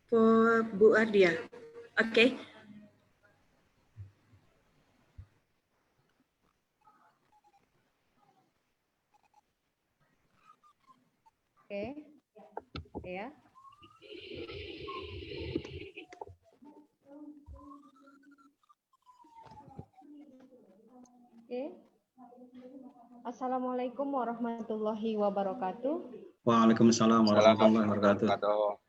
for Bu Ardia. Okay. Okay. Yeah. Okay. Assalamualaikum warahmatullahi wabarakatuh. Waalaikumsalam warahmatullahi wabarakatuh.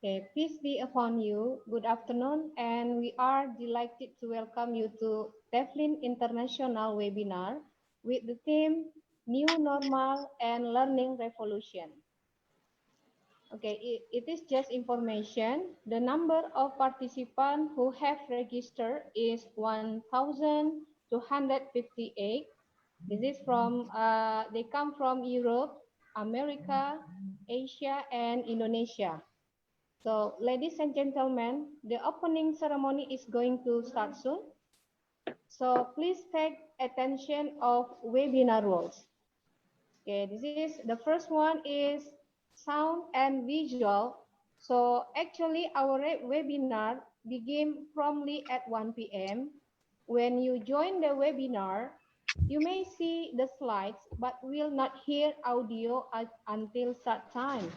Okay, peace be upon you. Good afternoon, and we are delighted to welcome you to TEFLIN International webinar with the theme New Normal and Learning Revolution. Okay, it is just information. The number of participants who have registered is 1,258. This is from, they come from Europe, America, Asia, and Indonesia. So, ladies and gentlemen, the opening ceremony is going to start soon. So, please take attention of webinar rules. Okay, this is, the first one is sound and visual. So, actually, our webinar begin promptly at 1 p.m. When you join the webinar, you may see the slides, but will not hear audio until start time.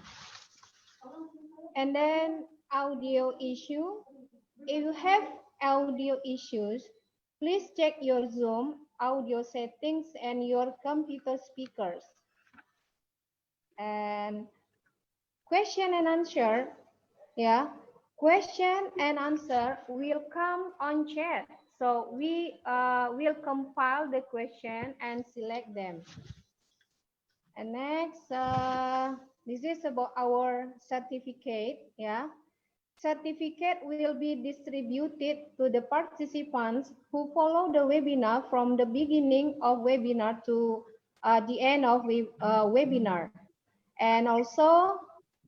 And then audio issue. If you have audio issues, please check your Zoom audio settings and your computer speakers. And question and answer, yeah, question and answer will come on chat. So we will compile the question and select them. And next, this is about our certificate, yeah. Certificate will be distributed to the participants who follow the webinar from the beginning of webinar to the end of webinar. And also,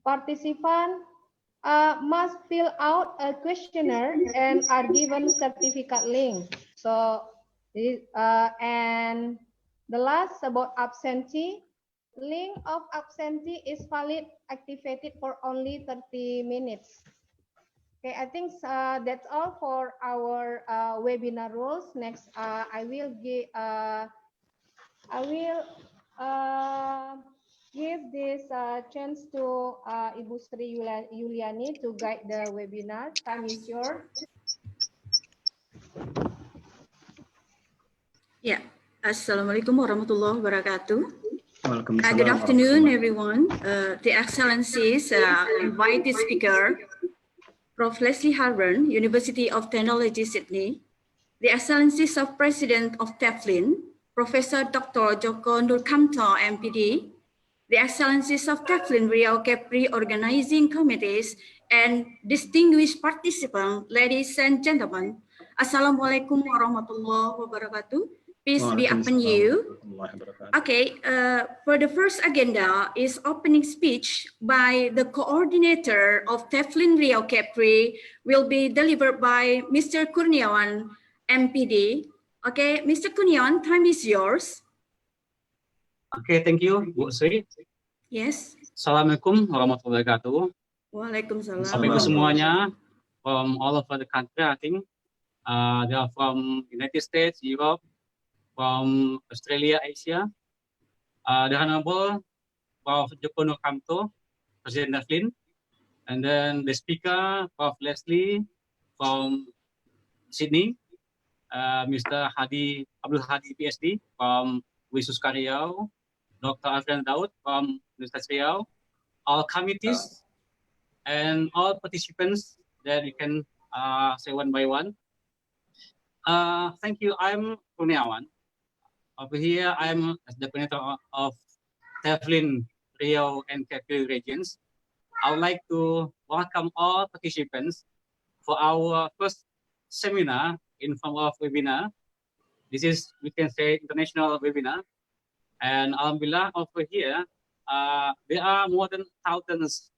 participants must fill out a questionnaire and are given certificate link. So, and the last about absentee. Link of absentee is valid activated for only 30 minutes. Okay, I think that's all for our webinar rules. Next, I will give this chance to Ibu Sri Yuliani to guide the webinar. Time is yours. Yeah. Assalamualaikum warahmatullahi wabarakatuh. Good afternoon, everyone. The Excellencies, invited speaker, Prof. Lesley Harbon, University of Technology, Sydney, the Excellencies of President of TEFLIN, Professor Dr. Joko Nurkamto, MPD, the Excellencies of TEFLIN Riau-Kepri organizing committees, and distinguished participants, ladies and gentlemen, Assalamualaikum warahmatullahi wabarakatuh. Peace be upon you. Okay, for the first agenda is opening speech by the coordinator of TEFLIN Riau-Kepri will be delivered by Mr. Kurniawan, MPD. Okay, Mr. Kurniawan, time is yours. Okay, thank you, Bu Sri. Yes. Assalamualaikum warahmatullahi wabarakatuh. Waalaikumsalam. Bapak Ibu semuanya, from all over the country, I think. They are from United States, Europe, from Australia, Asia. The Honorable Prof. Joko Nurkamto, President TEFLIN, and then the speaker, Prof. Lesley from Sydney, Mr. Hadi, Abdul Hadi, Ph.D. from Universitas Riau, Dr. Afrianto Daud from Universitas Riau, all committees, and all participants that you can say one by one. Thank you. I'm Kurniawan. Over here, I'm the coordinator of TEFLIN Riau and Kepri regions. I would like to welcome all participants for our first seminar in form of webinar. This is, we can say, international webinar. And alhamdulillah, over here, there are more than thousands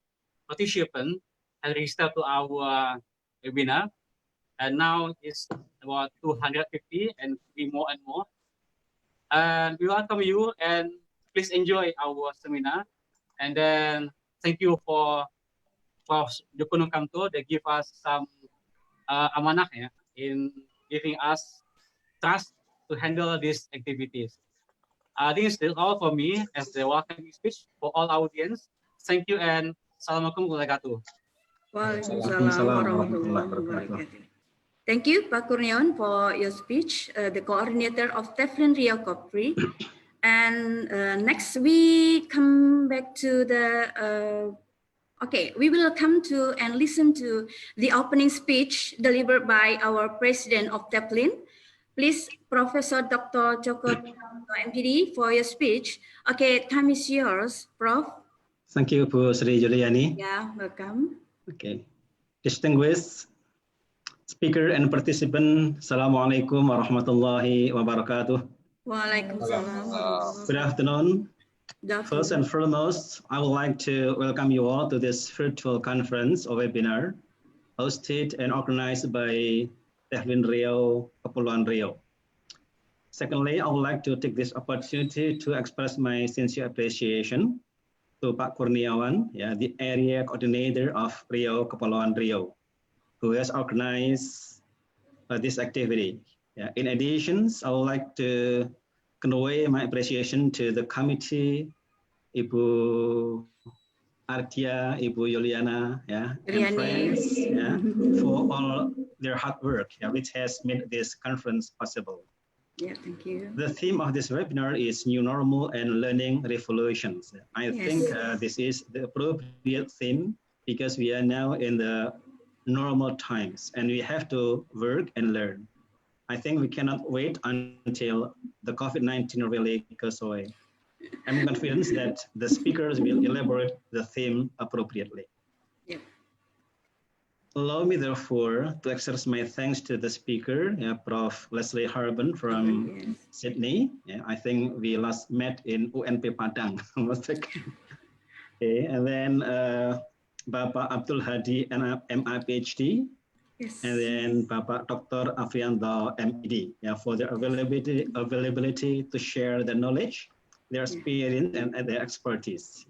participants have registered to our webinar. And now it's about 250 and be more and more. And we welcome you and please enjoy our seminar. And then thank you for Prof. Joko Nurkamto, they give us some amanah in giving us trust to handle these activities. This is all for me as the welcoming speech for all audience. Thank you and Assalamualaikum warahmatullahi wabarakatuh. Waalaikumsalam warahmatullahi wabarakatuh. Thank you, Pak Kurniawan, for your speech, the coordinator of TEFLIN Riau-Kepri. And next we come back to the, we will come to and listen to the opening speech delivered by our president of TEFLIN. Please, Professor Dr. Joko MPD, for your speech. Okay, time is yours, Prof. Thank you, Bu Sri Juliani. Yeah, welcome. Okay. Distinguished speaker and participant, Assalamualaikum warahmatullahi wabarakatuh. Waalaikumsalam. Good afternoon. First and foremost, I would like to welcome you all to this virtual conference or webinar hosted and organized by TEFLIN Riau-Kepri Riau. Secondly, I would like to take this opportunity to express my sincere appreciation to Pak Kurniawan, the area coordinator of Riau-Kepri Riau, who has organized this activity. In addition, I would like to convey my appreciation to the committee, Ibu Artia, Ibu Yuliana, and friends, for all their hard work, which has made this conference possible. Yeah, thank you. The theme of this webinar is New Normal and Learning Revolutions. I think this is the appropriate theme because we are now in the normal times and we have to work and learn. I think we cannot wait until the COVID-19 really goes away. I'm confident that the speakers will elaborate the theme appropriately. Yeah. Allow me, therefore, to express my thanks to the speaker, Prof. Lesley Harbon from Sydney. I think we last met in UNP Padang. Okay, and then Bapak Abdul Hadi, MA Ph.D. Yes. And then Bapak Dr. Afrianto, M.D. For their availability to share their knowledge, their experience, and their expertise.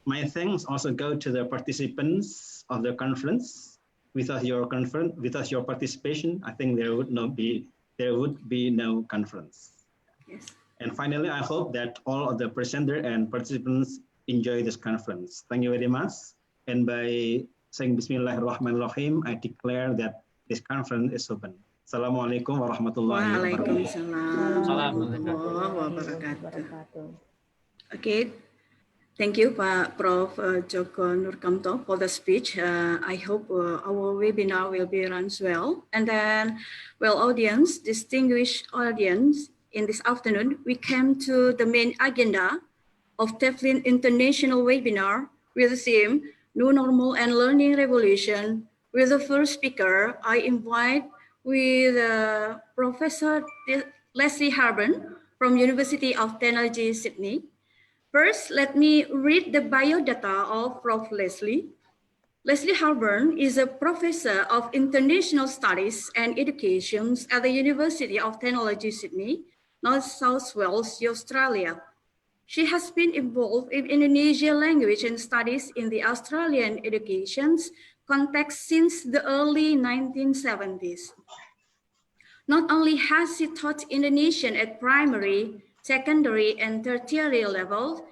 My thanks also go to the participants of the conference. Without your participation, I think there would be no conference. Yes. And finally, I hope that all of the presenter and participants enjoy this conference. Thank you very much. And by saying Bismillahirrahmanirrahim, I declare that this conference is open. Assalamualaikum warahmatullahi wabarakatuh. Okay. Thank you, Prof. Joko Nurkamto, for the speech. I hope our webinar will be run well. And then, well, audience, distinguished audience, in this afternoon, we came to the main agenda of TEFLIN International Webinar with the theme, New Normal and Learning Revolution. With the first speaker, I invite with Professor Lesley Harbon from University of Technology, Sydney. First, let me read the biodata of Prof. Lesley. Lesley Harbon is a professor of international studies and education at the University of Technology, Sydney, North South Wales, Australia. She has been involved in Indonesian language and studies in the Australian education context since the early 1970s. Not only has she taught Indonesian at primary, secondary, and tertiary level,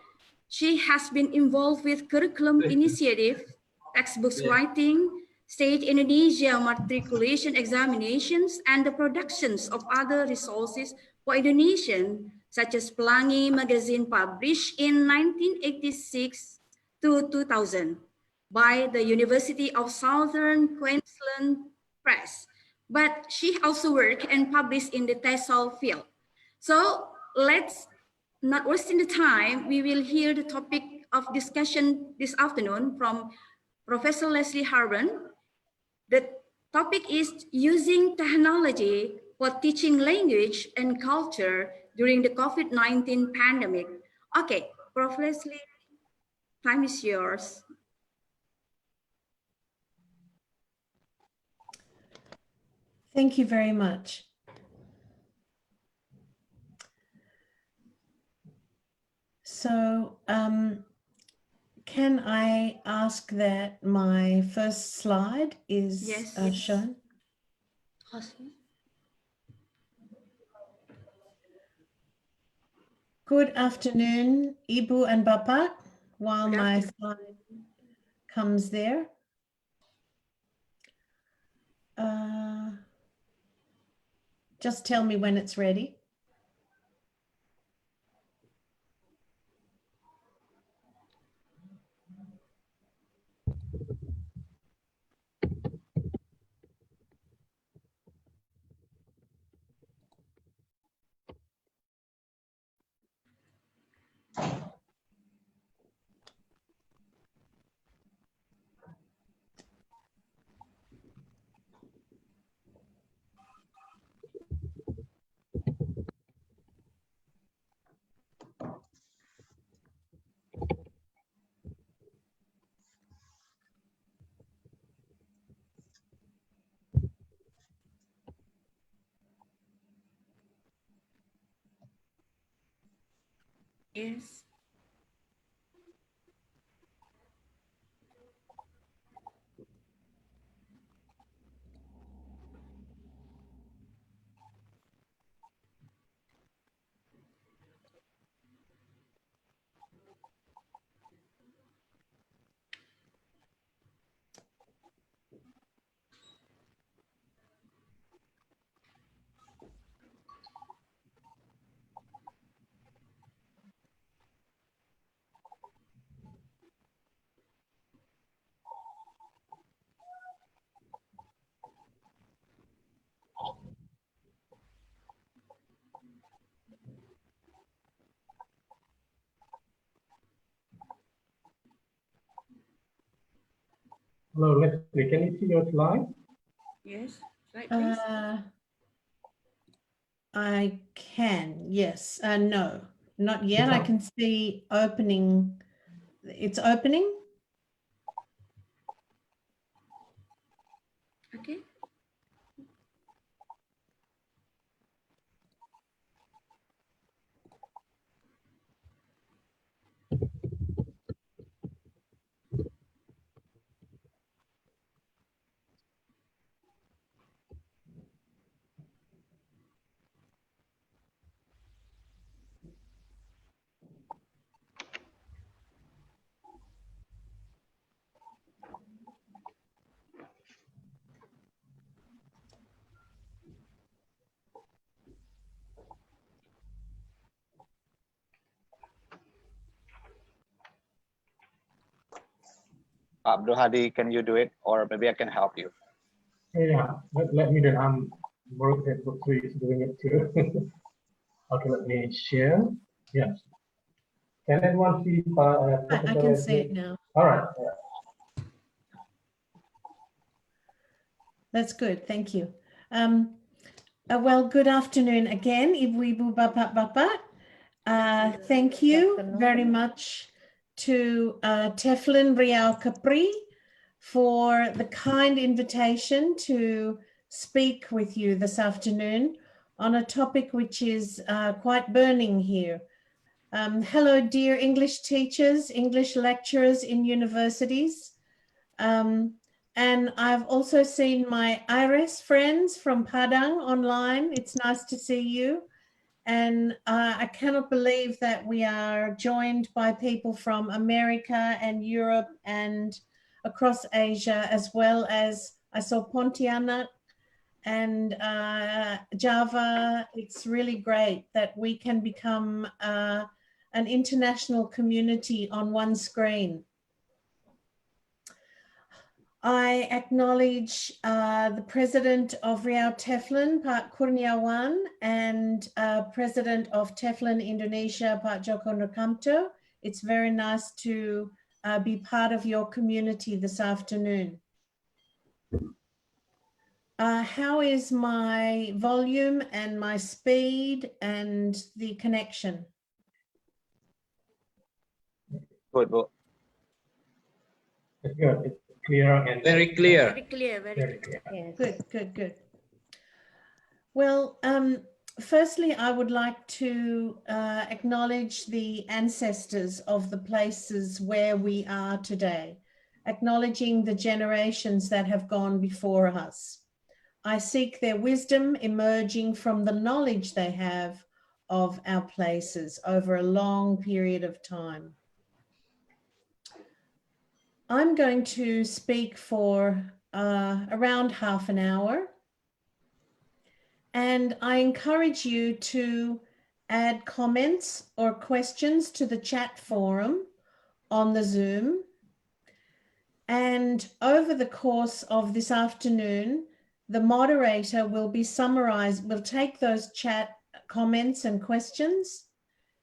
she has been involved with curriculum initiative, textbooks writing, state Indonesia matriculation examinations, and the productions of other resources for Indonesian, such as Pelangi magazine published in 1986 to 2000 by the University of Southern Queensland Press. But she also worked and published in the TESOL field. So let's not wasting the time, we will hear the topic of discussion this afternoon from Professor Lesley Harbon. The topic is using technology for teaching language and culture during the COVID-19 pandemic. Okay, Prof. Lesley, time is yours. Thank you very much. So, can I ask that my first slide is Yes. shown? Awesome. Good afternoon, Ibu and Bapak, while Good my afternoon. slide comes there. Just tell me when it's ready. Yes. Hello, Lesley, can you see your slide? Yes. Right, please. I can, yes. No, not yet. I can see opening. It's opening. Okay. Abdul Hadi, can you do it? Or maybe I can help you. Yeah, let me then. I'm working at book 3 is doing it too. Okay, let me share. Yes. Can anyone see I can see it now. All right. Yeah. That's good. Thank you. Well, good afternoon again, Ibu Bapak Bapak. Thank you very much to TEFLIN Riau-Kepri for the kind invitation to speak with you this afternoon on a topic which is quite burning here. Hello, dear English teachers, English lecturers in universities. And I've also seen my IRIS friends from Padang online. It's nice to see you. And I cannot believe that we are joined by people from America and Europe and across Asia, as well as I saw Pontianak and Java. It's really great that we can become an international community on one screen. I acknowledge the President of Riau-Teflin, Pak Kurniawan, and President of Teflin Indonesia, Pak Joko Nurkamto. It's very nice to be part of your community this afternoon. How is my volume and my speed and the connection? Good, good. It's good. It's clear and Very clear. Very clear. Very clear. Yes. Good, good, good. Well, Firstly, I would like to acknowledge the ancestors of the places where we are today, acknowledging the generations that have gone before us. I seek their wisdom emerging from the knowledge they have of our places over a long period of time. I'm going to speak for around half an hour, and I encourage you to add comments or questions to the chat forum on the Zoom. And over the course of this afternoon, the moderator will take those chat comments and questions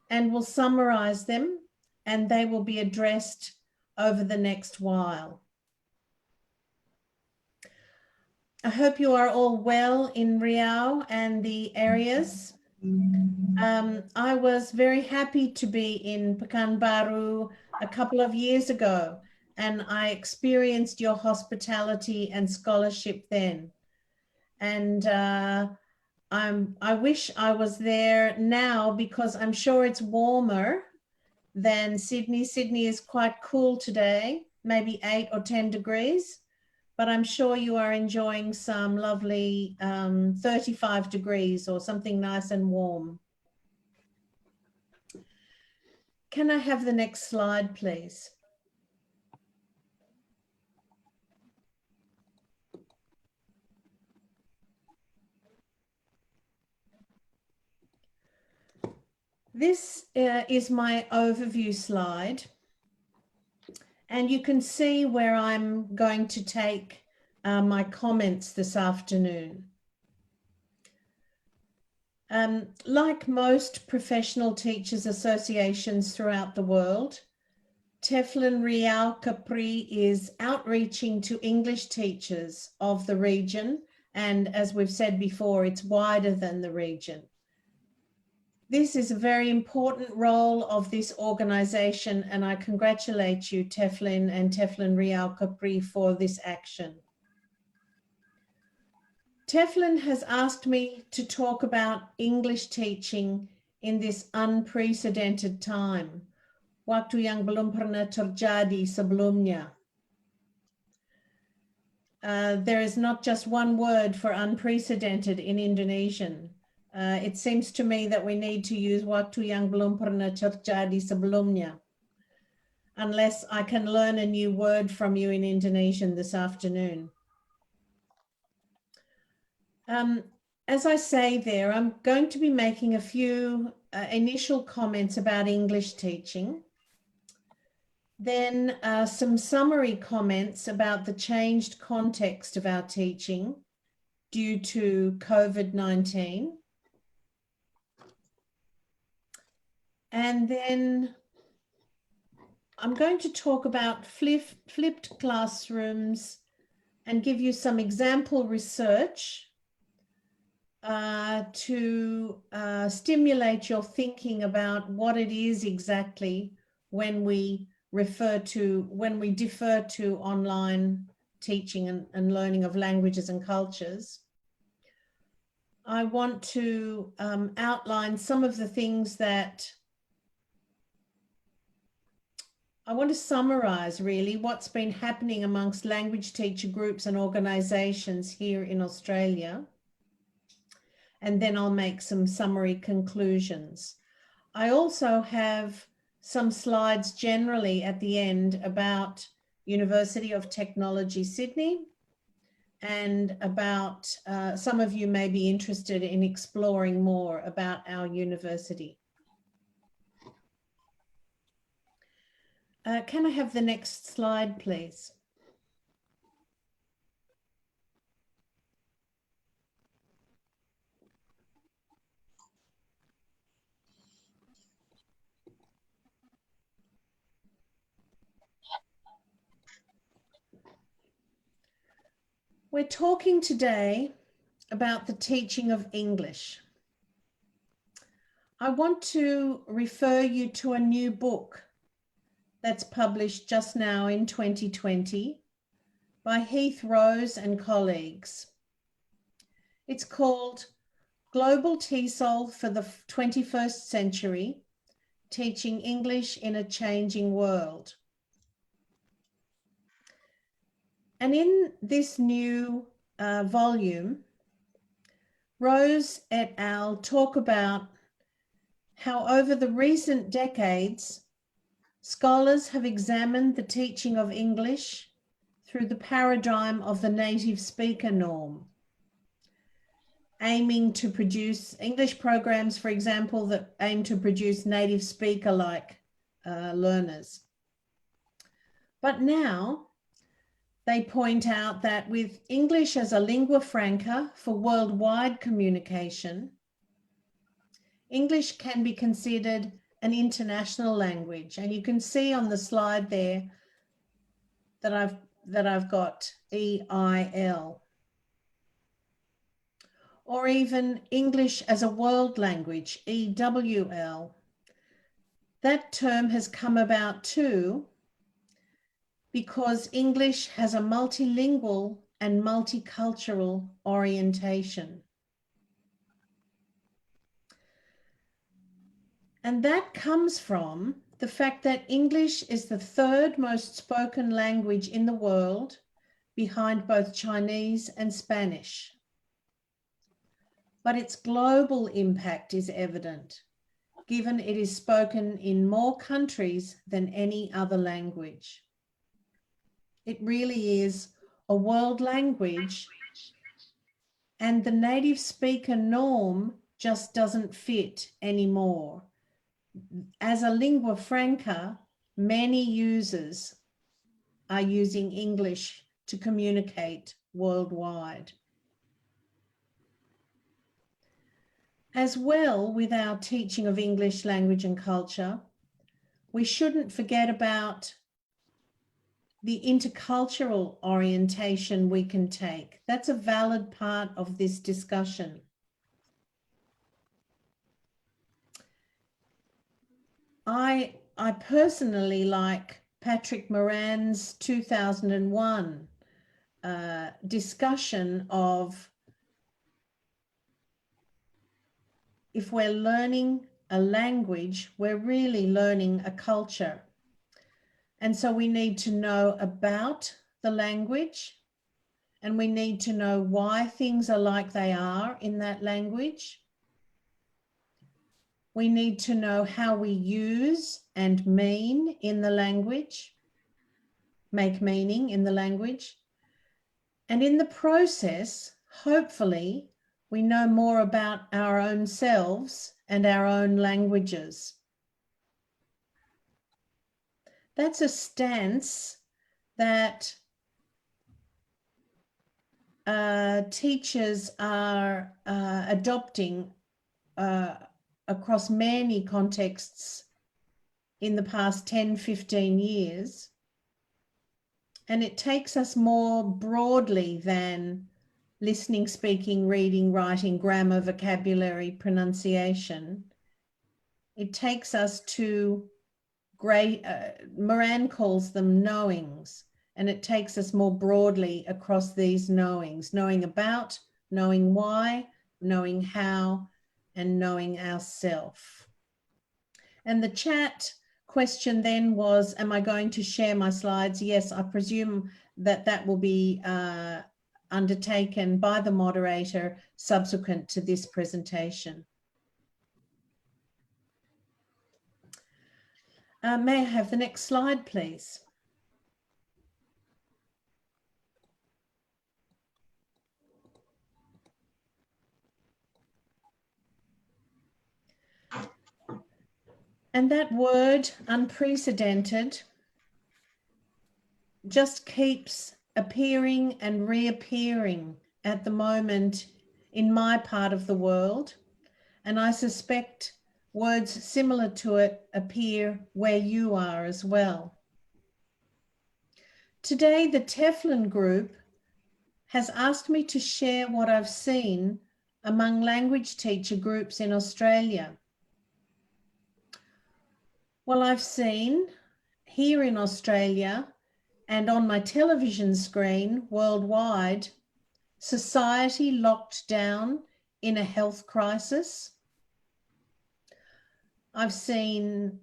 and will summarize them, and they will be addressed over the next while. I hope you are all well in Riau and the areas. I was very happy to be in Pekanbaru a couple of years ago, and I experienced your hospitality and scholarship then. And I wish I was there now, because I'm sure it's warmer than Sydney. Sydney is quite cool today, maybe 8 or 10 degrees, but I'm sure you are enjoying some lovely 35 degrees or something nice and warm. Can I have the next slide, please? This is my overview slide, and you can see where I'm going to take my comments this afternoon. Like most professional teachers associations throughout the world, TEFLIN Riau-Kepri is outreaching to English teachers of the region, and as we've said before, it's wider than the region. This is a very important role of this organization, and I congratulate you, TEFLIN and TEFLIN Riau-Kepri, for this action. TEFLIN has asked me to talk about English teaching in this unprecedented time, waktu yang belum pernah terjadi sebelumnya. There is not just one word for unprecedented in Indonesian. It seems to me that we need to use waktu yang belum pernah terjadi sebelumnya, unless I can learn a new word from you in Indonesian this afternoon. As I say there, I'm going to be making a few initial comments about English teaching, then some summary comments about the changed context of our teaching due to COVID-19. And then I'm going to talk about flipped classrooms and give you some example research to stimulate your thinking about what it is exactly when we defer to online teaching and learning of languages and cultures. I want to outline some of the things that I want to summarize really what's been happening amongst language teacher groups and organizations here in Australia. And then I'll make some summary conclusions. I also have some slides generally at the end about University of Technology, Sydney, and about some of you may be interested in exploring more about our university. Can I have the next slide, please? We're talking today about the teaching of English. I want to refer you to a new book that's published just now in 2020 by Heath Rose and colleagues. It's called Global TESOL for the 21st Century, Teaching English in a Changing World. And in this new volume, Rose et al. Talk about how over the recent decades, scholars have examined the teaching of English through the paradigm of the native speaker norm, aiming to produce English programs, for example, that aim to produce native speaker-like learners. But now they point out that with English as a lingua franca for worldwide communication, English can be considered an international language. And you can see on the slide there that I've got EIL. Or even English as a world language, EWL. That term has come about too because English has a multilingual and multicultural orientation. And that comes from the fact that English is the third most spoken language in the world behind both Chinese and Spanish. But its global impact is evident, given it is spoken in more countries than any other language. It really is a world language, and the native speaker norm just doesn't fit anymore. As a lingua franca, many users are using English to communicate worldwide. As well, with our teaching of English language and culture, we shouldn't forget about the intercultural orientation we can take. That's a valid part of this discussion. I personally like Patrick Moran's 2001 discussion of if we're learning a language, we're really learning a culture. And so we need to know about the language, and we need to know why things are like they are in that language. We need to know how we use and mean in the language, make meaning in the language. And in the process, hopefully, we know more about our own selves and our own languages. That's a stance that teachers are adopting across many contexts in the past 10, 15 years. And it takes us more broadly than listening, speaking, reading, writing, grammar, vocabulary, pronunciation. It takes us to Moran calls them knowings, and it takes us more broadly across these knowings, knowing about, knowing why, knowing how, and knowing ourself. And the chat question then was, am I going to share my slides? Yes, I presume that that will be undertaken by the moderator subsequent to this presentation. May I have the next slide, please? And that word, unprecedented, just keeps appearing and reappearing at the moment in my part of the world. And I suspect words similar to it appear where you are as well. Today, the TEFLIN group has asked me to share what I've seen among language teacher groups in Australia. Well, I've seen here in Australia and on my television screen worldwide, society locked down in a health crisis. I've seen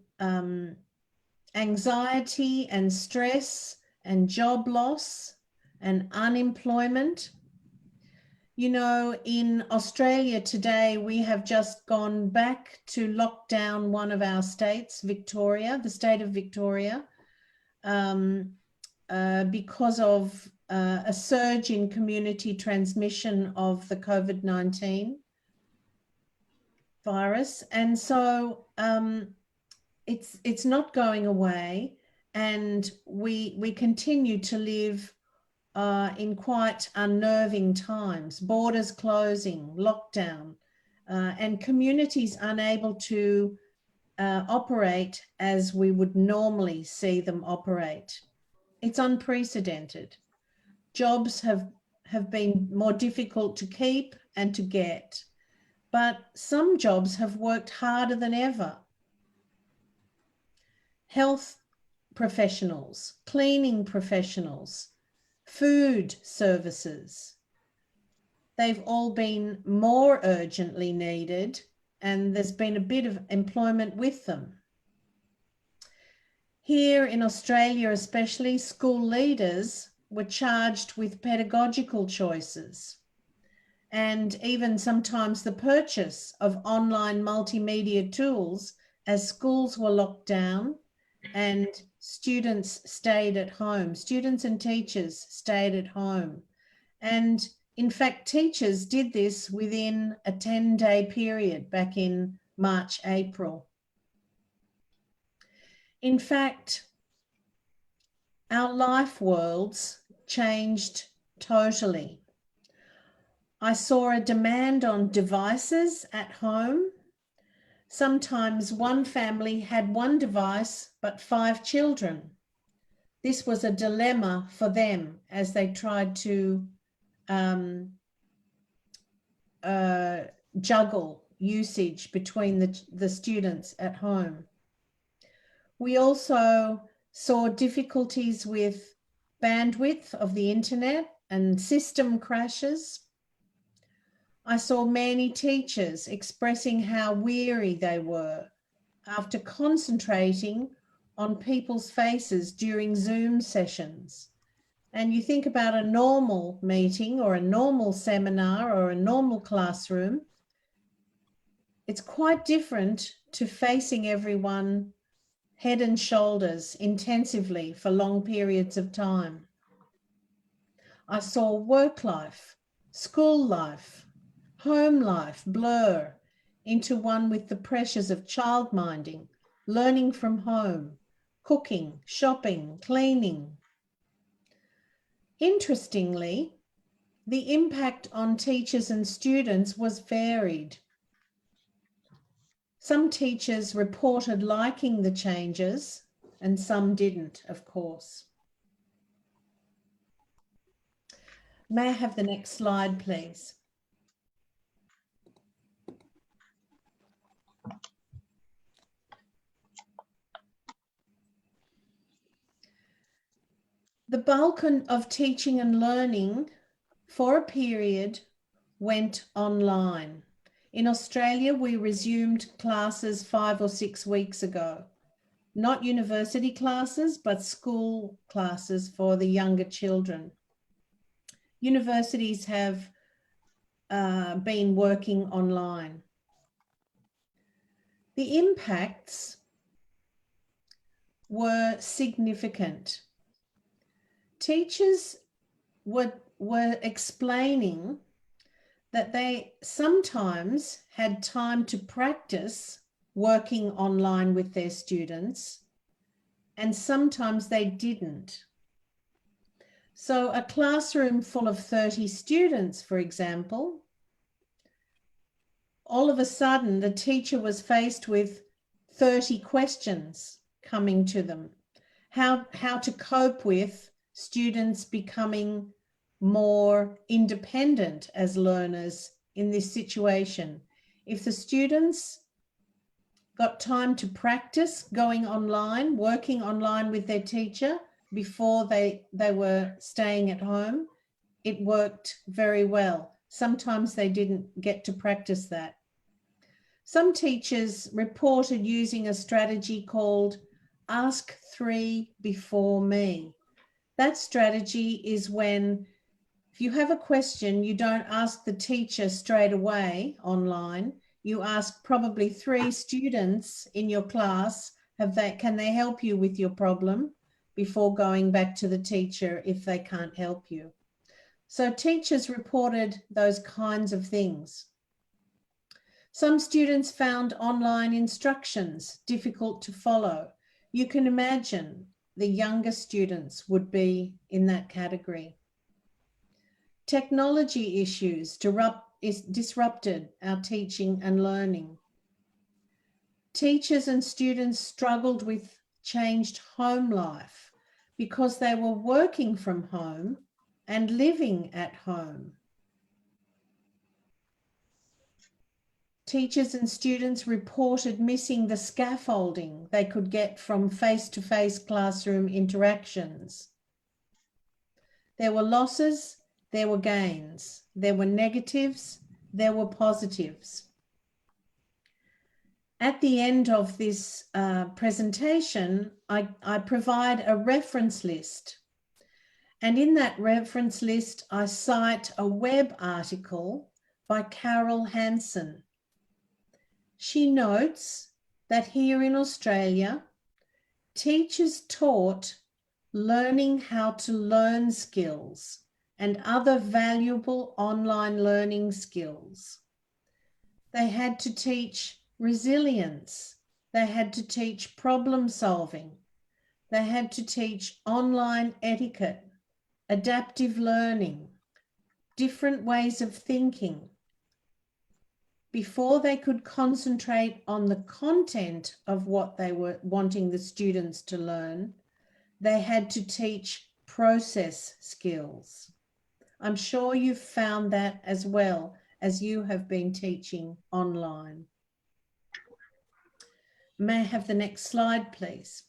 anxiety and stress and job loss and unemployment. You know, in Australia today, we have just gone back to lock down one of our states, Victoria, the state of Victoria, because of a surge in community transmission of the COVID-19 virus. And so it's not going away, and we continue to live in quite unnerving times, borders closing, lockdown, and communities unable to operate as we would normally see them operate. It's unprecedented. Jobs have been more difficult to keep and to get, but some jobs have worked harder than ever. Health professionals, cleaning professionals, food services, they've all been more urgently needed, and there's been a bit of employment with them. Here in Australia especially, school leaders were charged with pedagogical choices and even sometimes the purchase of online multimedia tools as schools were locked down and students stayed at home. Students and teachers stayed at home. And in fact, teachers did this within a 10-day period back in March, April. In fact, our life worlds changed totally. I saw a demand on devices at home. Sometimes one family had one device, but 5 children. This was a dilemma for them as they tried to juggle usage between the students at home. We also saw difficulties with bandwidth of the internet and system crashes. I saw many teachers expressing how weary they were after concentrating on people's faces during Zoom sessions. And you think about a normal meeting or a normal seminar or a normal classroom, it's quite different to facing everyone head and shoulders intensively for long periods of time. I saw work life, school life, home life blur into one with the pressures of childminding, learning from home, cooking, shopping, cleaning. Interestingly, the impact on teachers and students was varied. Some teachers reported liking the changes and some didn't, of course. May I have the next slide, please? The bulk of teaching and learning for a period went online. In Australia, we resumed classes 5 or 6 weeks ago. Not university classes, but school classes for the younger children. Universities have been working online. The impacts were significant. Teachers were explaining that they sometimes had time to practice working online with their students, and sometimes they didn't. So a classroom full of 30 students, for example, all of a sudden the teacher was faced with 30 questions coming to them. How to cope with students becoming more independent as learners in this situation. If the students got time to practice going online, working online with their teacher before they were staying at home, it worked very well. Sometimes they didn't get to practice that. Some teachers reported using a strategy called Ask 3 Before Me. That strategy is when, if you have a question, you don't ask the teacher straight away online. You ask probably 3 students in your class, can they help you with your problem, before going back to the teacher if they can't help you. So teachers reported those kinds of things. Some students found online instructions difficult to follow. You can imagine the younger students would be in that category. Technology issues disrupted our teaching and learning. Teachers and students struggled with changed home life because they were working from home and living at home. Teachers and students reported missing the scaffolding they could get from face-to-face classroom interactions. There were losses, there were gains, there were negatives, there were positives. At the end of this presentation, I provide a reference list. And in that reference list, I cite a web article by Carol Hansen. She notes that here in Australia, teachers taught learning how to learn skills and other valuable online learning skills. They had to teach resilience. They had to teach problem solving. They had to teach online etiquette, adaptive learning, different ways of thinking. Before they could concentrate on the content of what they were wanting the students to learn, they had to teach process skills. I'm sure you've found that as well as you have been teaching online. May I have the next slide, please?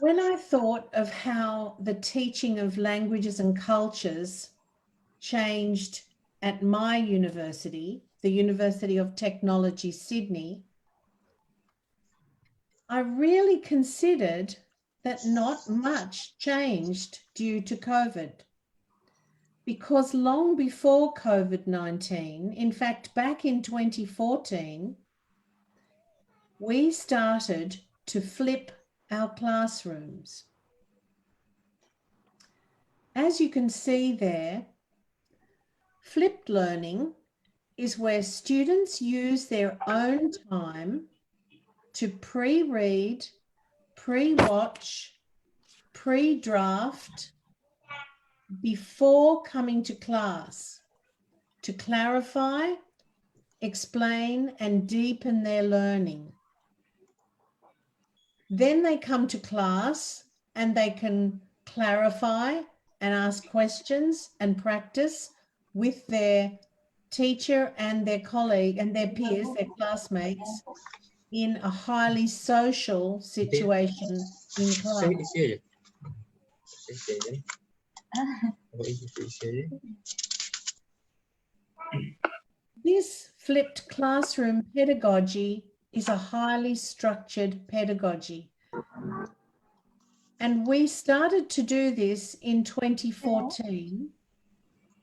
When I thought of how the teaching of languages and cultures changed at my university, the University of Technology, Sydney, I really considered that not much changed due to COVID. Because long before COVID-19, in fact, back in 2014, we started to flip our classrooms. As you can see there, flipped learning is where students use their own time to pre-read, pre-watch, pre-draft before coming to class to clarify, explain, and deepen their learning. Then they come to class and they can clarify and ask questions and practice with their teacher and their colleague and their peers, their classmates, in a highly social situation in class. This flipped classroom pedagogy is a highly structured pedagogy. And we started to do this in 2014.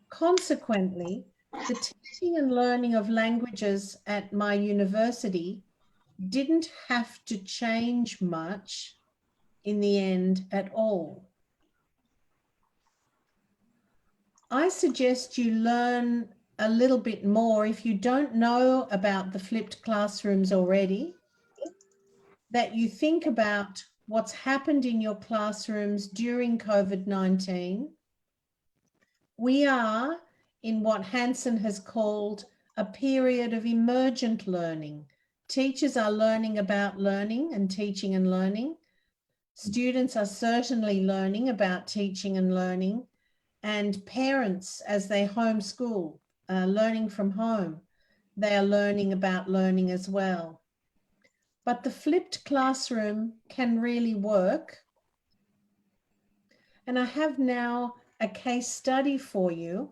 Consequently, the teaching and learning of languages at my university didn't have to change much in the end at all. I suggest you learn a little bit more if you don't know about the flipped classrooms already, that you think about what's happened in your classrooms during COVID-19. We are in what Hansen has called a period of emergent learning. Teachers are learning about learning and teaching and learning. Students are certainly learning about teaching and learning, and parents, as they homeschool, learning from home, they are learning about learning as well. but the flipped classroom can really work. And I have now a case study for you,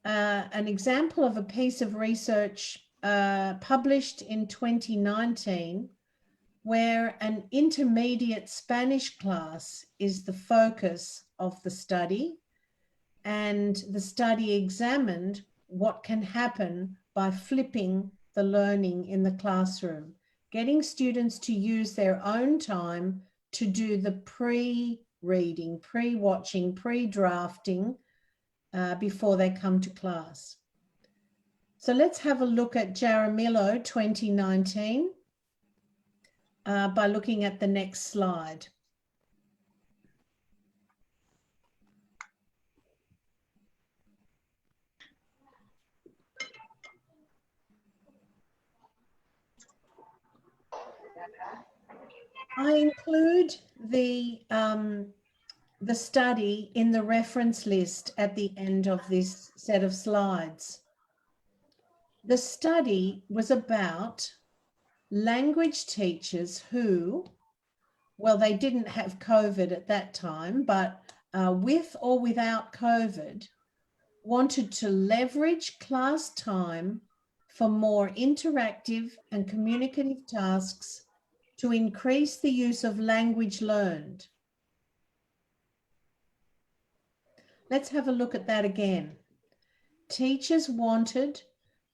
an example of a piece of research published in 2019, where an intermediate Spanish class is the focus of the study, and the study examined what can happen by flipping the learning in the classroom, getting students to use their own time to do the pre-reading, pre-watching, pre-drafting before they come to class. So let's have a look at Jaramillo 2019 by looking at the next slide. I include the study in the reference list at the end of this set of slides. The study was about language teachers who, well, they didn't have COVID at that time, but with or without COVID, wanted to leverage class time for more interactive and communicative tasks to increase the use of language learned. Let's have a look at that again. Teachers wanted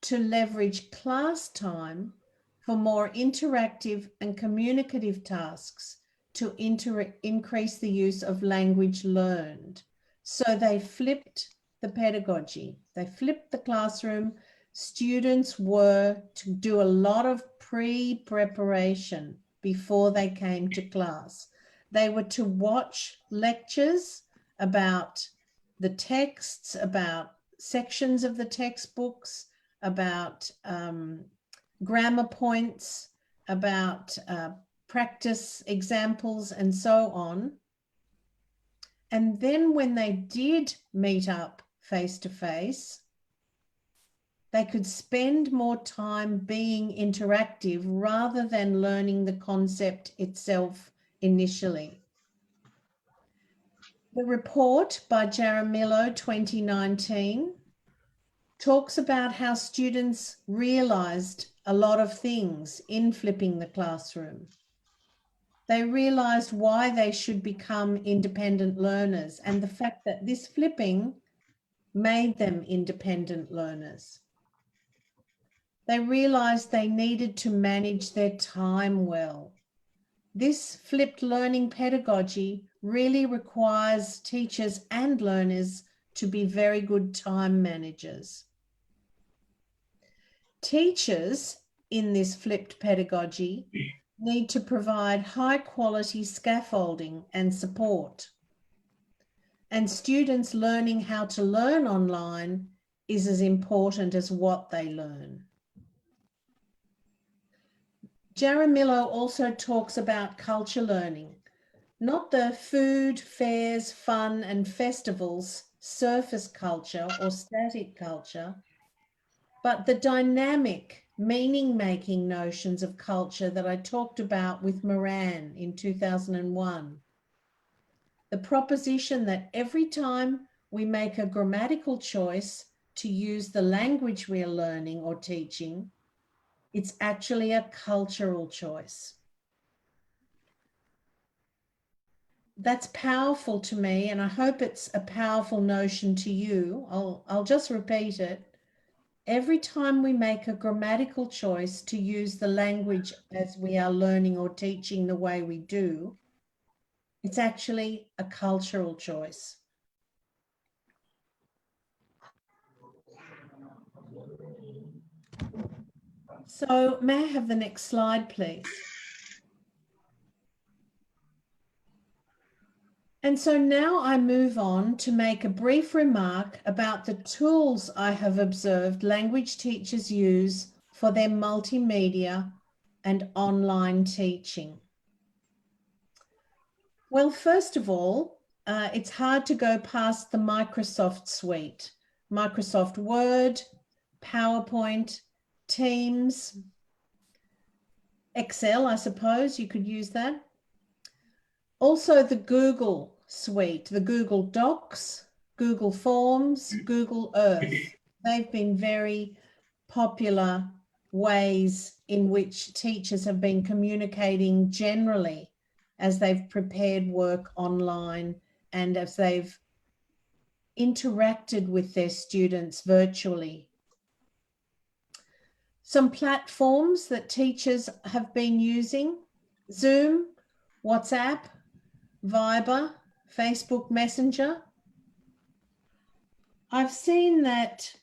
to leverage class time for more interactive and communicative tasks to increase the use of language learned. So they flipped the pedagogy. They flipped the classroom. Students were to do a lot of pre-preparation before they came to class. They were to watch lectures about the texts, about sections of the textbooks, about grammar points, about practice examples, and so on. And then when they did meet up face-to-face, they could spend more time being interactive rather than learning the concept itself initially. The report by Jaramillo 2019 talks about how students realized a lot of things in flipping the classroom. They realized why they should become independent learners and the fact that this flipping made them independent learners. They realized they needed to manage their time well. This flipped learning pedagogy really requires teachers and learners to be very good time managers. Teachers in this flipped pedagogy need to provide high quality scaffolding and support. And students learning how to learn online is as important as what they learn. Jaramillo also talks about culture learning, not the food, fairs, fun and festivals, surface culture or static culture, but the dynamic, meaning-making notions of culture that I talked about with Moran in 2001. The proposition that every time we make a grammatical choice to use the language we are learning or teaching, it's actually a cultural choice. That's powerful to me, and I hope it's a powerful notion to you. I'll just repeat it. Every time we make a grammatical choice to use the language as we are learning or teaching the way we do, it's actually a cultural choice. So may I have the next slide, please? And so now I move on to make a brief remark about the tools I have observed language teachers use for their multimedia and online teaching. Well, first of all, it's hard to go past the Microsoft suite, Microsoft Word, PowerPoint, Teams. Excel, I suppose you could use that. Also the Google suite, the Google Docs, Google Forms, Google Earth. They've been very popular ways in which teachers have been communicating generally as they've prepared work online and as they've interacted with their students virtually. Some platforms that teachers have been using: Zoom, WhatsApp, Viber, Facebook Messenger. I've seen that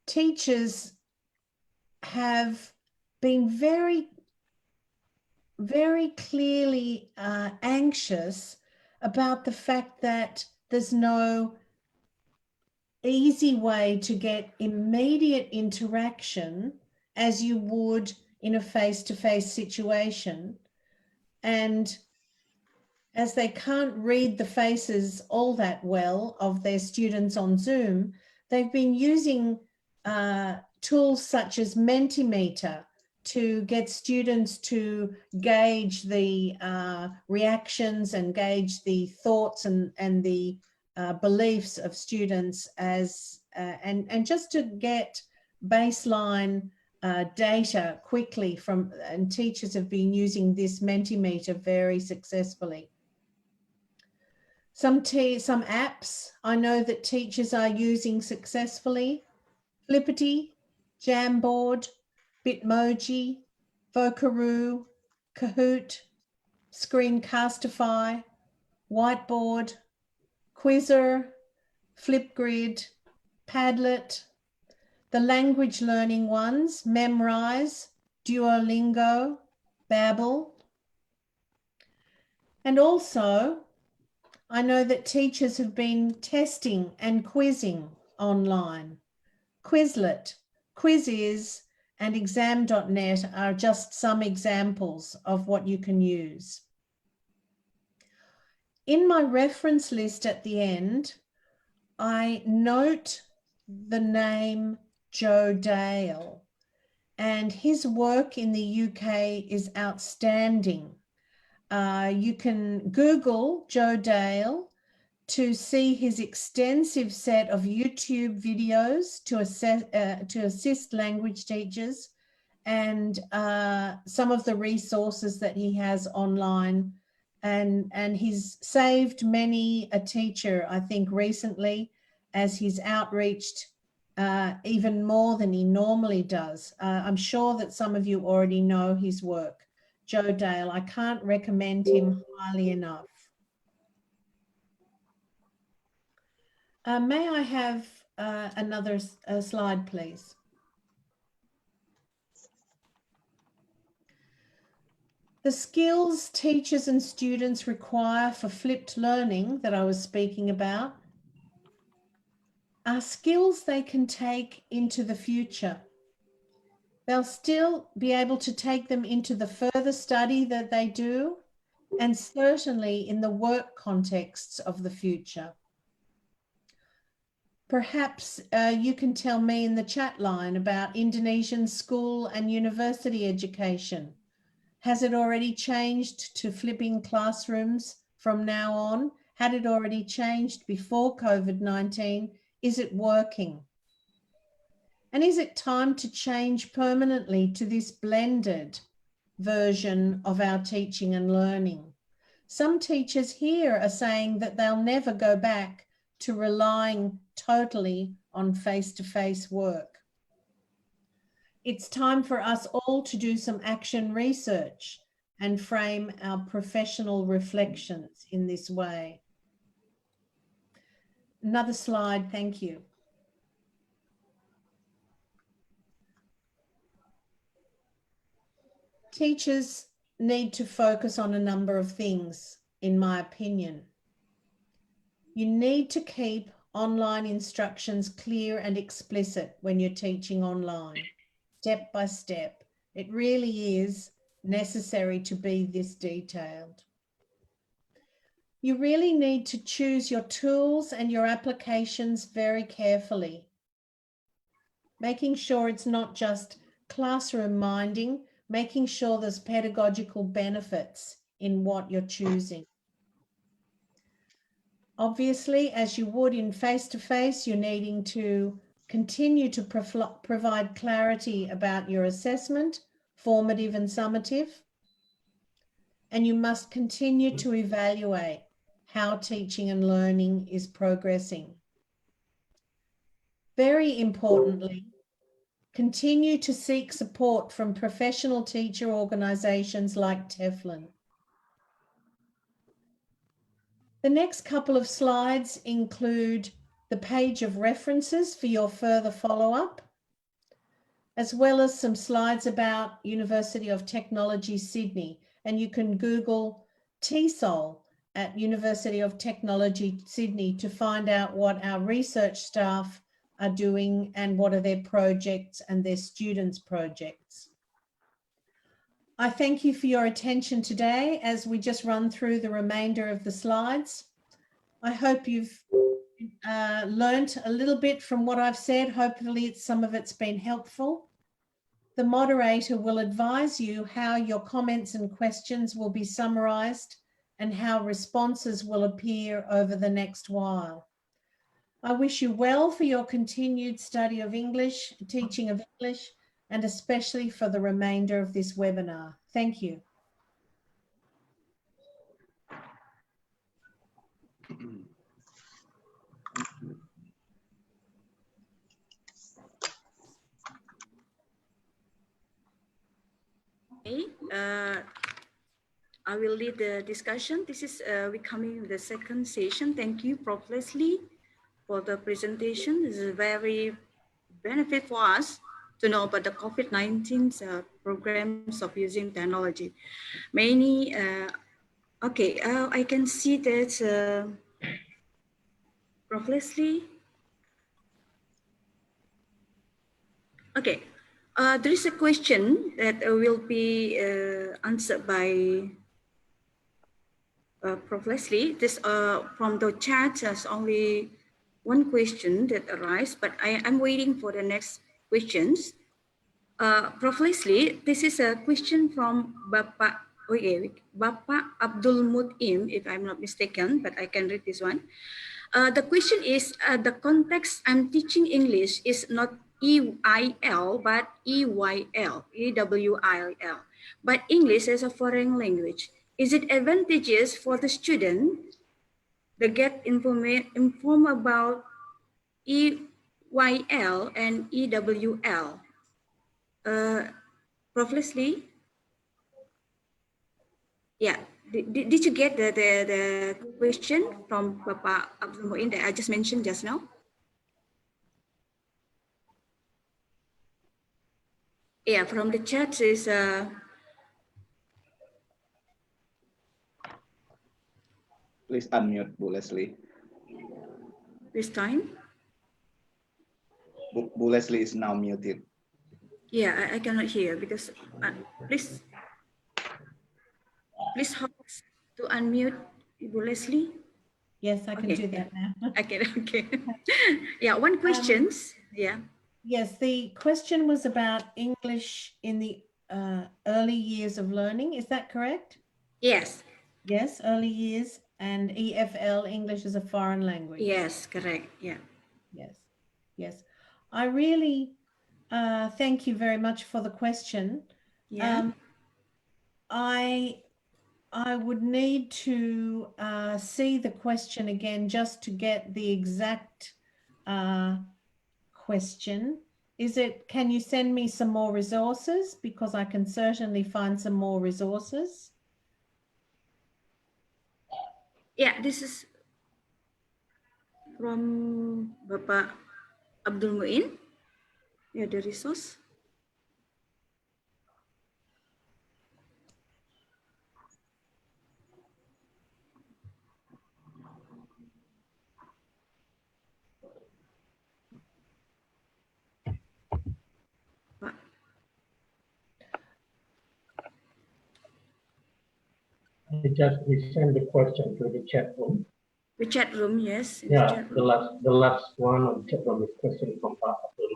teachers have been very clearly anxious about the fact that there's no easy way to get immediate interaction as you would in a face-to-face situation. And as they can't read the faces all that well of their students on Zoom, they've been using tools such as Mentimeter to get students to gauge the reactions and gauge the thoughts and the beliefs of students as and just to get baseline data quickly from, and teachers have been using this Mentimeter very successfully. Some apps I know that teachers are using successfully: Flippity, Jamboard, Bitmoji, Vocaroo, Kahoot, Screencastify, Whiteboard, Quizzer, Flipgrid, Padlet. The language learning ones: Memrise, Duolingo, Babbel. And also, I know that teachers have been testing and quizzing online. Quizlet, Quiziz, and exam.net are just some examples of what you can use. In my reference list at the end, I note the name Joe Dale, and his work in the UK is outstanding. You can Google Joe Dale to see his extensive set of YouTube videos to assist language teachers, and some of the resources that he has online. And he's saved many a teacher, I think, recently, as he's outreached even more than he normally does. I'm sure that some of you already know his work. Joe Dale, I can't recommend him highly enough. May I have another slide, please? The skills teachers and students require for flipped learning that I was speaking about are skills they can take into the future. They'll still be able to take them into the further study that they do, and certainly in the work contexts of the future. Perhaps you can tell me in the chat line about Indonesian school and university education. Has it already changed to flipping classrooms from now on? Had it already changed before COVID-19? Is it working? And is it time to change permanently to this blended version of our teaching and learning? Some teachers here are saying that they'll never go back to relying totally on face-to-face work. It's time for us all to do some action research and frame our professional reflections in this way. Another slide, thank you. Teachers need to focus on a number of things, in my opinion. You need to keep online instructions clear and explicit when you're teaching online, step by step. It really is necessary to be this detailed. You really need to choose your tools and your applications very carefully, making sure it's not just classroom minding, making sure there's pedagogical benefits in what you're choosing. Obviously, as you would in face-to-face, you're needing to continue to provide clarity about your assessment, formative and summative, and you must continue to evaluate how teaching and learning is progressing. Very importantly, continue to seek support from professional teacher organisations like TEFLIN. The next couple of slides include the page of references for your further follow-up, as well as some slides about University of Technology, Sydney. And you can Google TESOL at University of Technology, Sydney to find out what our research staff are doing and what are their projects and their students' projects. I thank you for your attention today as we just run through the remainder of the slides. I hope you've learnt a little bit from what I've said. Hopefully some of it's been helpful. The moderator will advise you how your comments and questions will be summarised and how responses will appear over the next while. I wish you well for your continued study of English, teaching of English, and especially for the remainder of this webinar. Thank you. Okay, I will lead the discussion. This is we coming the second session. Thank you, Prof. Lesley, for the presentation. This is very benefit for us to know about the COVID-19 programs of using technology. Many, okay, I can see that Prof. Lesley. Okay, there is a question that will be answered by Prof. Lesley. This from the chat, there's only one question that arises, but I'm waiting for the next questions. Prof. Lesley, this is a question from Bapak Abdul Mutim, if I'm not mistaken, but I can read this one. The question is, the context I'm teaching English is not EIL, but EYL, EWIL, but English as a foreign language. Is it advantageous for the student to get informed about EYL and EWL? Prof. Lesley? Yeah, did you get the question from Bapak Abdul Muin that I just mentioned just now? Yeah, from the chat is Please unmute, Bu Lesley. this time. Bu Lesley is now muted. Yeah, I cannot hear because please hold to unmute Bu Lesley. Yes, I can do that now. Okay. Yeah, one questions. Yeah. Yes, the question was about English in the early years of learning. Is that correct? Yes. Yes, early years and EFL, English as a foreign language. Yes, correct. Yeah. Yes. I really thank you very much for the question. Yeah. I would need to see the question again just to get the exact question. Can you send me some more resources? Because I can certainly find some more resources. Yeah, this is from Bapak Abdul Muin. Yeah, the resource. We send the question to the chat room. The chat room, yes. Yeah, the last one of the chat room is question from Abdul.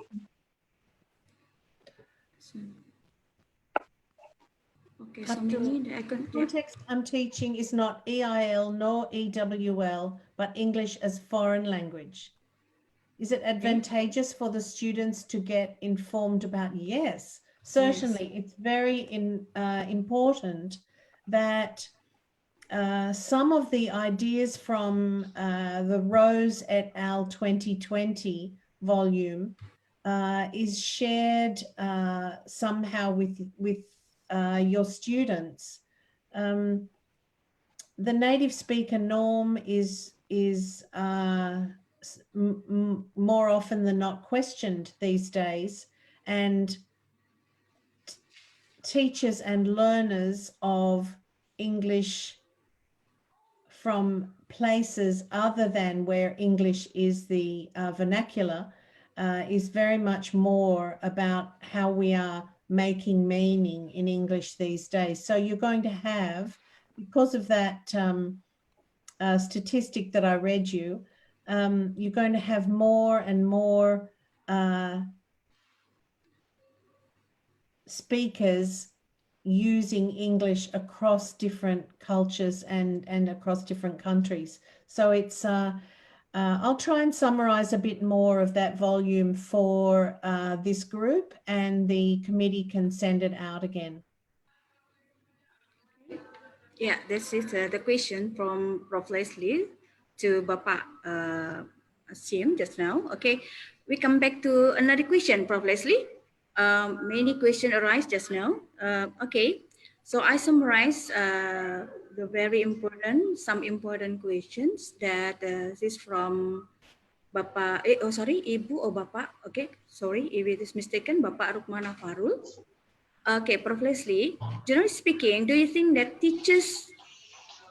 Okay, so maybe I can. Context I'm teaching is not EIL nor EWL, but English as foreign language. Is it advantageous for the students to get informed about? Yes, certainly. Yes. It's very important that some of the ideas from the Rose et al. 2020 volume is shared somehow with your students. The native speaker norm is more often than not questioned these days, and teachers and learners of English from places other than where English is the vernacular is very much more about how we are making meaning in English these days. So you're going to have, because of that statistic that I read you, you're going to have more and more speakers using English across different cultures and across different countries. So it's, I'll try and summarize a bit more of that volume for this group, and the committee can send it out again. Yeah, this is the question from Prof. Lesley to Bapak Kasim just now. Okay, we come back to another question, Prof. Lesley. Many questions arise just now. Okay, so I summarize the very important, some important questions that this is from Bapak, Ibu or Bapak. Okay, sorry if it is mistaken, Bapak Rukmana Farul. Okay, Prof. Lesley, generally speaking, do you think that teachers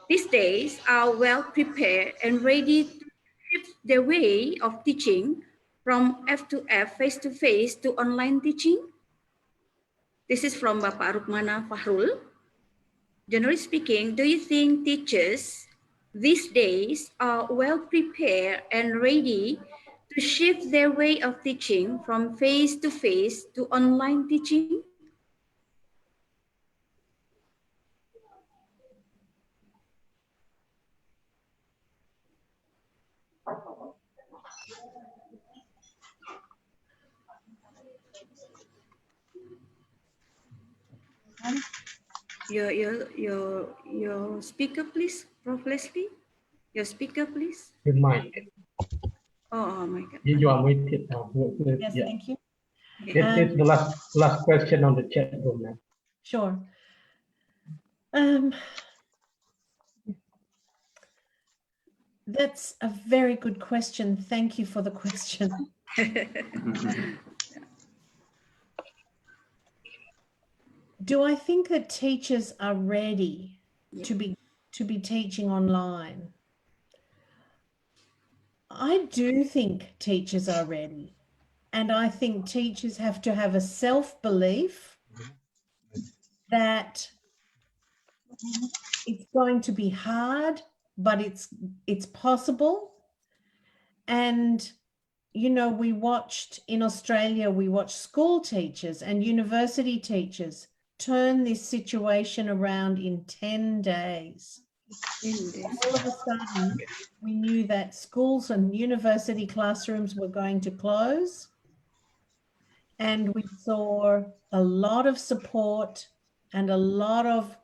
these days are well prepared and ready to shift their way of teaching from F to F, face to online teaching? This is from Bapak Rukmana Fahrul. Generally speaking, do you think teachers these days are well prepared and ready to shift their way of teaching from face to online teaching? Your speaker, please, Prof. Lesley. Your speaker, please. Your mic. Oh my God. You are muted now. Yes, yeah. thank you. It's the last question on the chat room now. Sure. That's a very good question. Thank you for the question. Do I think that teachers are ready to be teaching online? I do think teachers are ready, and I think teachers have to have a self-belief that it's going to be hard, but it's possible. And you know, we watched in Australia, we watched school teachers and university teachers turn this situation around in 10 days. All of a sudden, we knew that schools and university classrooms were going to close, and we saw a lot of support and a lot of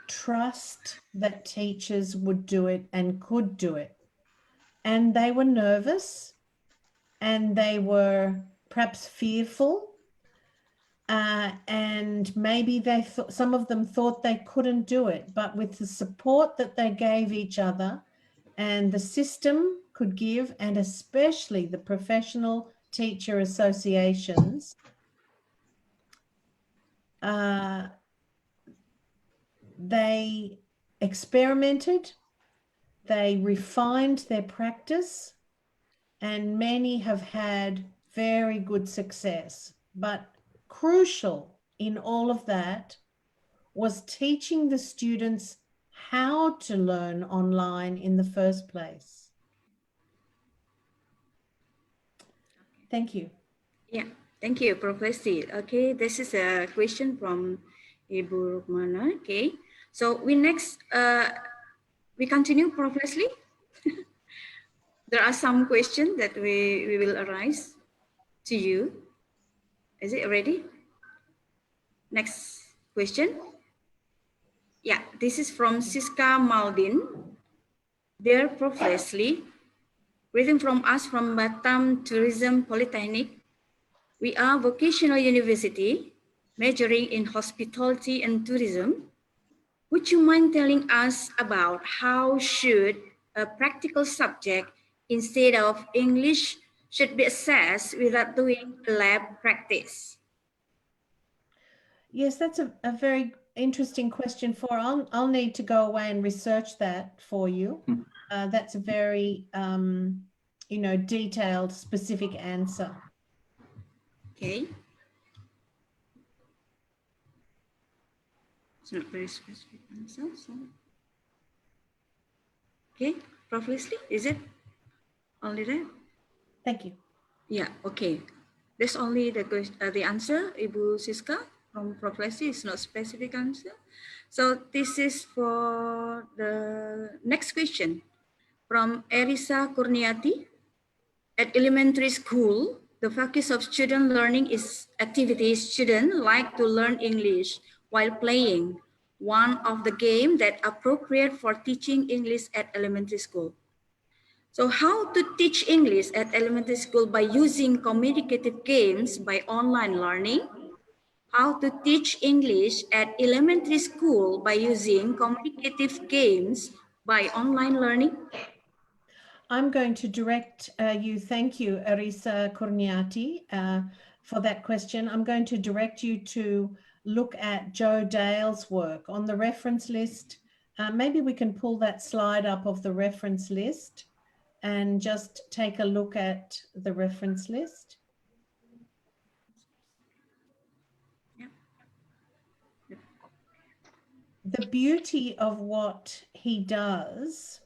trust that teachers would do it and could do it. And they were nervous, and they were perhaps fearful, and maybe some of them thought they couldn't do it, but with the support that they gave each other and the system could give, and especially the professional teacher associations, they experimented, they refined their practice, and many have had very good success. But crucial in all of that was teaching the students how to learn online in the first place. Thank you. Yeah, Thank you, Prof. Lesley. Okay, this is a question from Ibu Rukmana. Okay, so we continue, Prof. Lesley. There are some questions that we will arise to you. Is it ready? Next question. Yeah, this is from Siska Maldin. Dear Prof. Lesley, greeting from us from Batam Tourism Polytechnic. We are vocational university majoring in hospitality and tourism. Would you mind telling us about how should a practical subject instead of English should be assessed without doing lab practice? Yes, that's a very interesting question. I'll need to go away and research that for you. That's a very, detailed, specific answer. Okay. It's not very specific answer. So. Okay, Prof. Lesley, is it only there? Thank you. Yeah, okay. That's only the answer, Ibu Siska from Prof. Lesley. It's not specific answer. So this is for the next question from Erisa Kurniati. At elementary school, the focus of student learning is activities. Students like to learn English while playing one of the games that are appropriate for teaching English at elementary school. So how to teach English at elementary school by using communicative games by online learning? How to teach English at elementary school by using communicative games by online learning? I'm going to direct you, thank you, Arisa Kurniati, for that question. I'm going to direct you to look at Joe Dale's work on the reference list. Maybe we can pull that slide up of the reference list and just take a look at the reference list. The beauty of what he does,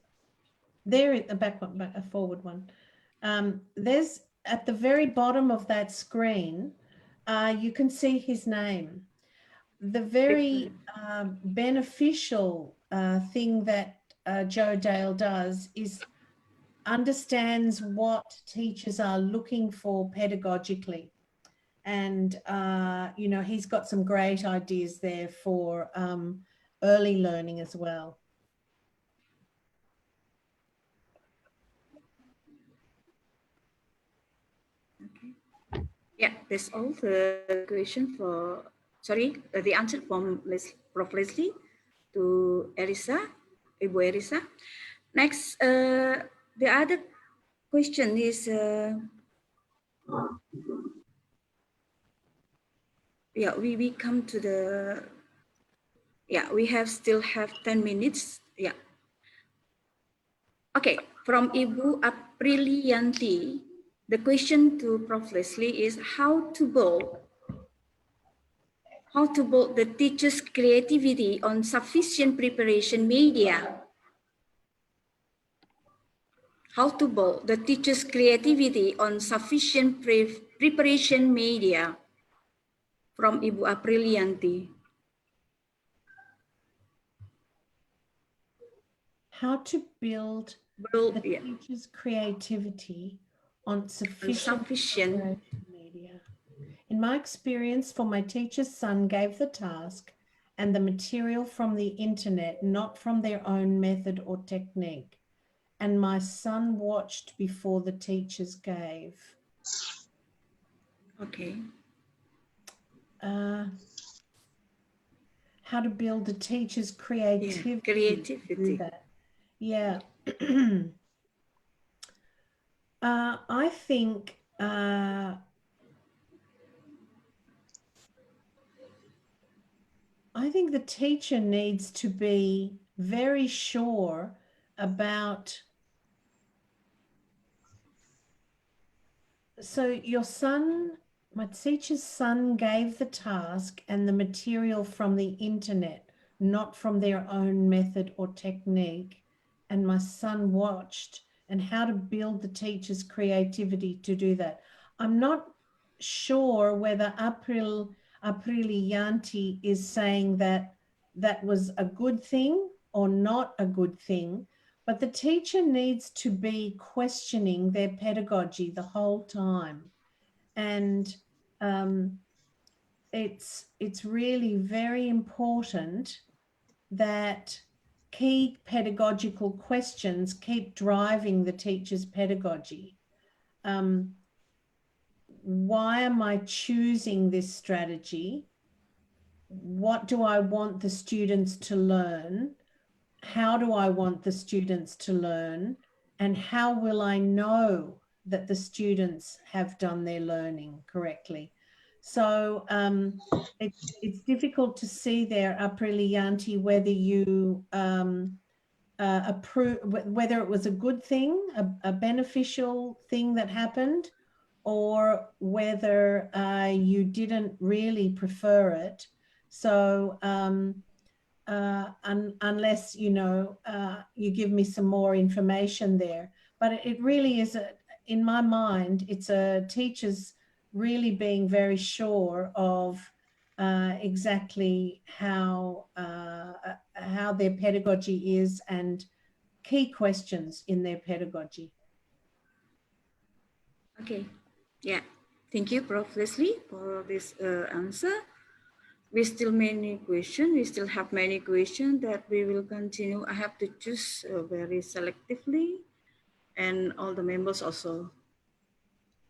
there at the back one, a forward one, there's at the very bottom of that screen, you can see his name. The very beneficial thing that Joe Dale does is understands what teachers are looking for pedagogically. And, he's got some great ideas there for early learning as well. Okay. Yeah, that's all the question for, the answer from Prof. Lesley to Erisa, Ibu Erisa. Next, the other question is, we come to the, we still have 10 minutes. Yeah. Okay, from Ibu Aprilianti, the question to Prof. Lesley is how to build the teacher's creativity on sufficient preparation media. How to build the teacher's creativity on sufficient preparation media, from Ibu Aprilianti. How to build the teacher's creativity on sufficient media. In my experience, for my teacher's son gave the task and the material from the internet, not from their own method or technique. And my son watched before the teachers gave. Okay. How to build the teacher's creativity. Creativity. Yeah. I think the teacher needs to be very sure about, so your son, my teacher's son gave the task and the material from the internet, not from their own method or technique, and my son watched, and how to build the teacher's creativity to do that. I'm not sure whether Aprilianti is saying that that was a good thing or not a good thing, but the teacher needs to be questioning their pedagogy the whole time. And it's really very important that key pedagogical questions keep driving the teacher's pedagogy. Why am I choosing this strategy? What do I want the students to learn? How do I want the students to learn? And how will I know that the students have done their learning correctly? So it's difficult to see there, Aprilianti, whether you approve, whether it was a good thing, a beneficial thing that happened, or whether you didn't really prefer it. So unless, you know, you give me some more information there. But it really is, in my mind, it's a teacher's really being very sure of exactly how their pedagogy is and key questions in their pedagogy. Okay, yeah. Thank you, Prof. Lesley, for this answer. We still have many questions that we will continue. I have to choose very selectively, and all the members also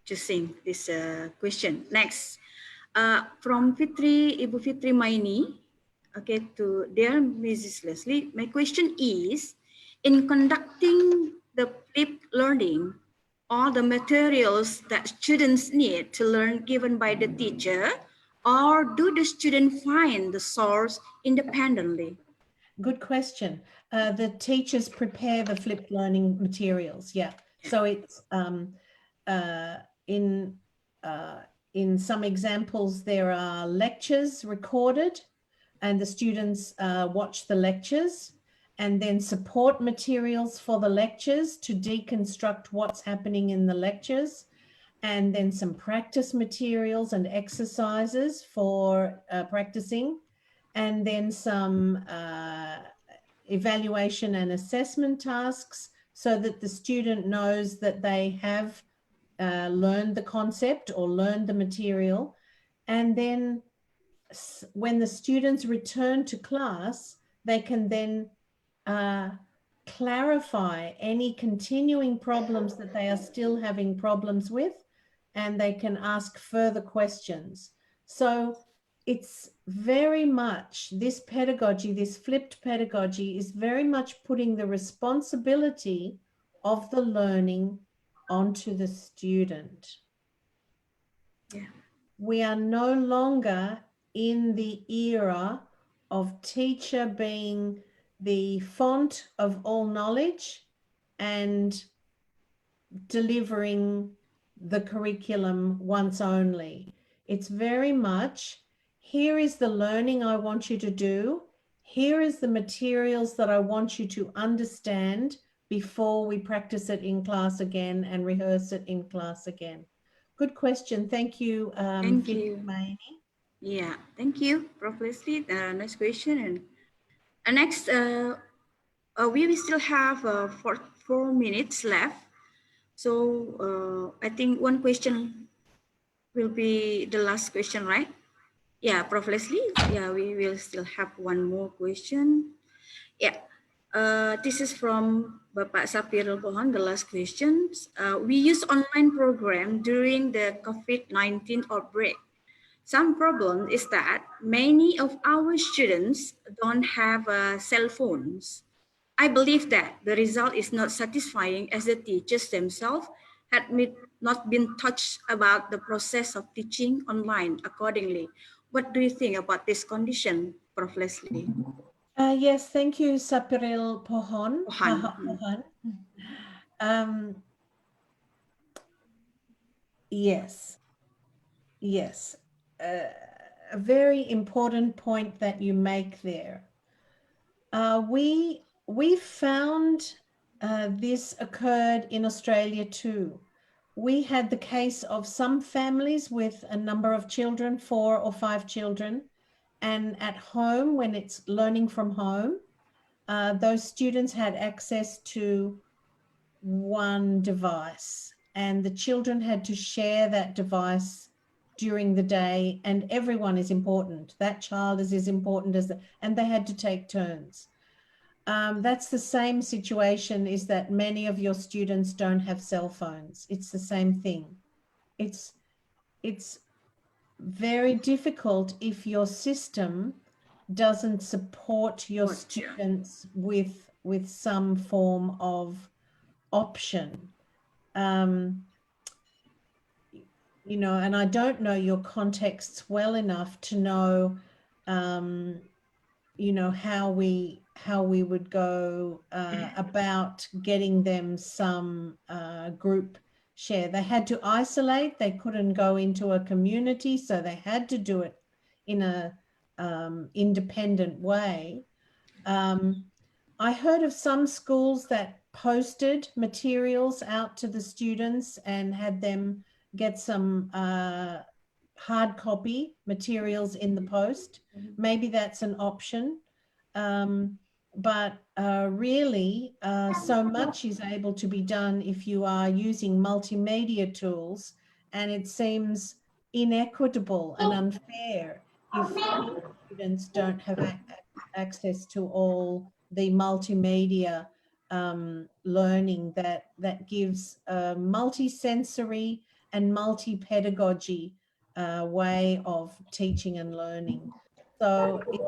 choosing this question. Next, from Ibu Fitri Maini, okay, to dear Mrs. Lesley, my question is, in conducting the flipped learning, all the materials that students need to learn given by the teacher, or do the student find the source independently? Good question. The teachers prepare the flipped learning materials. Yeah. So it's in some examples, there are lectures recorded and the students watch the lectures, and then support materials for the lectures to deconstruct what's happening in the lectures, and then some practice materials and exercises for practicing, and then some evaluation and assessment tasks so that the student knows that they have learned the concept or learned the material. And then when the students return to class, they can then clarify any continuing problems that they are still having problems with, and they can ask further questions. So it's very much, this pedagogy, this flipped pedagogy, is very much putting the responsibility of the learning onto the student. Yeah. We are no longer in the era of teacher being the font of all knowledge and delivering the curriculum once only. It's very much, here is the learning I want you to do. Here is the materials that I want you to understand before we practice it in class again and rehearse it in class again. Good question. Thank you. Thank you. Maini. Yeah, thank you, Prof. Lesley. Next question. And next, we will still have 4 minutes left. So I think one question will be the last question, right? Yeah, Prof. Lesley. Yeah, we will still have one more question. Yeah, this is from Bapak Sapir Pohon, the last question. We use online program during the COVID-19 outbreak. Some problem is that many of our students don't have cell phones. I believe that the result is not satisfying as the teachers themselves had not been touched about the process of teaching online accordingly. What do you think about this condition, Prof. Lesley? Yes, thank you, Sapiril Pohon. Yes, yes. A very important point that you make there. We found this occurred in Australia too. we had the case of some families with a number of children, 4 or 5 children, and at home, when it's learning from home, those students had access to one device, and the children had to share that device during the day, and everyone is important. That child is as important as and they had to take turns. That's the same situation, is that many of your students don't have cell phones. It's the same thing. It's very difficult if your system doesn't support your students with some form of option. You know, and I don't know your contexts well enough to know, you know, how we would go about getting them some group share. They had to isolate, they couldn't go into a community, so they had to do it in a independent way. I heard of some schools that posted materials out to the students and had them get some hard copy materials in the post. Maybe that's an option. But really, so much is able to be done if you are using multimedia tools, and it seems inequitable and unfair if students don't have access to all the multimedia learning that gives a multi-sensory and multi-pedagogy way of teaching and learning. So it's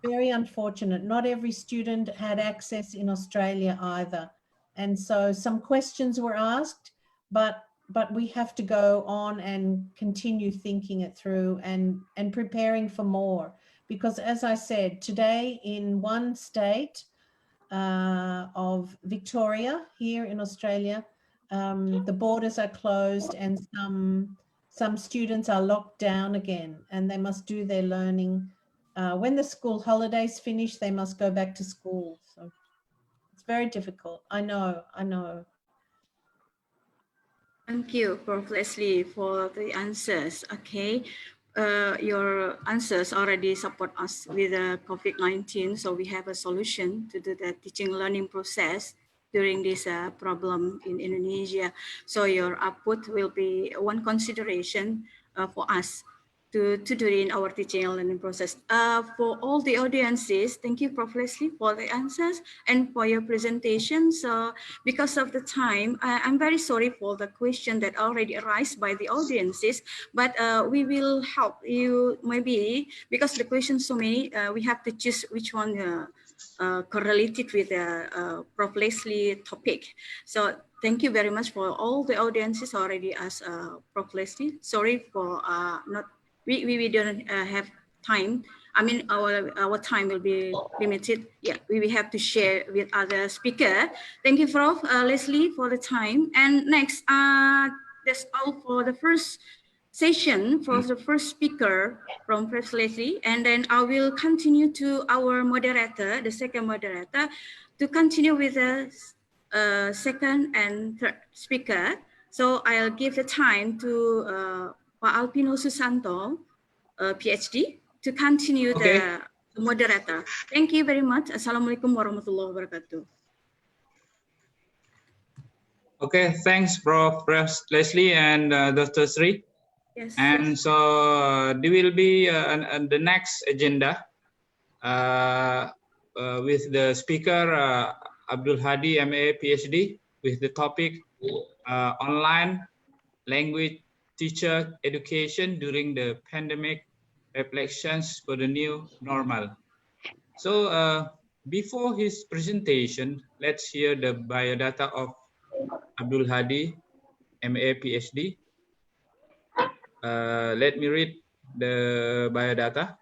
very unfortunate. Not every student had access in Australia either. And so some questions were asked, but we have to go on and continue thinking it through and preparing for more. Because as I said, today in one state of Victoria here in Australia, the borders are closed and some students are locked down again, and they must do their learning. When the school holidays finish, they must go back to school. So it's very difficult. I know. Thank you, Prof. Lesley, for the answers. Okay, your answers already support us with COVID-19, so we have a solution to do the teaching learning process during this problem in Indonesia. So your output will be one consideration for us to do in our teaching and learning process. For all the audiences, thank you, Prof. Lesley, for the answers and for your presentation. So because of the time, I'm very sorry for the question that already arise by the audiences, but we will help you maybe, because the questions so many, we have to choose which one correlated with the Prof. Lesley topic. So thank you very much for all the audiences already asked Prof. Lesley. Sorry for not, we don't have time. I mean, our time will be limited. Yeah, we will have to share with other speaker. Thank you, Prof. Lesley, for the time. And next, that's all for the first session for the first speaker from Prof. Lesley. And then I will continue to our moderator, the second moderator, to continue with the second and third speaker. So I'll give the time to Pak Alpino Susanto, Ph.D., to continue the moderator. Thank you very much. Assalamualaikum warahmatullahi wabarakatuh. Okay, thanks, Prof. Lesley and Dr. Sri. Yes. And so there will be the next agenda with the speaker Abdul Hadi, MA, PhD, with the topic online language teacher education during the pandemic, reflections for the new normal. So before his presentation, let's hear the biodata of Abdul Hadi, MA, PhD. Let me read the biodata.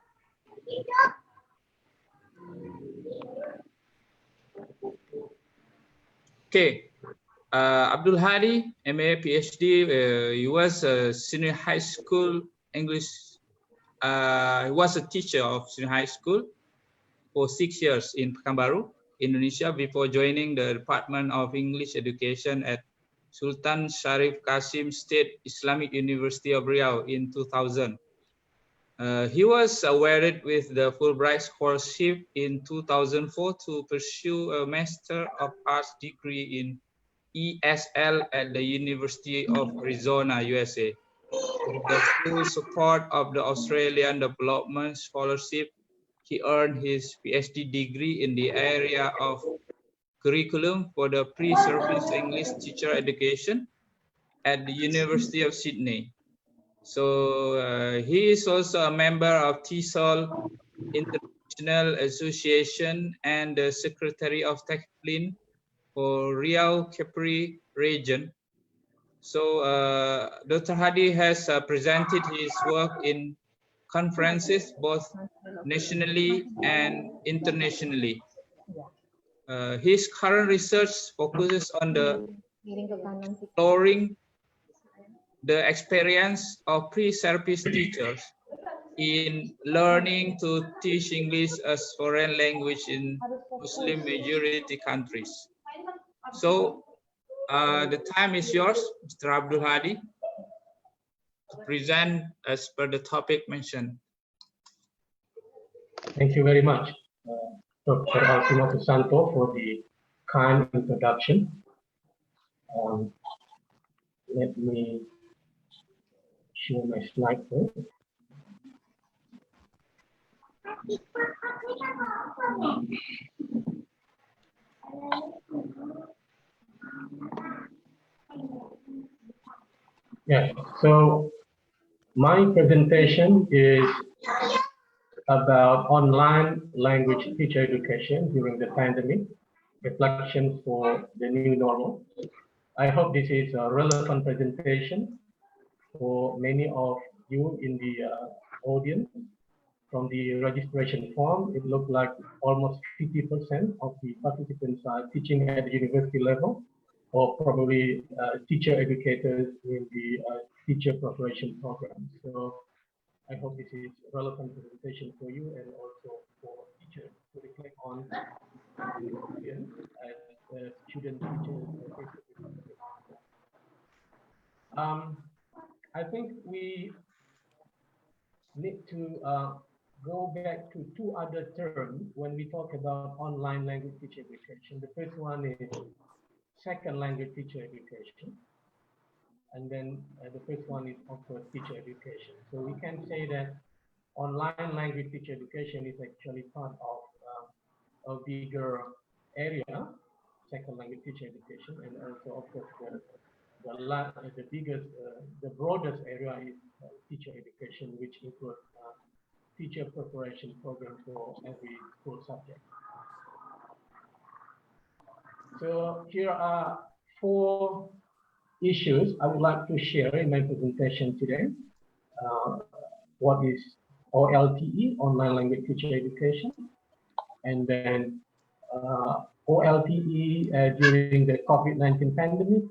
Okay, Abdul Hadi, MA, PhD. He was a senior high school English. He was a teacher of senior high school for 6 years in Pekanbaru, Indonesia, before joining the Department of English Education at Sultan Syarif Kasim State Islamic University of Riau in 2000. He was awarded with the Fulbright Scholarship in 2004 to pursue a Master of Arts degree in ESL at the University of Arizona, USA. With the full support of the Australian Development Scholarship, he earned his Ph.D. degree in the area of curriculum for the pre-service English teacher education at the University of Sydney. So he is also a member of TESOL International Association and the Secretary of TEFLIN for Riau-Kepri region. So Dr. Hadi has presented his work in conferences both nationally and internationally. His current research focuses on exploring the experience of pre-service teachers in learning to teach English as foreign language in Muslim majority countries. So the time is yours, Mr. Abdul Hadi, to present as per the topic mentioned. Thank you very much, Dr. Alfino Santo, for the kind introduction. Let me share my slide first. Yeah, so my presentation is about online language teacher education during the pandemic, reflection for the new normal. I hope this is a relevant presentation for many of you in the audience. From the registration form, it looked like almost 50% of the participants are teaching at the university level, or probably teacher educators in the teacher preparation program. So I hope this is a relevant presentation for you and also for teachers to reflect on the experience as student teachers. I think we need to go back to two other terms when we talk about online language teacher education. The first one is second language teacher education. And then the first one is, of course, teacher education. So we can say that online language teacher education is actually part of a bigger area, second language teacher education, and also, of course, the biggest, the broadest area is teacher education, which includes teacher preparation program for every school subject. So here are four issues I would like to share in my presentation today. What is OLTE, online language teacher education, and then OLTE during the COVID-19 pandemic,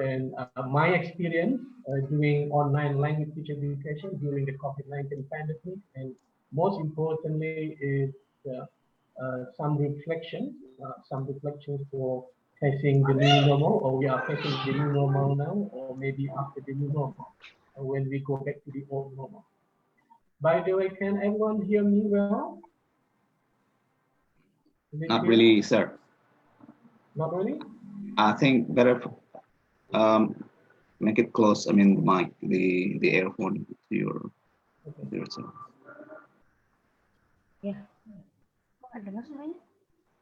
and my experience doing online language teacher education during the COVID-19 pandemic, and most importantly is some reflections for facing the new normal, or we are facing the new normal now, or maybe after the new normal, when we go back to the old normal. By the way, can everyone hear me well? Not really, sir. Not really? I think better make it close. I mean, the mic, the earphone to your. Yeah.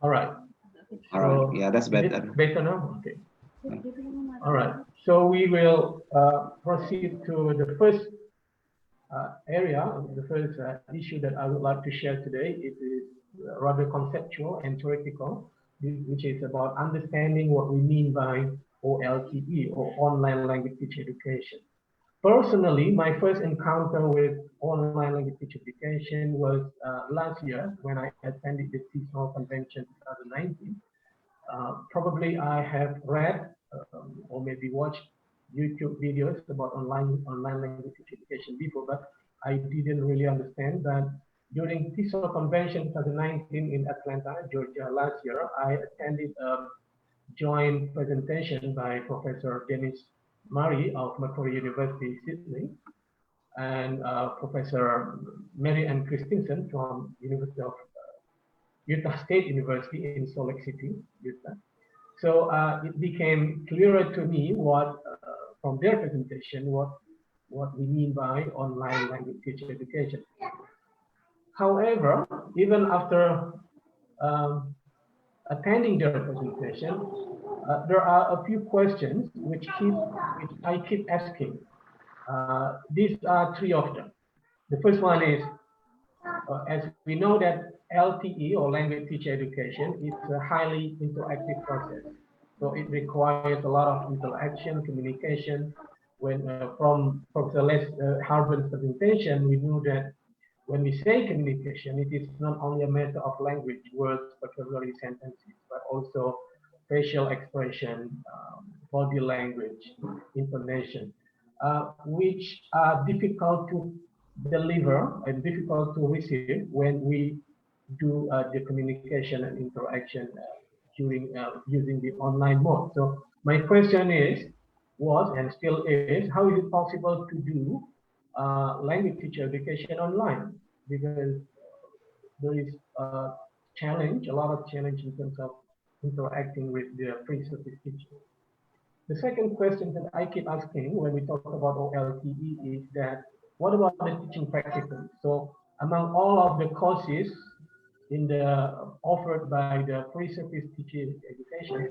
All right. All right. Yeah, that's better. Better now? Okay. All right. So we will proceed to the first area, the first issue that I would like to share today. It is rather conceptual and theoretical, which is about understanding what we mean by OLTE, or online language teacher education. Personally, my first encounter with online language teacher education was last year when I attended the TESOL convention 2019. Probably I have read or maybe watched YouTube videos about online language teacher education before, but I didn't really understand that during TESOL convention 2019 in Atlanta, Georgia last year, I attended joint presentation by Professor Dennis Murray of Macquarie University, Sydney, and Professor Mary Ann Christensen from University of Utah State University in Salt Lake City, Utah. So it became clearer to me what, from their presentation, what we mean by online language teacher education. However, even after attending their presentation, there are a few questions which I keep asking. These are three of them. The first one is, as we know that LTE or language teacher education is a highly interactive process. So it requires a lot of interaction, communication. When from Professor Harbon's presentation, we knew that when we say communication, it is not only a matter of language, words, vocabulary, sentences, but also facial expression, body language, intonation, which are difficult to deliver and difficult to receive when we do the communication and interaction during using the online mode. So my question was and still is, how is it possible to do language teacher education online? Because there is a challenge, a lot of challenge in terms of interacting with the pre-service teachers. The second question that I keep asking when we talk about OLTE is that, what about the teaching practicum? So among all of the courses in the offered by the pre-service teaching education,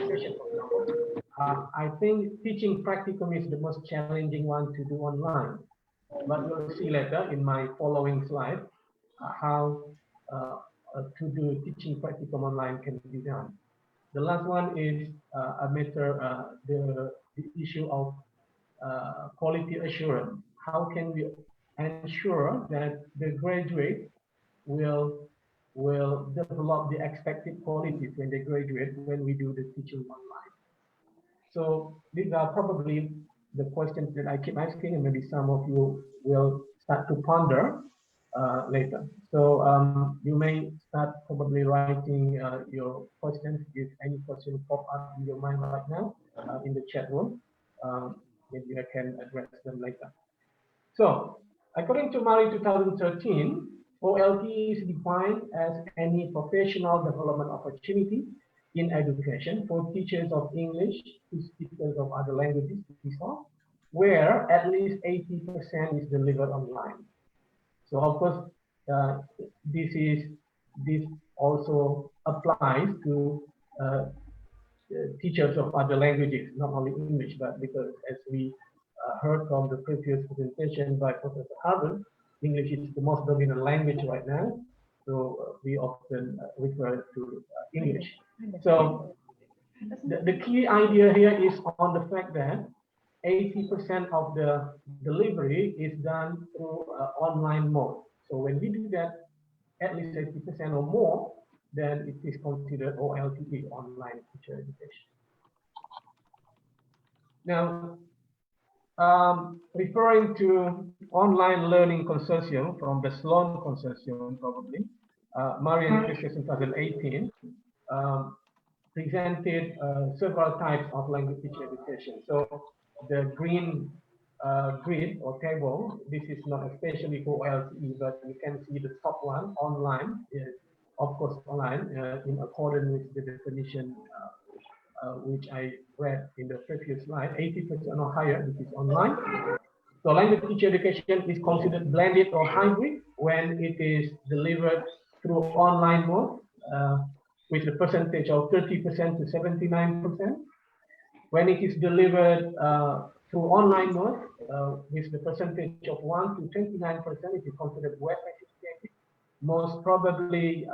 for example, I think teaching practicum is the most challenging one to do online. But we'll see later in my following slide how to do teaching practicum online can be done. The last one is a matter, the issue of quality assurance. How can we ensure that the graduate will develop the expected qualities when they graduate when we do the teaching online? So these are probably the questions that I keep asking, and maybe some of you will start to ponder later. So you may start probably writing your questions if any questions pop up in your mind right now in the chat room. Maybe I can address them later. So according to Murray 2013, OLT is defined as any professional development opportunity in education for teachers of English to speakers of other languages, where at least 80% is delivered online. So of course, this also applies to teachers of other languages, not only English, but because as we heard from the previous presentation by Professor Harbon, English is the most dominant language right now. So we often refer to English. So the key idea here is on the fact that 80% of the delivery is done through online mode. So when we do that, at least 80% or more, then it is considered OLTE, online teacher education. Now, referring to Online Learning Consortium from the Sloan Consortium, probably, Murray and Christensen in 2018 presented several types of language teacher education. So the green grid or table, this is not especially for OLTE, but you can see the top one, online, is of course online, in accordance with the definition which I read in the previous slide, 80% or higher, this is online. So language teacher education is considered blended or hybrid when it is delivered through online mode, with a percentage of 30% to 79%. When it is delivered through online mode, with the percentage of 1 to 29%, it is considered web education, most probably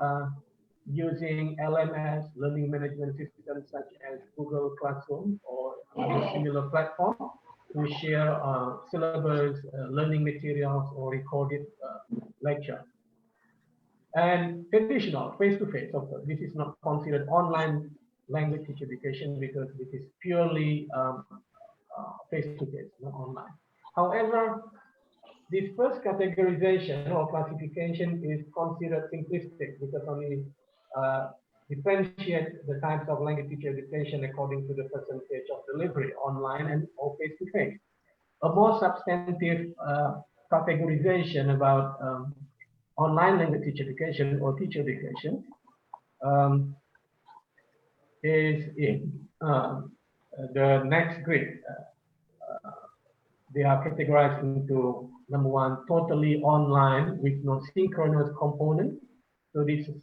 using LMS, learning management systems such as Google Classroom or other similar platform to share syllabus, learning materials, or recorded lecture. And traditional, face-to-face, of course, this is not considered online language teacher education because this is purely face-to-face, not online. However, this first categorization or classification is considered simplistic because only differentiate the types of language teacher education according to the percentage of delivery, online and or face-to-face. A more substantive categorization about online language teacher education or teacher education is in the next grid. They are categorized into number one, totally online with no synchronous component. So this is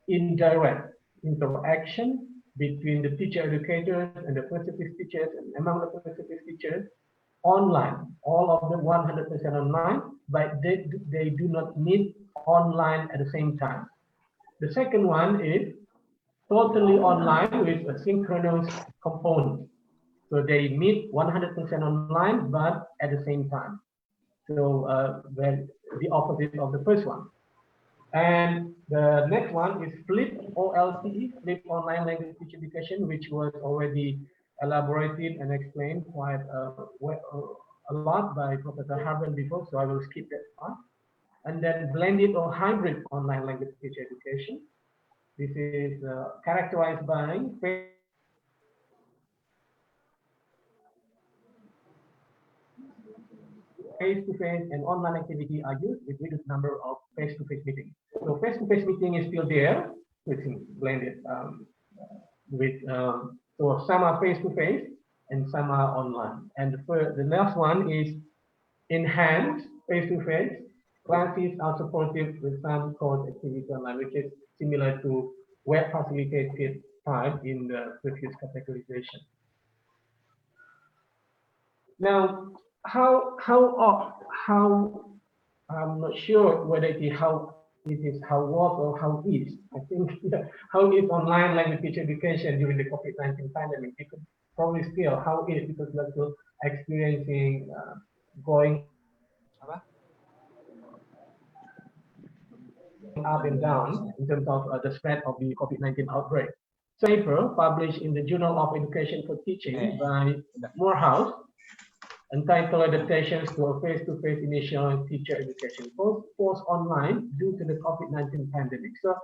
indirect interaction between the teacher educators and the facilities teachers and among the facilities teachers online, all of them 100% online, but they do not meet online at the same time. The second one is totally online with a synchronous component. So they meet 100% online, but at the same time. So the opposite of the first one. And the next one is flipped OLTE, flipped online language teacher education, which was already elaborated and explained quite a lot by Professor Harbon before, so I will skip that part. And then blended or hybrid online language teacher education. This is characterized by face-to-face and online activity are used with reduced number of face-to-face meetings. So face-to-face meeting is still there, which is blended so some are face-to-face and some are online. And the last one is enhanced face-to-face. Classes are supported with some course activity online, which is similar to web facilitated type in the previous categorization. Now, how I'm not sure whether it is how was or how is. I think how is online language teacher education during the COVID-19 pandemic? We could probably still how is, because we're still experiencing going up and down in terms of the spread of the COVID-19 outbreak. So, paper published in the Journal of Education for Teaching by Morehouse, entitled Adaptations to a Face-to-Face Initial Teacher Education Course Online Due to the COVID-19 Pandemic. So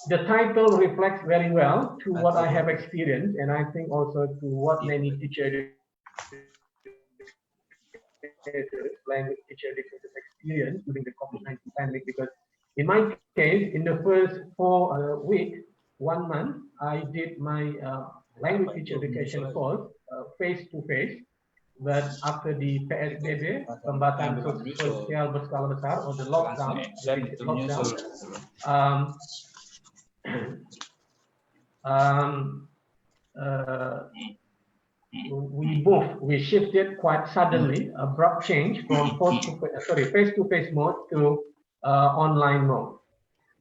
the title reflects very well to what I have experienced, and I think also to what many teacher language teacher educators experience during the COVID-19 pandemic, because in my case, in the first 4 weeks, 1 month, I did my language teacher education course face-to-face. But after the PSBB, pembatasan sosial berskala besar, or the lockdown, we shifted quite suddenly, abrupt change from face-to-face mode to online mode.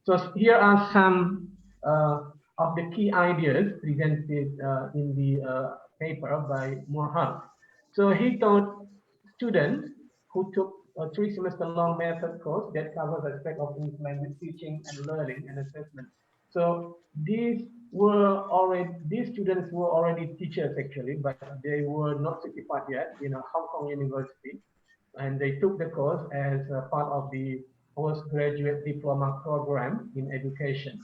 So here are some of the key ideas presented in the paper by Morehouse. So he taught students who took a 3-semester-long method course that covers aspects of English language teaching and learning and assessment. So these students were already teachers actually, but they were not certified yet in a Hong Kong university, and they took the course as a part of the postgraduate diploma program in education.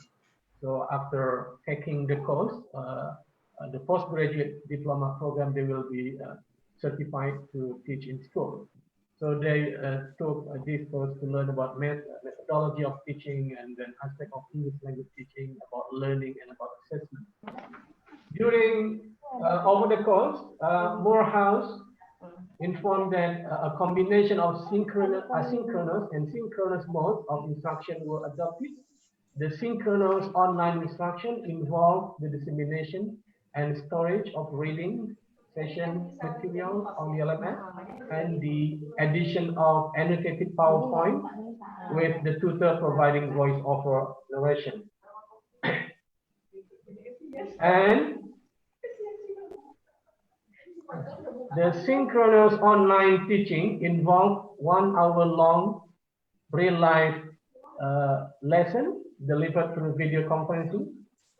So after taking the course, the postgraduate diploma program, they will be certified to teach in school. So they took this course to learn about methodology of teaching and then aspect of English language teaching, about learning and about assessment. During over the course, Morehouse informed that a combination of asynchronous and synchronous modes of instruction were adopted. The synchronous online instruction involved the dissemination and storage of reading session material on the LMS and the addition of annotated PowerPoint with the tutor providing voice-over narration. And the synchronous online teaching involved 1 hour-long real-life lesson delivered through video conferencing,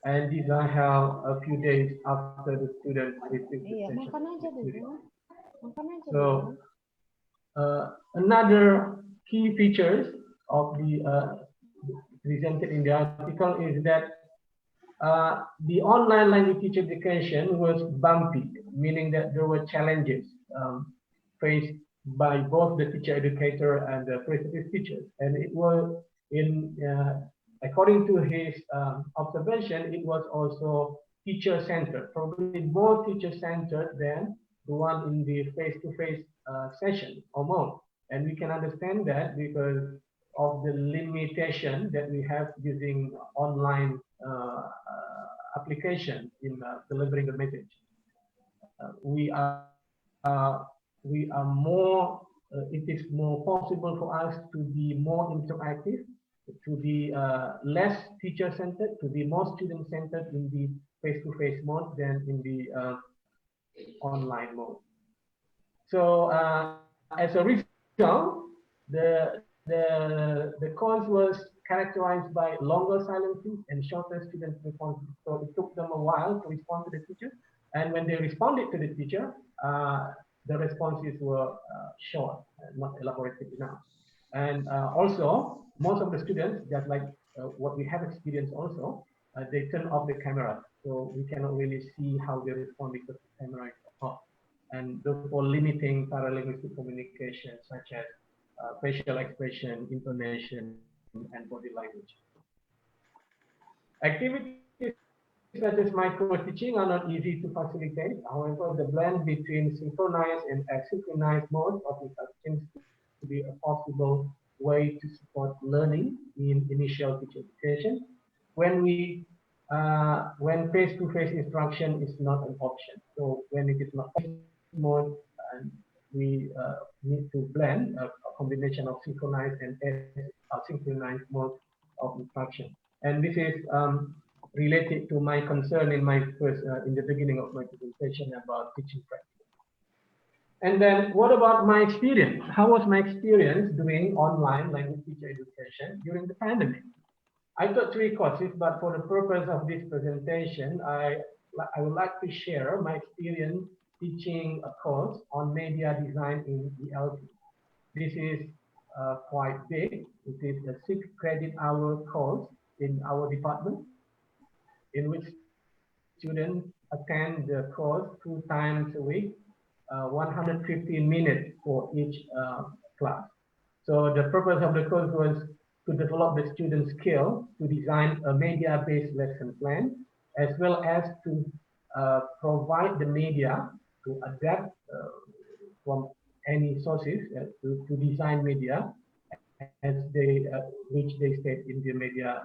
and these are held a few days after the students received the session. So another key features of the presented in the article is that the online language teacher education was bumpy, meaning that there were challenges faced by both the teacher educator and the face-to-face teachers. And it was according to his observation, it was also teacher-centered, probably more teacher-centered than the one in the face-to-face session or mode. And we can understand that because of the limitation that we have using online application in delivering the message. We are more, it is more possible for us to be more interactive, to be less teacher-centered, to be more student-centered in the face-to-face mode than in the online mode. So as a result, the course was characterized by longer silences and shorter student responses. So it took them a while to respond to the teacher. And when they responded to the teacher, the responses were short, not elaborated enough. And also, most of the students, just like what we have experienced also, they turn off the camera. So we cannot really see how they respond because the camera is off. And therefore limiting paralinguistic communication such as facial expression, intonation, and body language. Activities such as micro-teaching are not easy to facilitate. However, the blend between synchronized and asynchronized modes of instruction seems to be a possible way to support learning in initial teacher education when face-to-face instruction is not an option. So when it is not mode, we need to blend a combination of synchronized and asynchronized modes of instruction. And this is related to my concern in my first, in the beginning of my presentation about teaching practice. And then what about my experience? How was my experience doing online language teacher education during the pandemic? I taught 3 courses, but for the purpose of this presentation, I would like to share my experience teaching a course on media design in ELT. This is quite big. It is a 6-credit-hour course in our department, in which students attend the course 2 times a week, 150 minutes for each class. So the purpose of the course was to develop the student skill to design a media-based lesson plan, as well as to provide the media to adapt from any sources to design media as they which they state in the media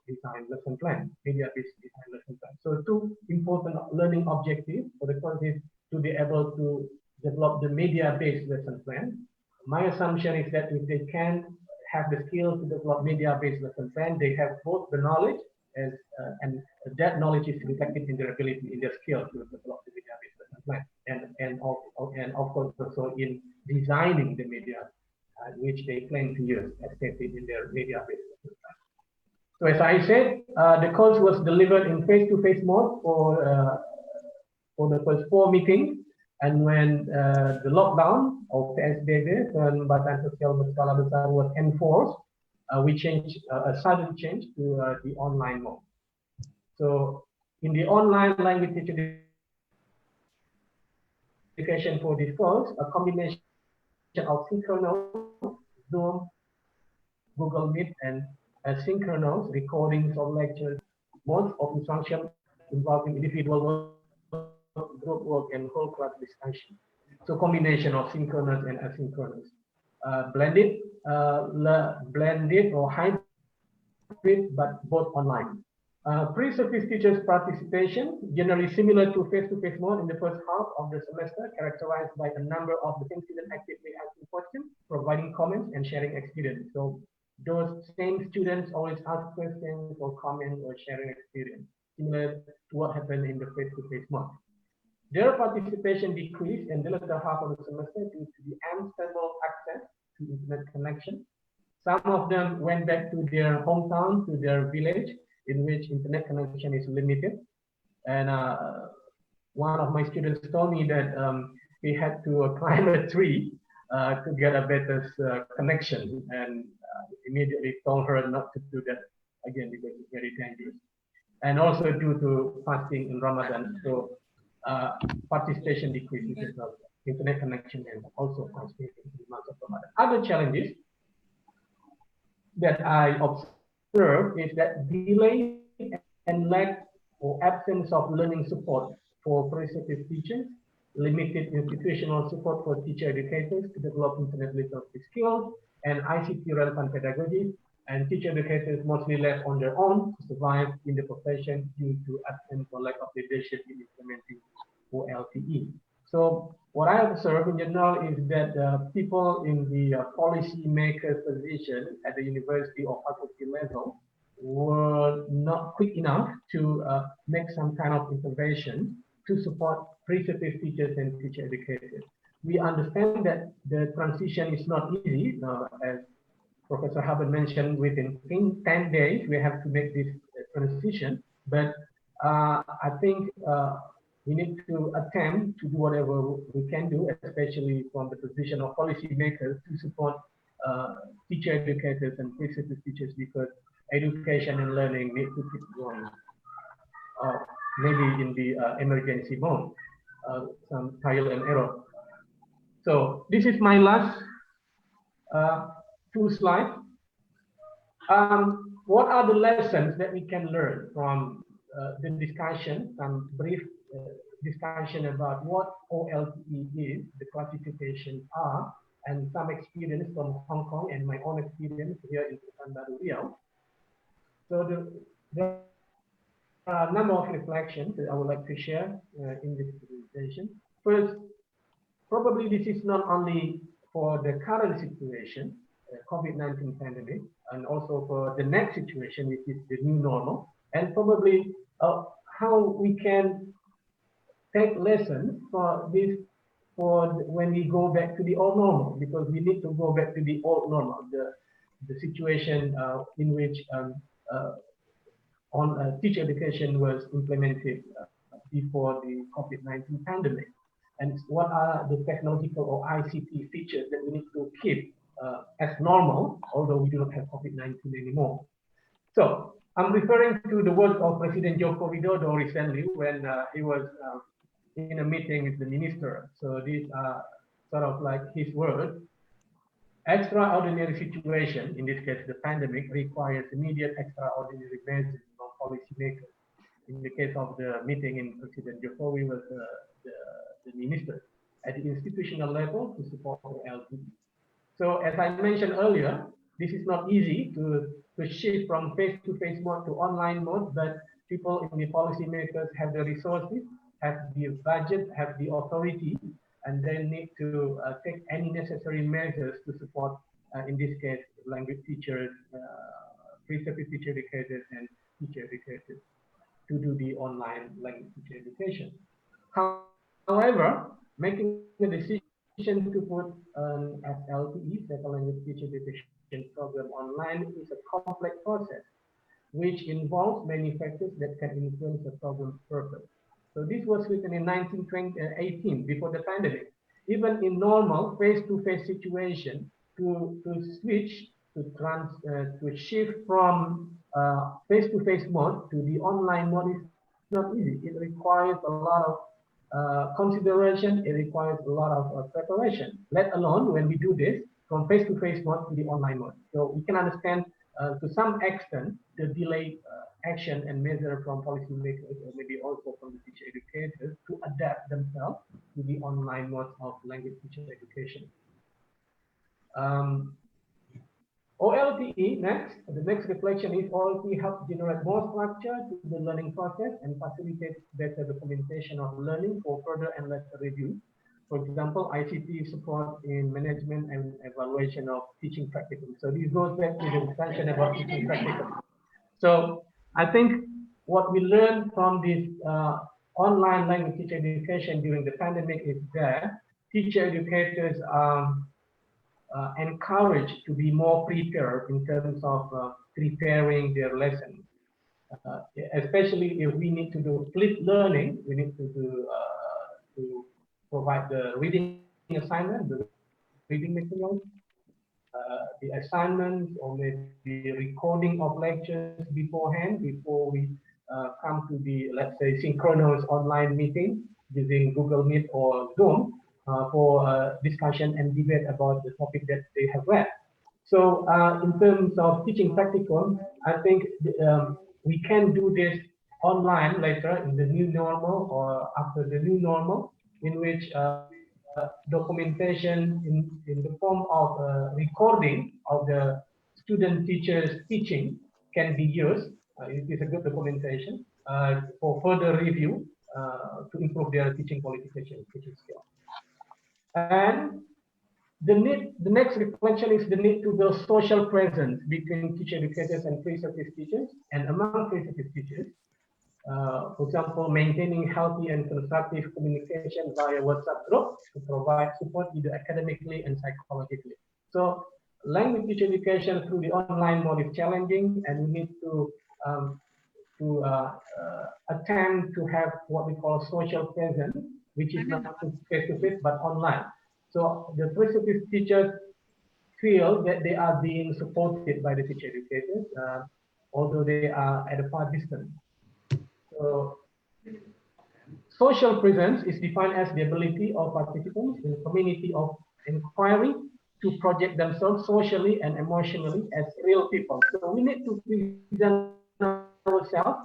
design lesson plan, media-based design lesson plan. So 2 important learning objectives for the course is to be able to develop the media-based lesson plan. My assumption is that if they can have the skill to develop media-based lesson plan, they have both the knowledge and that knowledge is reflected in their ability, in their skill to develop the media-based lesson plan, and of course also in designing the media which they plan to use as stated in their media-based lesson plan. So as I said, the course was delivered in face-to-face mode for the first 4 meetings, and when the lockdown of PSBB Pembatasan Sosial Berskala Besar was enforced, we changed a sudden change to the online mode. So in the online language teacher education for this course, a combination of synchronous, Zoom, Google Meet, and asynchronous recordings of lectures, modes of instruction involving individual work, group work, and whole class discussion. So combination of synchronous and asynchronous. Blended or hybrid, but both online. Pre-service teachers' participation, generally similar to face-to-face mode in the first half of the semester, characterized by a number of the students actively asking questions, providing comments, and sharing experience. So those same students always ask questions or comment or sharing experience, similar to what happened in the face-to-face mode. Their participation decreased in the latter half of the semester due to the unstable access to internet connection. Some of them went back to their hometown, to their village, in which internet connection is limited. And one of my students told me that he had to climb a tree to get a better connection, and immediately told her not to do that again, because it's very dangerous. And also due to fasting in Ramadan, so participation decreased because of internet connection and also fasting in the month of Ramadan. Other challenges that I observe is that delay and lack or absence of learning support for preceptive teachers, limited institutional support for teacher educators to develop internet literacy skills and ICT relevant pedagogy, and teacher educators mostly left on their own to survive in the profession due to absence or lack of leadership in implementing OLTE. So what I observe in general is that people in the policy maker position at the university or faculty level were not quick enough to make some kind of intervention to support preceptive teachers and teacher educators. We understand that the transition is not easy, as Professor Harbon mentioned, within 10 days, we have to make this transition. But I think we need to attempt to do whatever we can do, especially from the position of policymakers, to support teacher educators and preceptive teachers, because education and learning need to keep going. Maybe in the emergency mode, some trial and error. So this is my last 2 slides. What are the lessons that we can learn from the discussion, some brief discussion about what OLTE is, the classifications are, and some experience from Hong Kong and my own experience here in Sultan Riau. So there are a number of reflections that I would like to share in this presentation. First, probably this is not only for the current situation, COVID-19 pandemic, and also for the next situation, which is the new normal, and probably how we can take lessons for this for when we go back to the old normal, because we need to go back to the old normal, the situation in which teacher education was implemented before the COVID-19 pandemic, and what are the technological or ICT features that we need to keep as normal, although we do not have COVID-19 anymore. So I'm referring to the words of President Joko Widodo recently when he was in a meeting with the minister. So these are sort of like his words. Extraordinary situation, in this case the pandemic, requires immediate extraordinary measures from policymakers. In the case of the meeting in President Jokowi was the minister at the institutional level to support OLTE. So as I mentioned earlier, this is not easy to shift from face-to-face mode to online mode, but people in the policymakers have the resources, have the budget, have the authority, and they need to take any necessary measures to support, in this case, language teachers, preceptive teacher educators, and teacher educators to do the online language teacher education. However, making the decision to put an SLTE, Second Language Teacher Education program online, is a complex process, which involves many factors that can influence the program's purpose. So this was written in 1918, before the pandemic. Even in normal face-to-face situation, to switch, to shift from face-to-face mode to the online mode is not easy. It requires a lot of consideration. It requires a lot of preparation, let alone when we do this from face-to-face mode to the online mode. So we can understand to some extent the delayed action and measure from policymakers, or maybe also from the teacher educators, to adapt themselves to the online mode of language teacher education. OLTE next, the next reflection is OLTE helps generate more structure to the learning process and facilitates better documentation of learning for further and lesser review. For example, ICT support in management and evaluation of teaching practicum. So this goes back to the discussion about teaching practicum. So I think what we learned from this online language teacher education during the pandemic is that teacher educators are encouraged to be more prepared in terms of preparing their lessons. Especially if we need to do flipped learning, we need to do to provide the reading assignment, the reading materials, the assignments or maybe recording of lectures beforehand before we come to the, let's say, synchronous online meeting using Google Meet or Zoom for discussion and debate about the topic that they have read. So in terms of teaching practicum, I think we can do this online later in the new normal or after the new normal, in which documentation in the form of recording of the student teachers teaching can be used. It is a good documentation for further review to improve their teaching qualification, teaching skill. And the next reflection is the need to build social presence between teacher educators and pre-service teachers and among pre-service teachers. For example, maintaining healthy and constructive communication via WhatsApp group to provide support either academically and psychologically. So language teacher education through the online mode is challenging, and we need to attempt to have what we call social presence, which is not face-to-face but online. So the pre-service teachers feel that they are being supported by the teacher educators, although they are at a far distance. So social presence is defined as the ability of participants in a community of inquiry to project themselves socially and emotionally as real people. So we need to present ourselves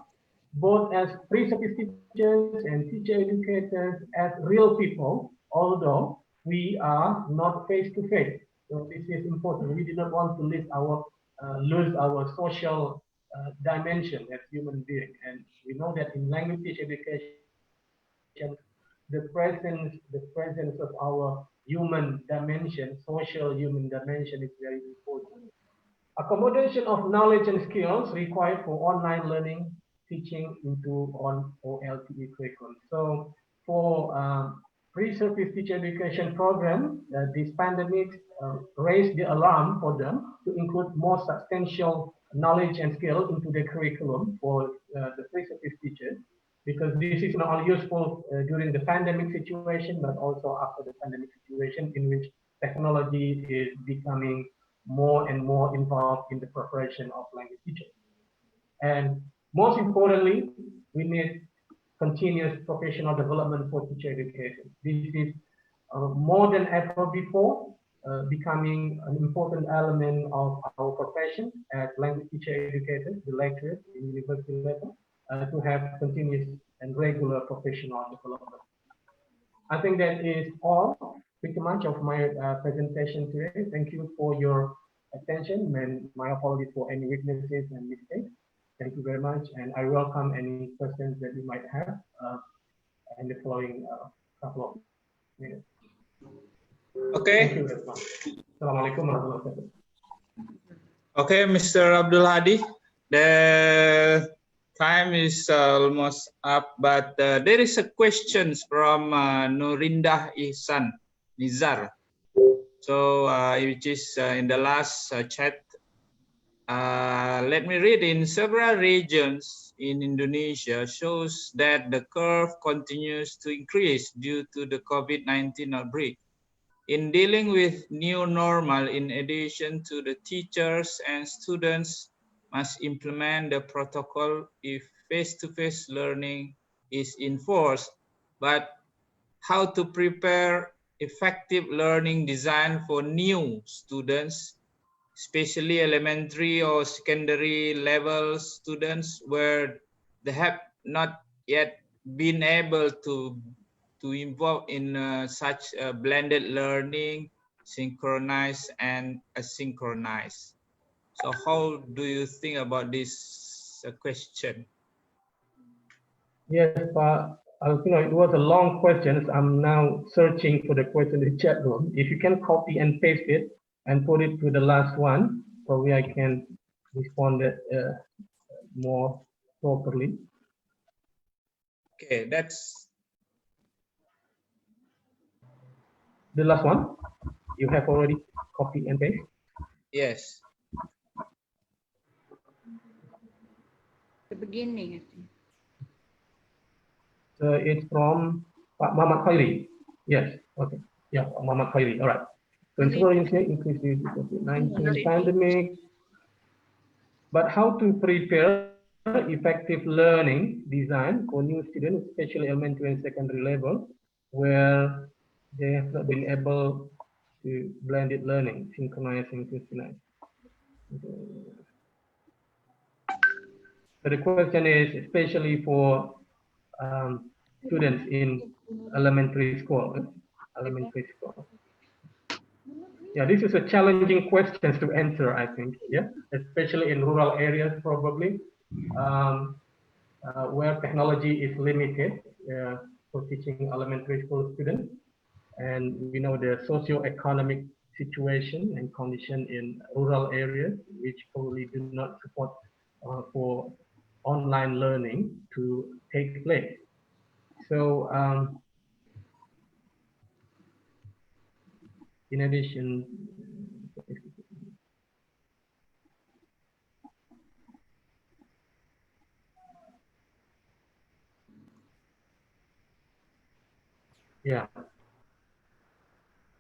both as pre-service teachers and teacher educators as real people, although we are not face-to-face. So this is important. We do not want to lose our social dimension as human beings. And we know that in language teacher education, the presence of our human dimension, social human dimension, is very important. Accommodation of knowledge and skills required for online learning, teaching into OLTE curriculum. So for pre-service teacher education program, this pandemic raised the alarm for them to include more substantial knowledge and skill into the curriculum for the pre-service teachers, because this is not only useful during the pandemic situation, but also after the pandemic situation, in which technology is becoming more and more involved in the preparation of language teaching. And most importantly, we need continuous professional development for teacher education. This is more than ever before becoming an important element of our profession as language teacher educators, the lecturers in university level, to have continuous and regular professional development. I think that is all pretty much of my presentation today. Thank you for your attention, and my apologies for any weaknesses and mistakes. Thank you very much, and I welcome any questions that you might have in the following couple of minutes. Okay. Thank you very much. Assalamualaikum warahmatullahi wabarakatuh. Okay, Mr. Abdul Hadi, the time is almost up, but there is a question from Nurindah Ihsan Nizar. So, which is in the last chat. Let me read. In several regions in Indonesia shows that the curve continues to increase due to the COVID-19 outbreak. In dealing with new normal, in addition to the teachers and students must implement the protocol if face-to-face learning is enforced, but how to prepare effective learning design for new students, especially elementary or secondary level students where they have not yet been able to involve in such blended learning, synchronized and asynchronized. So how do you think about this question? Yes, it was a long question. I'm now searching for the question in the chat room. If you can copy and paste it and put it to the last one, probably I can respond it more properly. Okay, that's the last one. You have already copy and paste? Yes. The beginning, I think. It's from Muhammad Khairi. Yes, okay. Yeah, Muhammad Khairi. All right. So increase due to COVID-19 pandemic. But how to prepare effective learning design for new students, especially elementary and secondary level, where they have not been able to blended learning, synchronize and synchronize. So the question is especially for students in elementary school. Yeah, this is a challenging question to answer, I think. Yeah, especially in rural areas, probably, where technology is limited for teaching elementary school students. And we know the socio-economic situation and condition in rural areas, which probably do not support for online learning to take place. So in addition, yeah.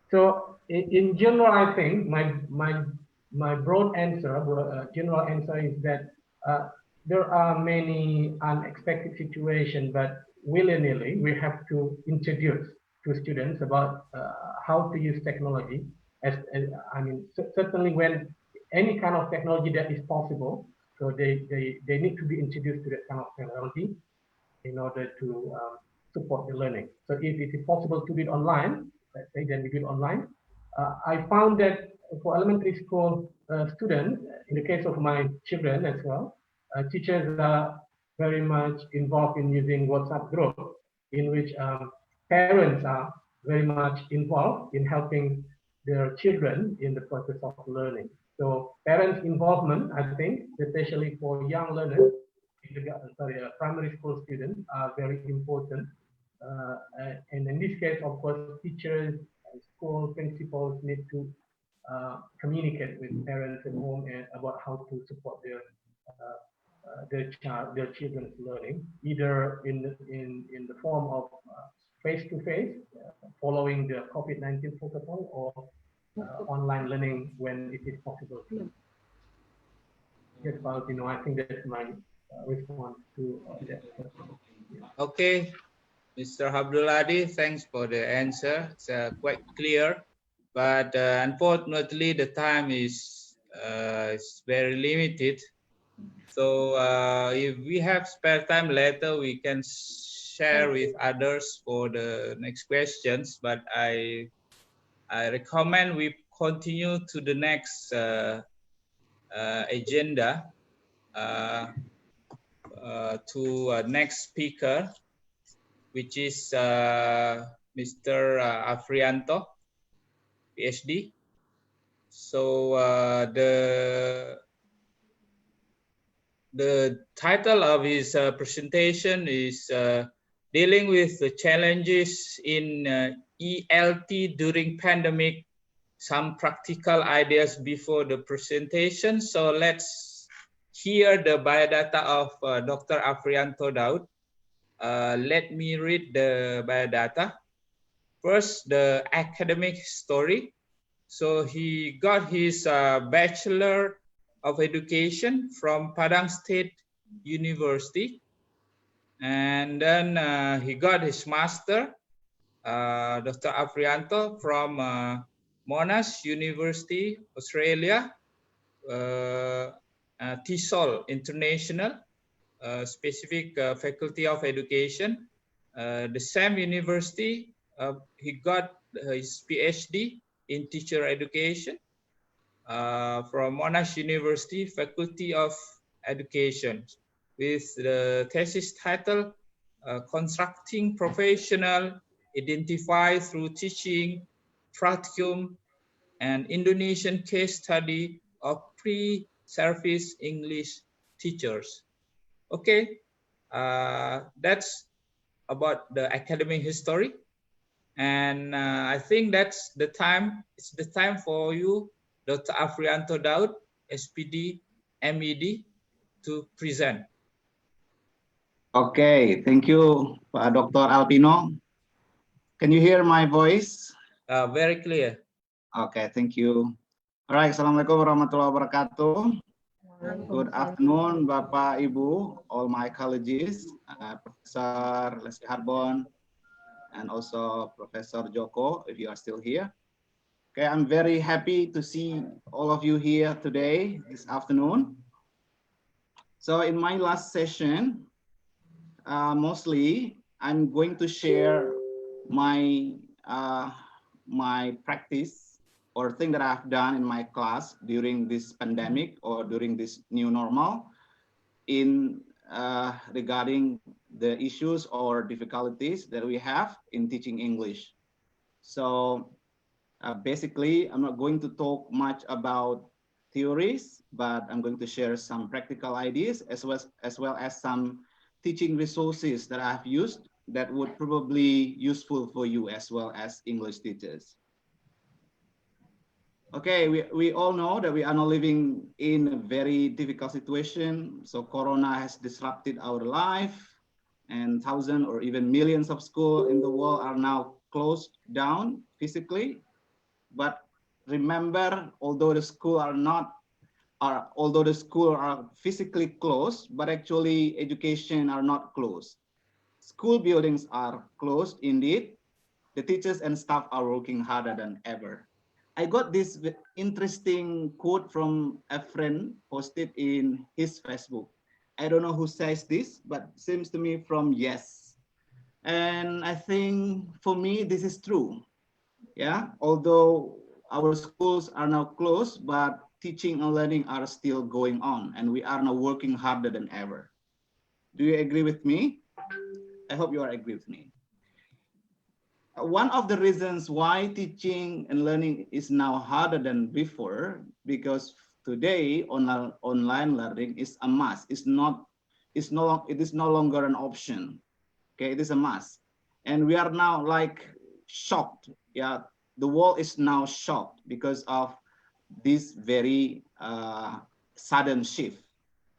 So in general, I think my broad answer, general answer is that there are many unexpected situations, but willy-nilly we have to introduce to students about how to use technology. I mean, certainly when any kind of technology that is possible, so they need to be introduced to that kind of technology in order to support the learning. So if it is possible to do it online, let's say, then we do it online. I found that for elementary school students, in the case of my children as well, teachers are very much involved in using WhatsApp group, in which parents are very much involved in helping their children in the process of learning. So parents' involvement, I think, especially for young learners, primary school students, are very important. And in this case, of course, teachers, school principals need to communicate with parents at home and about how to support their children's learning, either in the form of face-to-face, following the COVID-19 protocol, or online learning when it is possible. Yes, Valentino, I think that's my response to that question. Yeah. Okay, Mr. Abdul Hadi, thanks for the answer. It's quite clear, but unfortunately the time is very limited. So if we have spare time later, we can share with others for the next questions. But I recommend we continue to the next agenda, to next speaker, which is Mr. Afrianto, Ph.D. So the title of his presentation is dealing with the challenges in ELT during pandemic, some practical ideas before the presentation. So let's hear the biodata of Dr. Afrianto Daud. Let me read the biodata. First, the academic story. So he got his Bachelor of Education from Padang State University. And then he got his Master, Dr. Afrianto, from Monash University, Australia, TESOL International, specific Faculty of Education. The same university, he got his PhD in Teacher Education from Monash University, Faculty of Education, with the thesis title, Constructing Professional Identify Through Teaching, Practicum, and Indonesian Case Study of Pre-Service English Teachers. Okay, that's about the academic history. And I think that's the time, it's the time for you, Dr. Afrianto Daud, SPD, MED, to present. Okay, thank you, Dr. Alpino. Can you hear my voice? Very clear. Okay, thank you. All right, Assalamualaikum warahmatullahi wabarakatuh. Good afternoon, Bapak, Ibu, all my colleagues, Professor Lesley Harbon, and also Professor Joko, if you are still here. Okay, I'm very happy to see all of you here today, this afternoon. So in my last session, mostly I'm going to share my my practice or thing that I've done in my class during this pandemic or during this new normal in regarding the issues or difficulties that we have in teaching English. So basically, I'm not going to talk much about theories, but I'm going to share some practical ideas as well as some teaching resources that I've used that would probably useful for you as well as English teachers. Okay, we all know that we are now living in a very difficult situation. So Corona has disrupted our life, and thousands or even millions of schools in the world are now closed down physically. But remember, although the schools are physically closed, but actually education are not closed. School buildings are closed indeed. The teachers and staff are working harder than ever. I got this interesting quote from a friend posted in his Facebook. I don't know who says this, but seems to me from Yes. And I think for me, this is true. Yeah, although our schools are now closed, but teaching and learning are still going on, and we are now working harder than ever. Do you agree with me? I hope you are agree with me. One of the reasons why teaching and learning is now harder than before, because today online learning is a must. It is no longer an option. Okay, it is a must, and we are now like shocked. Yeah, the world is now shocked because of this very sudden shift.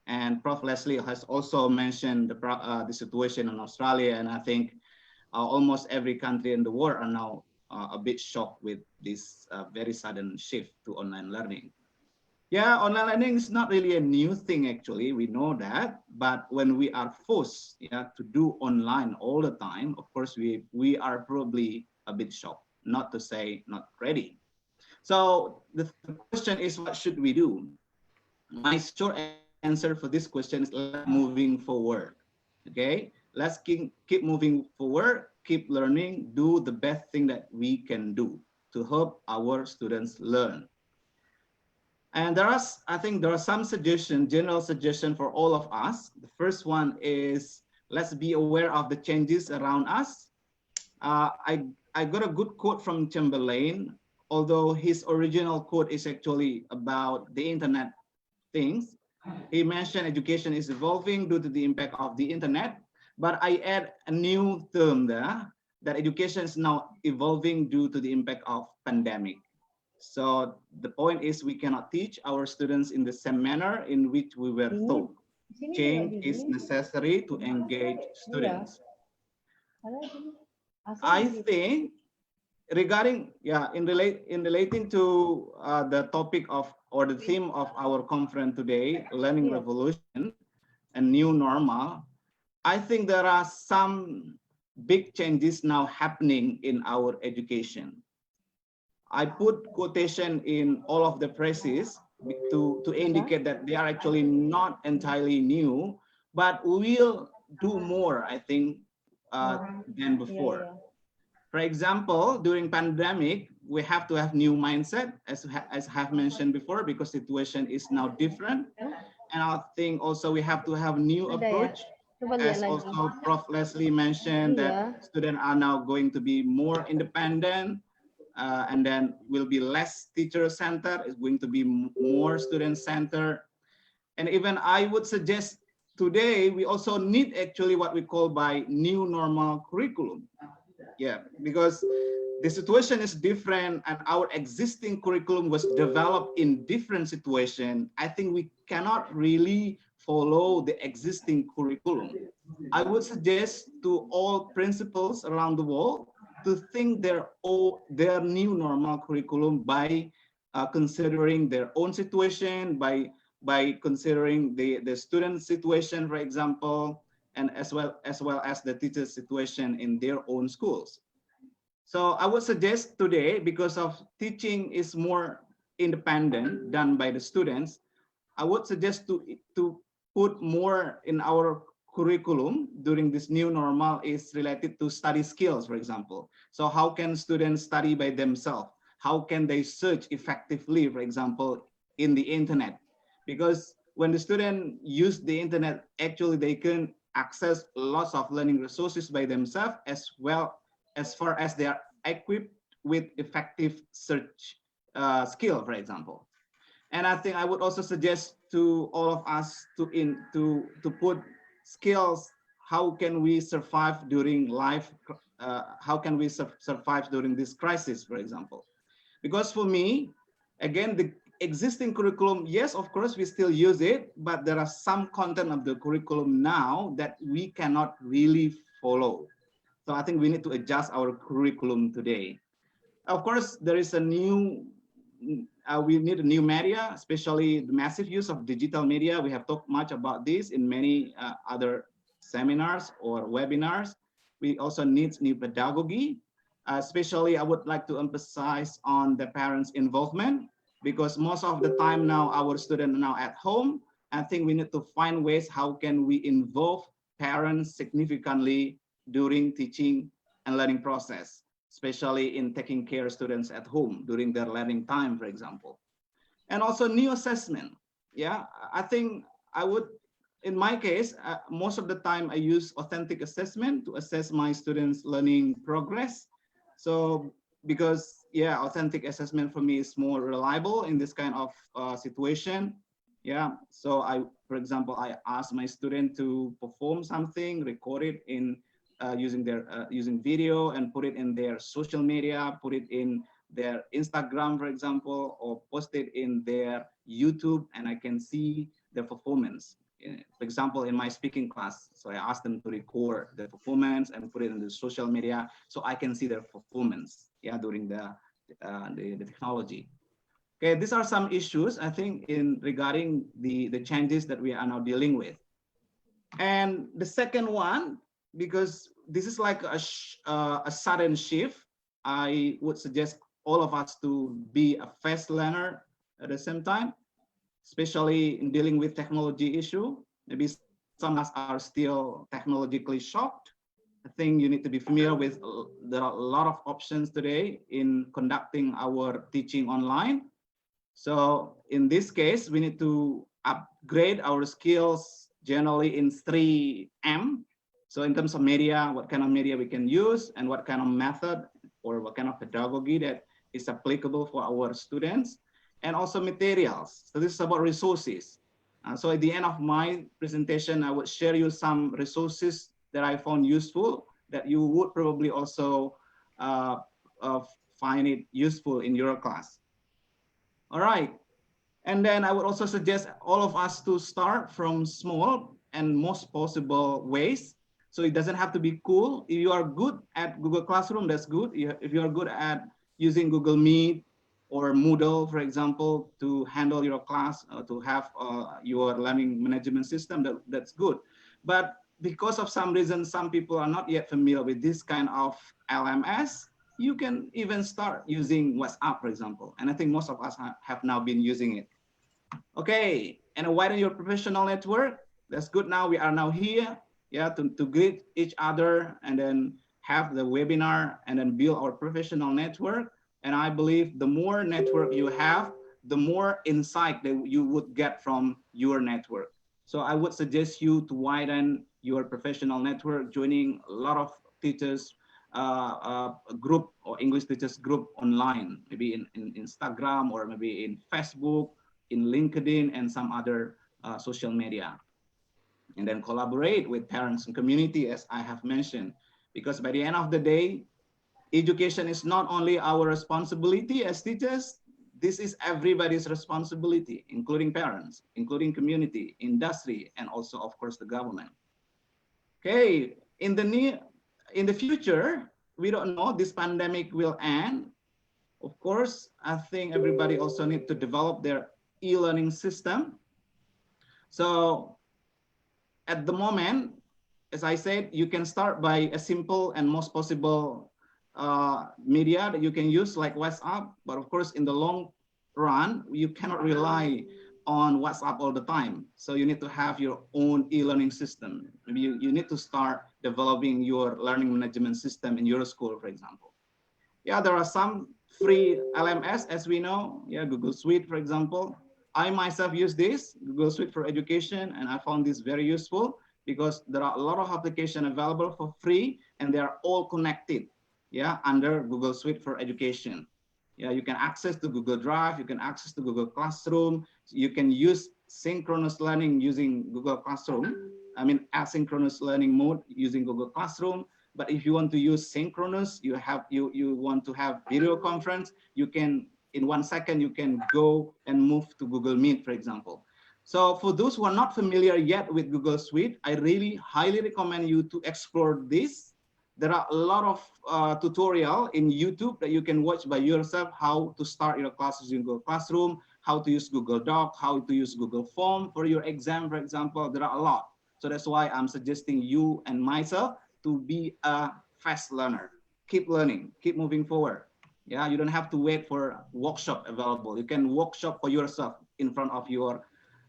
And Prof. Lesley has also mentioned the situation in Australia, and I think almost every country in the world are now a bit shocked with this very sudden shift to online learning. Yeah, online learning is not really a new thing, actually. We know that. But when we are forced to do online all the time, of course, we are probably a bit shocked, not to say not ready. So the question is, what should we do? My short answer for this question is moving forward. Okay, let's keep moving forward, keep learning, do the best thing that we can do to help our students learn. And I think there are some suggestions, general suggestions for all of us. The first one is, let's be aware of the changes around us. I got a good quote from Chamberlain, although his original quote is actually about the internet things. He mentioned education is evolving due to the impact of the internet, but I add a new term there, that education is now evolving due to the impact of pandemic. So the point is, we cannot teach our students in the same manner in which we were taught. Change is necessary to engage students. I think regarding, in relating to the topic of, or the theme of our conference today, learning revolution and new normal, I think there are some big changes now happening in our education. I put quotation in all of the phrases to indicate that they are actually not entirely new, but we'll do more, I think, than before. For example, during pandemic, we have to have new mindset, as I have mentioned before, because situation is now different. And I think also we have to have new approach, as also Prof. Lesley mentioned, that students are now going to be more independent, and then will be less teacher-centered, it's going to be more student-centered. And even I would suggest today, we also need actually what we call by new normal curriculum. Yeah, because the situation is different and our existing curriculum was developed in different situation. I think we cannot really follow the existing curriculum. I would suggest to all principals around the world to think their new normal curriculum by considering their own situation, by considering the student situation, for example, and as well as the teacher's situation in their own schools. So I would suggest today, because of teaching is more independent done by the students, I would suggest to put more in our curriculum during this new normal is related to study skills, for example. So how can students study by themselves? How can they search effectively, for example, in the internet? Because when the student use the internet, actually they can access lots of learning resources by themselves, as well as far as they are equipped with effective search skill, for example. And I think I would also suggest to all of us to put skills. How can we survive during life? How can we survive during this crisis, for example? Because for me, again, the existing curriculum, yes, of course, we still use it, but there are some content of the curriculum now that we cannot really follow. So I think we need to adjust our curriculum today. Of course, there is a new, we need a new media, especially the massive use of digital media. We have talked much about this in many other seminars or webinars. We also need new pedagogy. Especially, I would like to emphasize on the parents' involvement, because most of the time now our students are now at home. I think we need to find ways how can we involve parents significantly during teaching and learning process, especially in taking care of students at home during their learning time, for example. And also new assessment. Yeah, I think I would, in my case, most of the time I use authentic assessment to assess my students' learning progress. So because, yeah, authentic assessment for me is more reliable in this kind of situation. Yeah, so for example, I ask my student to perform something, record it in using video and put it in their social media, put it in their Instagram, for example, or post it in their YouTube, and I can see their performance. For example, in my speaking class, so I asked them to record the performance and put it in the social media so I can see their performance, yeah, during the technology. Okay, these are some issues I think regarding the changes that we are now dealing with. And the second one, because this is like a sudden shift, I would suggest all of us to be a fast learner at the same time, especially in dealing with technology issue. Maybe some of us are still technologically shocked. I think you need to be familiar with, there are a lot of options today in conducting our teaching online. So in this case, we need to upgrade our skills generally in 3M. So in terms of media, what kind of media we can use and what kind of method or what kind of pedagogy that is applicable for our students, and also materials. So this is about resources. So at the end of my presentation, I would share you some resources that I found useful that you would probably also find it useful in your class. All right. And then I would also suggest all of us to start from small and most possible ways. So it doesn't have to be cool. If you are good at Google Classroom, that's good. If you are good at using Google Meet or Moodle, for example, to handle your class, to have your learning management system, that's good. But because of some reason, some people are not yet familiar with this kind of LMS, you can even start using WhatsApp, for example. And I think most of us have now been using it. Okay, and widen your professional network. That's good. Now we are now here, yeah, to greet each other and then have the webinar and then build our professional network. And I believe the more network you have, the more insight that you would get from your network. So I would suggest you to widen your professional network, joining a lot of teachers group or English teachers group online, maybe in Instagram or maybe in Facebook, in LinkedIn and some other social media. And then collaborate with parents and community, as I have mentioned, because by the end of the day, education is not only our responsibility as teachers, this is everybody's responsibility, including parents, including community, industry, and also, of course, the government. Okay, in the future, we don't know, this pandemic will end. Of course, I think everybody also need to develop their e-learning system. So at the moment, as I said, you can start by a simple and most possible media that you can use like WhatsApp. But of course, in the long run, you cannot rely on WhatsApp all the time. So you need to have your own e-learning system. Maybe you need to start developing your learning management system in your school, for example. Yeah, there are some free LMS, as we know. Yeah, Google Suite, for example. I myself use this, Google Suite for Education, and I found this very useful because there are a lot of applications available for free and they are all connected, yeah, under Google Suite for Education. Yeah, you can access to Google Drive, you can access to Google Classroom, you can use synchronous learning using Google Classroom. I mean, asynchronous learning mode using Google Classroom. But if you want to use synchronous, you want to have video conference, you can, in 1 second, you can go and move to Google Meet, for example. So for those who are not familiar yet with Google Suite, I really highly recommend you to explore this. There are a lot of tutorial in YouTube that you can watch by yourself, how to start your classes in Google Classroom, how to use Google Doc, how to use Google Form for your exam, for example. There are a lot. So that's why I'm suggesting you and myself to be a fast learner. Keep learning, keep moving forward. Yeah, you don't have to wait for workshop available. You can workshop for yourself in front of your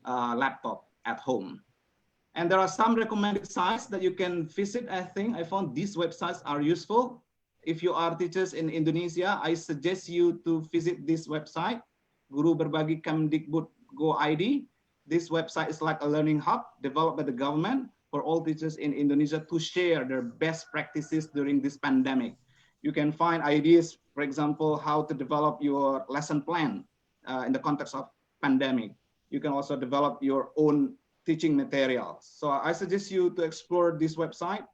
laptop at home. And there are some recommended sites that you can visit. I think I found these websites are useful. If you are teachers in Indonesia, I suggest you to visit this website, Guru Berbagi Kemdikbud Go ID. This website is like a learning hub developed by the government for all teachers in Indonesia to share their best practices during this pandemic. You can find ideas, for example, how to develop your lesson plan in the context of pandemic. You can also develop your own teaching materials. So I suggest you to explore this website.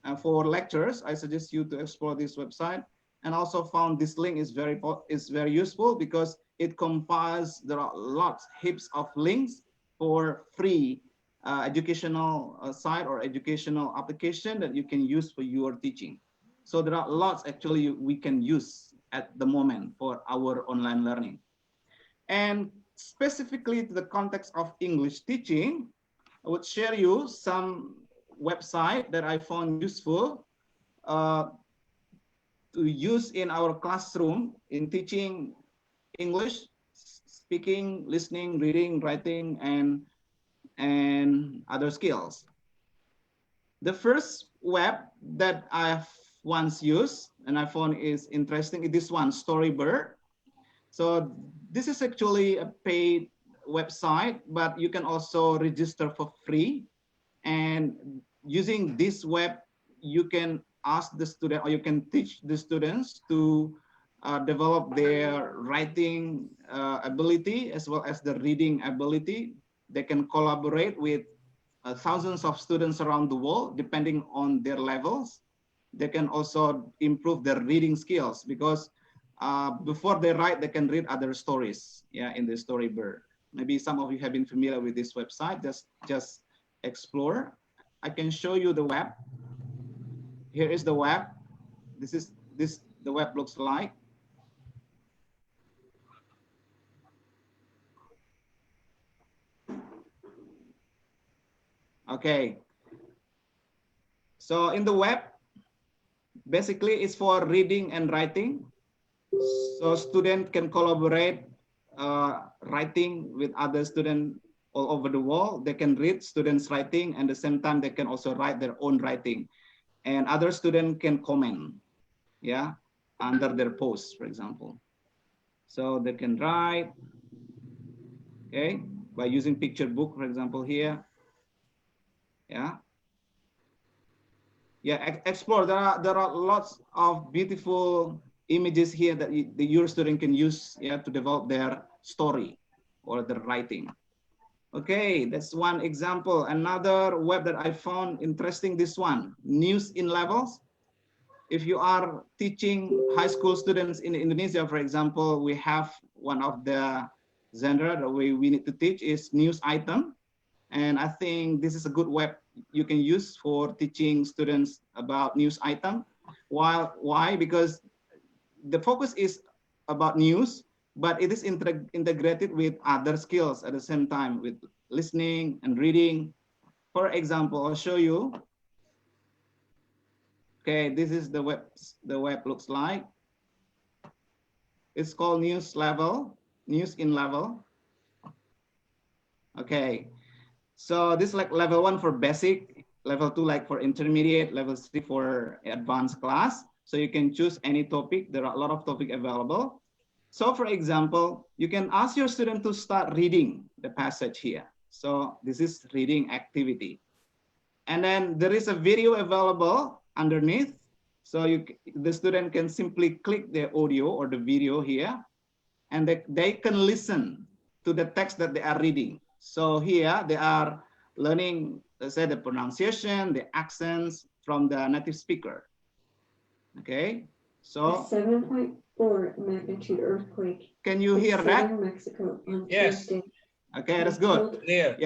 And for lectures, I suggest you to explore this website. And also found this link is very useful because it compiles, there are lots, heaps of links for free educational site or educational application that you can use for your teaching. So there are lots actually we can use at the moment for our online learning. And specifically to the context of English teaching, I would share you some website that I found useful to use in our classroom in teaching English, speaking, listening, reading, writing, and other skills. The first web that I've once used and I found is interesting is this one, Storybird. So this is actually a paid website, but you can also register for free. And using this web, you can ask the student or you can teach the students to develop their writing ability as well as the reading ability. They can collaborate with thousands of students around the world, depending on their levels. They can also improve their reading skills because before they write, they can read other stories, yeah, in the Storybird. Maybe some of you have been familiar with this website. Just explore. I can show you the web. Here is the web. The web looks like. Okay. So in the web, basically it's for reading and writing. So students can collaborate writing with other students all over the world. They can read students' writing and at the same time they can also write their own writing. And other students can comment, yeah, under their posts, for example. So they can write, okay, by using picture book, for example, here. Yeah. Yeah, explore. There are lots of beautiful images here that your student can use, yeah, to develop their story or their writing. Okay, that's one example. Another web that I found interesting, this one, News in Levels. If you are teaching high school students in Indonesia, for example, we have one of the genre that we need to teach is news item. And I think this is a good web you can use for teaching students about news item. Why? Because the focus is about news, but it is integrated with other skills at the same time, with listening and reading. For example, I'll show you. Okay, this is the web looks like. It's called News in Level. Okay, so this is like level 1 for basic, level 2 like for intermediate, level 3 for advanced class. So you can choose any topic. There are a lot of topics available. So for example, you can ask your student to start reading the passage here. So this is reading activity. And then there is a video available underneath. So the student can simply click the audio or the video here, and they can listen to the text that they are reading. So here they are learning, let's say, the pronunciation, the accents from the native speaker. Okay, so 7.4 magnitude earthquake. Can you hear that? Mexico on Yes. Tuesday. Okay, that's good. Clear.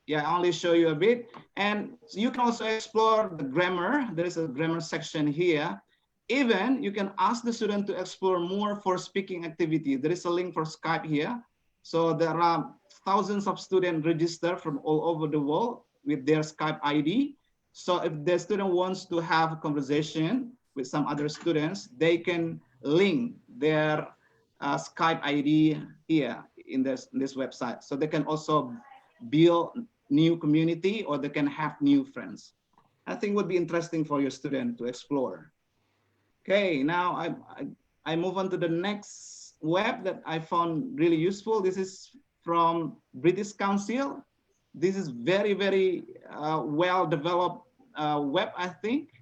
Yeah, I only show you a bit. And you can also explore the grammar. There is a grammar section here. Even you can ask the student to explore more for speaking activity. There is a link for Skype here. So there are thousands of students registered from all over the world with their Skype ID. So if the student wants to have a conversation with some other students, they can link their Skype ID here in this website. So they can also build new community, or they can have new friends. I think would be interesting for your student to explore. Okay, now I move on to the next web that I found really useful. This is from British Council. This is very, very well developed web, I think.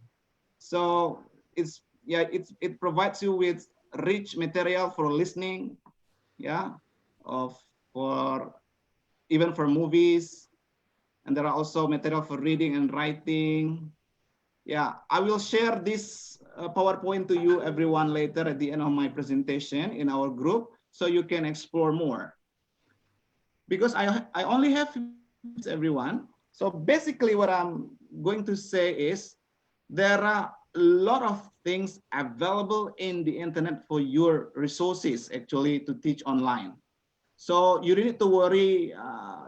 So it provides you with rich material for listening, even for movies, and there are also material for reading and writing. Yeah, I will share this PowerPoint to you, everyone, later at the end of my presentation in our group, so you can explore more. Because I only have everyone. So basically what I'm going to say is there are a lot of things available in the internet for your resources actually to teach online. So you don't need to worry,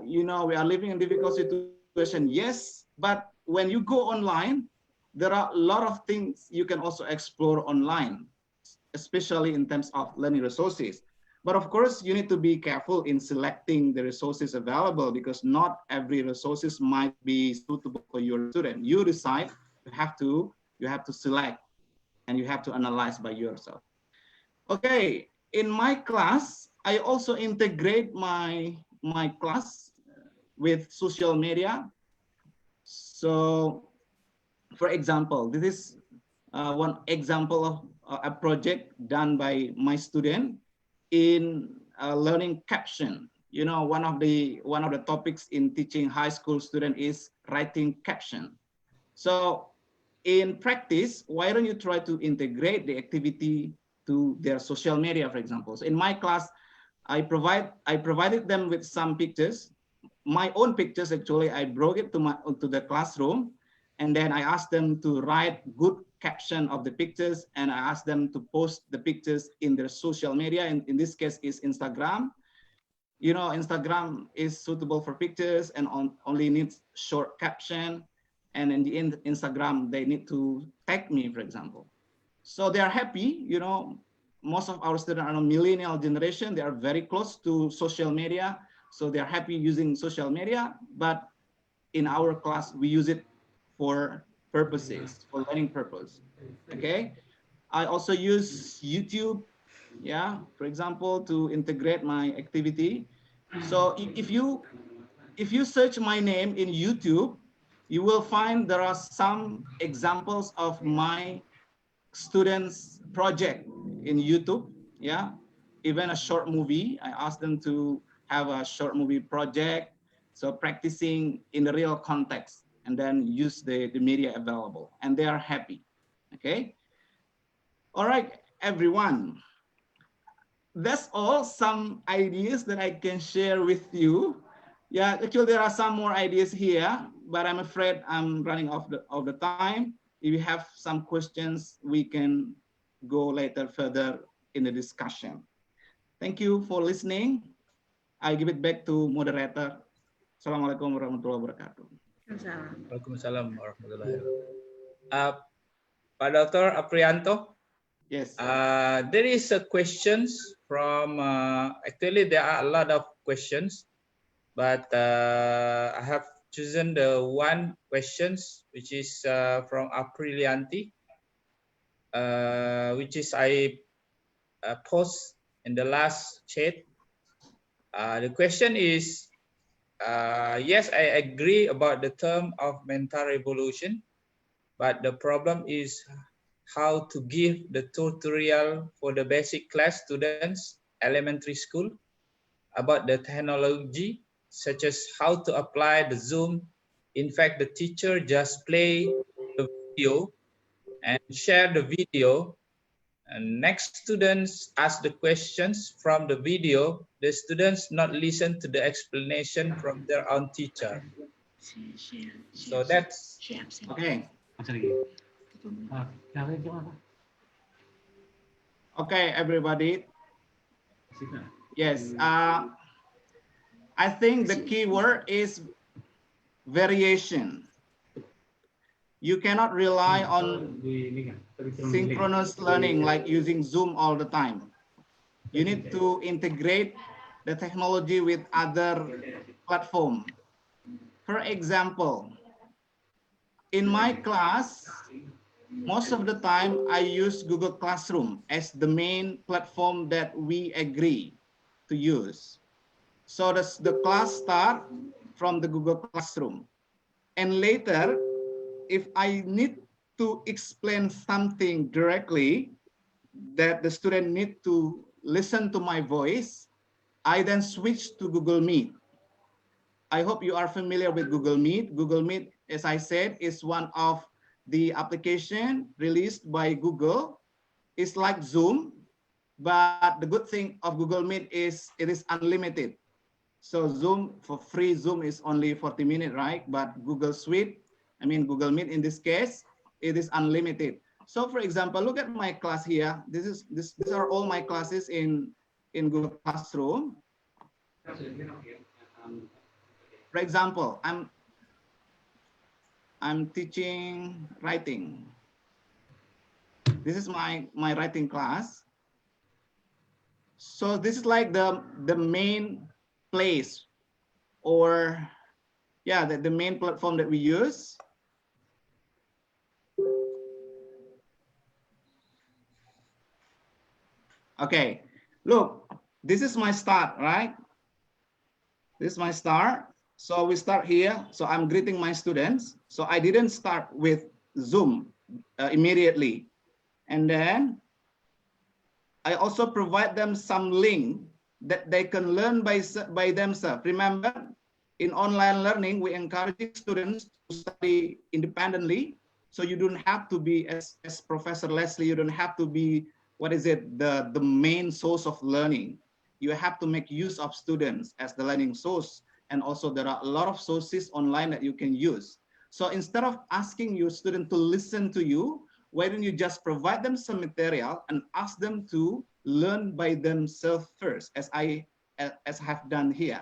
we are living in a difficult situation, yes, but when you go online, there are a lot of things you can also explore online, especially in terms of learning resources. But of course, you need to be careful in selecting the resources available, because not every resources might be suitable for your student. You decide, you have to select, and you have to analyze by yourself. Okay, in my class, I also integrate my class with social media. So, for example, this is one example of a project done by my student in learning caption. One of the topics in teaching high school student is writing caption. So, in practice, why don't you try to integrate the activity to their social media, for example? So in my class, I provided them with some pictures, my own pictures actually. I brought it to the classroom, and then I asked them to write good caption of the pictures, and I asked them to post the pictures in their social media. And in this case is Instagram. Instagram is suitable for pictures and only needs short caption. And in the end, Instagram, they need to tag me, for example. So they are happy. Most of our students are a millennial generation. They are very close to social media. So they are happy using social media. But in our class, we use it for purposes, for learning purpose. Okay. I also use YouTube, for example, to integrate my activity. So if you search my name in YouTube, you will find there are some examples of my students' project in YouTube. Even a short movie. I asked them to have a short movie project, so practicing in the real context, and then use the media available, and they are happy. Okay. All right, everyone. That's all, some ideas that I can share with you. Actually there are some more ideas here, but I'm afraid I'm running off the time. If you have some questions, we can go later further in the discussion. Thank you for listening. I give it back to moderator. Assalamualaikum warahmatullahi wabarakatuh. Waalaikumsalam warahmatullahi wabarakatuh. Pak Dr. Afrianto. Yes. There is a questions from, actually there are a lot of questions, but I have chosen the one questions which is from Aprilianti, which is I post in the last chat. The question is, yes, I agree about the term of mental revolution, but the problem is how to give the tutorial for the basic class students, elementary school, about the technology, such as how to apply the Zoom. In fact, the teacher just play the video and share the video, and next students ask the questions from the video. The students not listen to the explanation from their own teacher. So that's okay. Okay, everybody. Yes, I think the key word is variation. You cannot rely on synchronous learning like using Zoom all the time. You need to integrate the technology with other platforms. For example, in my class, most of the time I use Google Classroom as the main platform that we agree to use. So the class start from the Google Classroom. And later, if I need to explain something directly that the student need to listen to my voice, I then switch to Google Meet. I hope you are familiar with Google Meet. Google Meet, as I said, is one of the application released by Google. It's like Zoom, but the good thing of Google Meet is it is unlimited. So Zoom, for free Zoom is only 40 minutes, right? But Google Suite, I mean Google Meet in this case, it is unlimited. So for example, look at my class here. These are all my classes in Google Classroom. For example, I'm teaching writing. This is my writing class. So this is like the main place, or yeah, the main platform that we use. Okay, look, this is my start, right? This is my start. So we start here. So I'm greeting my students. So I didn't start with Zoom immediately. And then I also provide them some link that they can learn by themselves. Remember, in online learning, we encourage students to study independently. So you don't have to be, as Professor Lesley, you don't have to be, the main source of learning. You have to make use of students as the learning source. And also there are a lot of sources online that you can use. So instead of asking your student to listen to you, why don't you just provide them some material and ask them to learn by themselves first, as I have done here.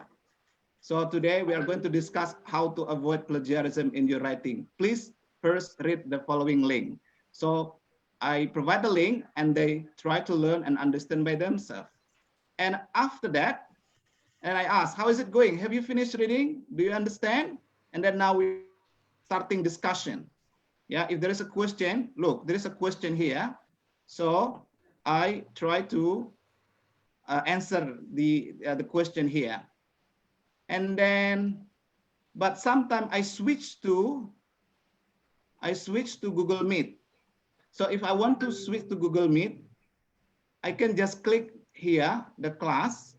So today we are going to discuss how to avoid plagiarism in your writing. Please first read the following link. So I provide the link and they try to learn and understand by themselves. And after that, and I ask, how is it going? Have you finished reading? Do you understand? And then now we're starting discussion. Yeah, if there is a question, look, there is a question here. So I try to answer the question here. And then, but sometimes I switch to Google Meet. So if I want to switch to Google Meet, I can just click here, the class.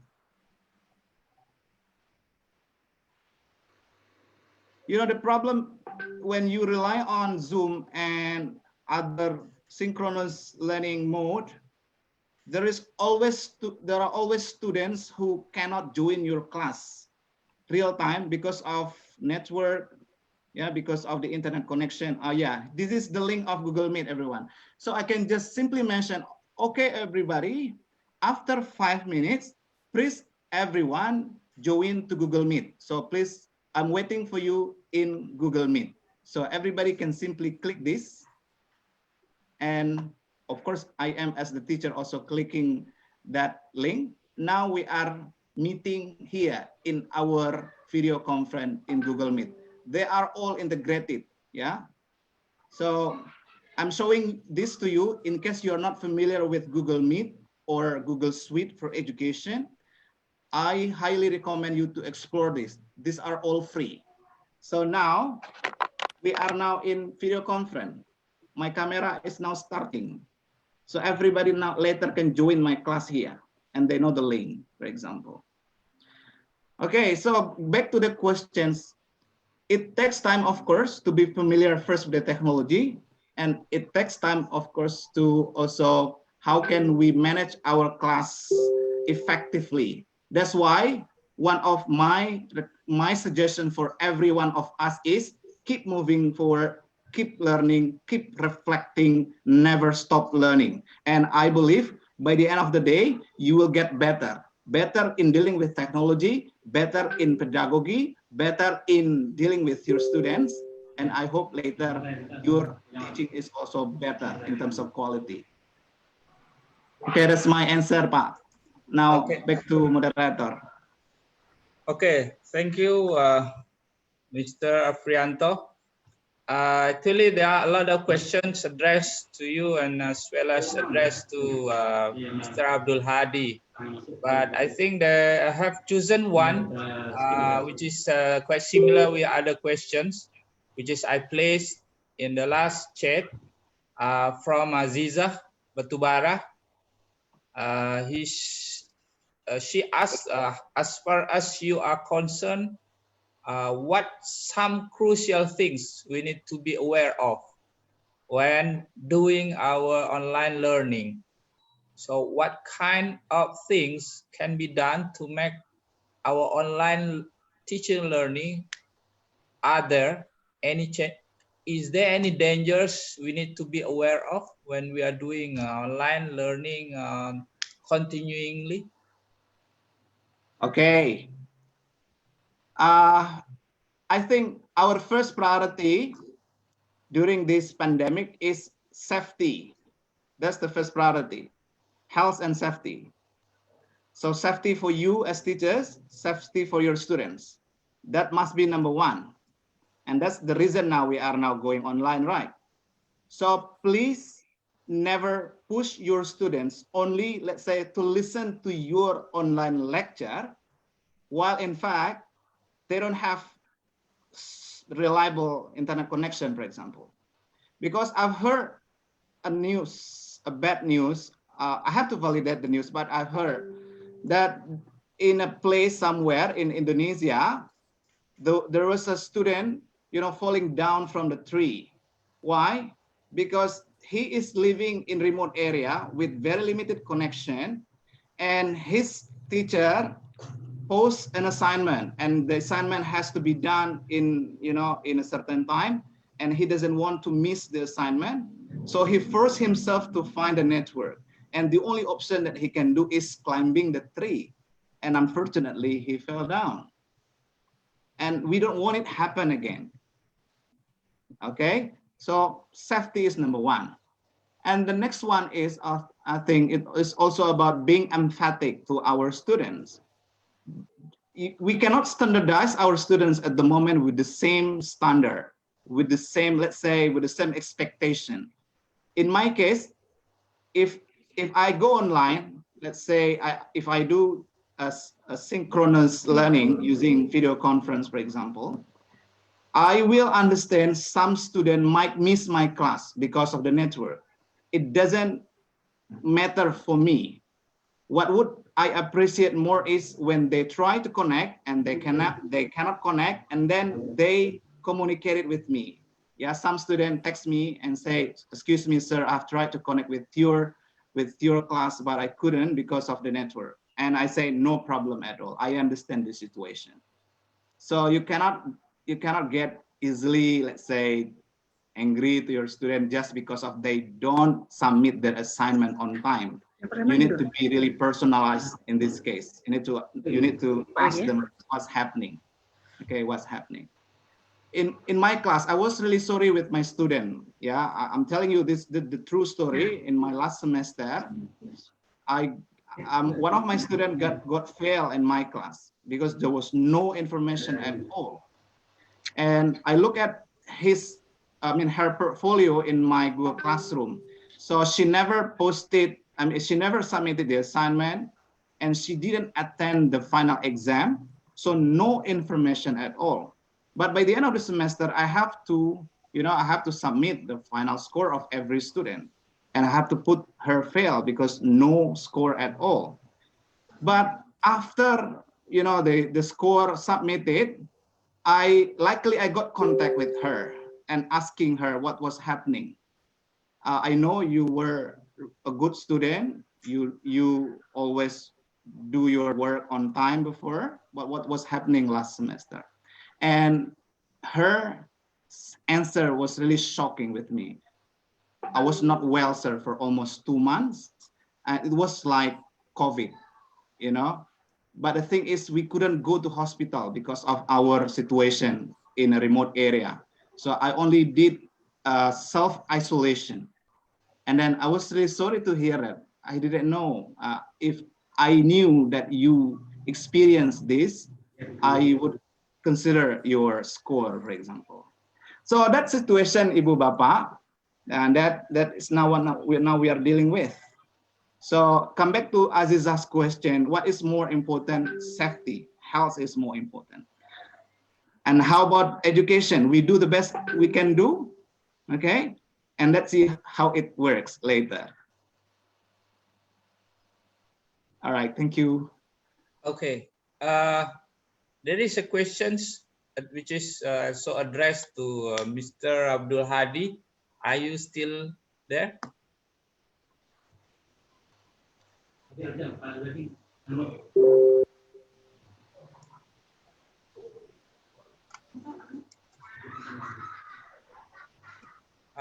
You know, the problem when you rely on Zoom and other synchronous learning mode, there are always students who cannot join your class real time because of network Yeah, because of the internet connection. Yeah, this is the link of Google Meet, everyone. So I can just simply mention, okay, everybody, after 5 minutes, please everyone join to Google Meet. So please, I'm waiting for you in Google Meet. So everybody can simply click this. And of course, I am as the teacher also clicking that link. Now we are meeting here in our video conference in Google Meet. They are all integrated, yeah? So I'm showing this to you in case you're not familiar with Google Meet or Google Suite for Education. I highly recommend you to explore this. These are all free. So now we are now in video conference. My camera is now starting. So everybody now later can join my class here and they know the link, for example. Okay, so back to the questions. It takes time, of course, to be familiar first with the technology. And it takes time, of course, to also how can we manage our class effectively. That's why one of my suggestion for every one of us is keep moving forward, keep learning, keep reflecting, never stop learning. And I believe by the end of the day, you will get better in dealing with technology, better in pedagogy, better in dealing with your students. And I hope later your teaching is also better in terms of quality. Okay, that's my answer, Pak. Now back to moderator. Okay, thank you, Mr. Afrianto. Actually, there are a lot of questions addressed to you and as well as addressed to Mr. Abdul Hadi. But I think that I have chosen one, which is quite similar with other questions, which is I placed in the last chat from Aziza Batubara. She asked, as far as you are concerned, what some crucial things we need to be aware of when doing our online learning. So what kind of things can be done to make our online teaching learning? Are there any is there any dangers we need to be aware of when we are doing online learning continuingly? Okay. I think our first priority during this pandemic is safety. That's the first priority, health and safety. So safety for you as teachers, safety for your students. That must be number one. And that's the reason now we are now going online, right? So please never push your students only, let's say, to listen to your online lecture, while in fact, they don't have reliable internet connection, for example. Because I've heard a bad news. I have to validate the news, but I've heard that in a place somewhere in Indonesia, there was a student, falling down from the tree. Why? Because he is living in remote area with very limited connection, and his teacher posts an assignment, and the assignment has to be done in a certain time, and he doesn't want to miss the assignment. So he forced himself to find a network, and the only option that he can do is climbing the tree. And unfortunately, he fell down. And we don't want it to happen again. Okay, so safety is number one. And the next one is, I think it is also about being emphatic to our students. We cannot standardize our students at the moment with the same standard, with the same, let's say, with the same expectation. In my case, if I go online, let's say if I do a synchronous learning using video conference, for example, I will understand some student might miss my class because of the network. It doesn't matter for me. What would I appreciate more is when they try to connect and they cannot connect, and then they communicate it with me. Yeah, some student text me and say, "Excuse me, sir, I've tried to connect with your class, but I couldn't because of the network." And I say, "No problem at all. I understand the situation." So you cannot get easily, let's say, angry to your student just because of they don't submit their assignment on time. You need to be really personalized in this case. You need to ask them what's happening. Okay, what's happening. In my class, I was really sorry with my student. Yeah, I'm telling you this the true story. In my last semester, one of my students got failed in my class because there was no information at all. And I look at her portfolio in my Google Classroom. So she never posted, she never submitted the assignment, and she didn't attend the final exam. So no information at all. But by the end of the semester, I have to, I have to submit the final score of every student. And I have to put her fail because no score at all. But after, the score submitted, I got contact with her and asking her what was happening. I know you were a good student. You always do your work on time before, but what was happening last semester? And her answer was really shocking with me. I was not well, sir, for almost 2 months. And it was like COVID, But the thing is, we couldn't go to hospital because of our situation in a remote area. So I only did self-isolation. And then I was really sorry to hear that. I didn't know. If I knew that you experienced this, I would consider your score, for example. So that situation, Ibu Bapak, and that is now what we are dealing with. So come back to Aziza's question, what is more important? Safety, health is more important. And how about education? We do the best we can do, okay? And let's see how it works later. All right, thank you. Okay, there is a question which is also addressed to Mr. Abdul Hadi. Are you still there?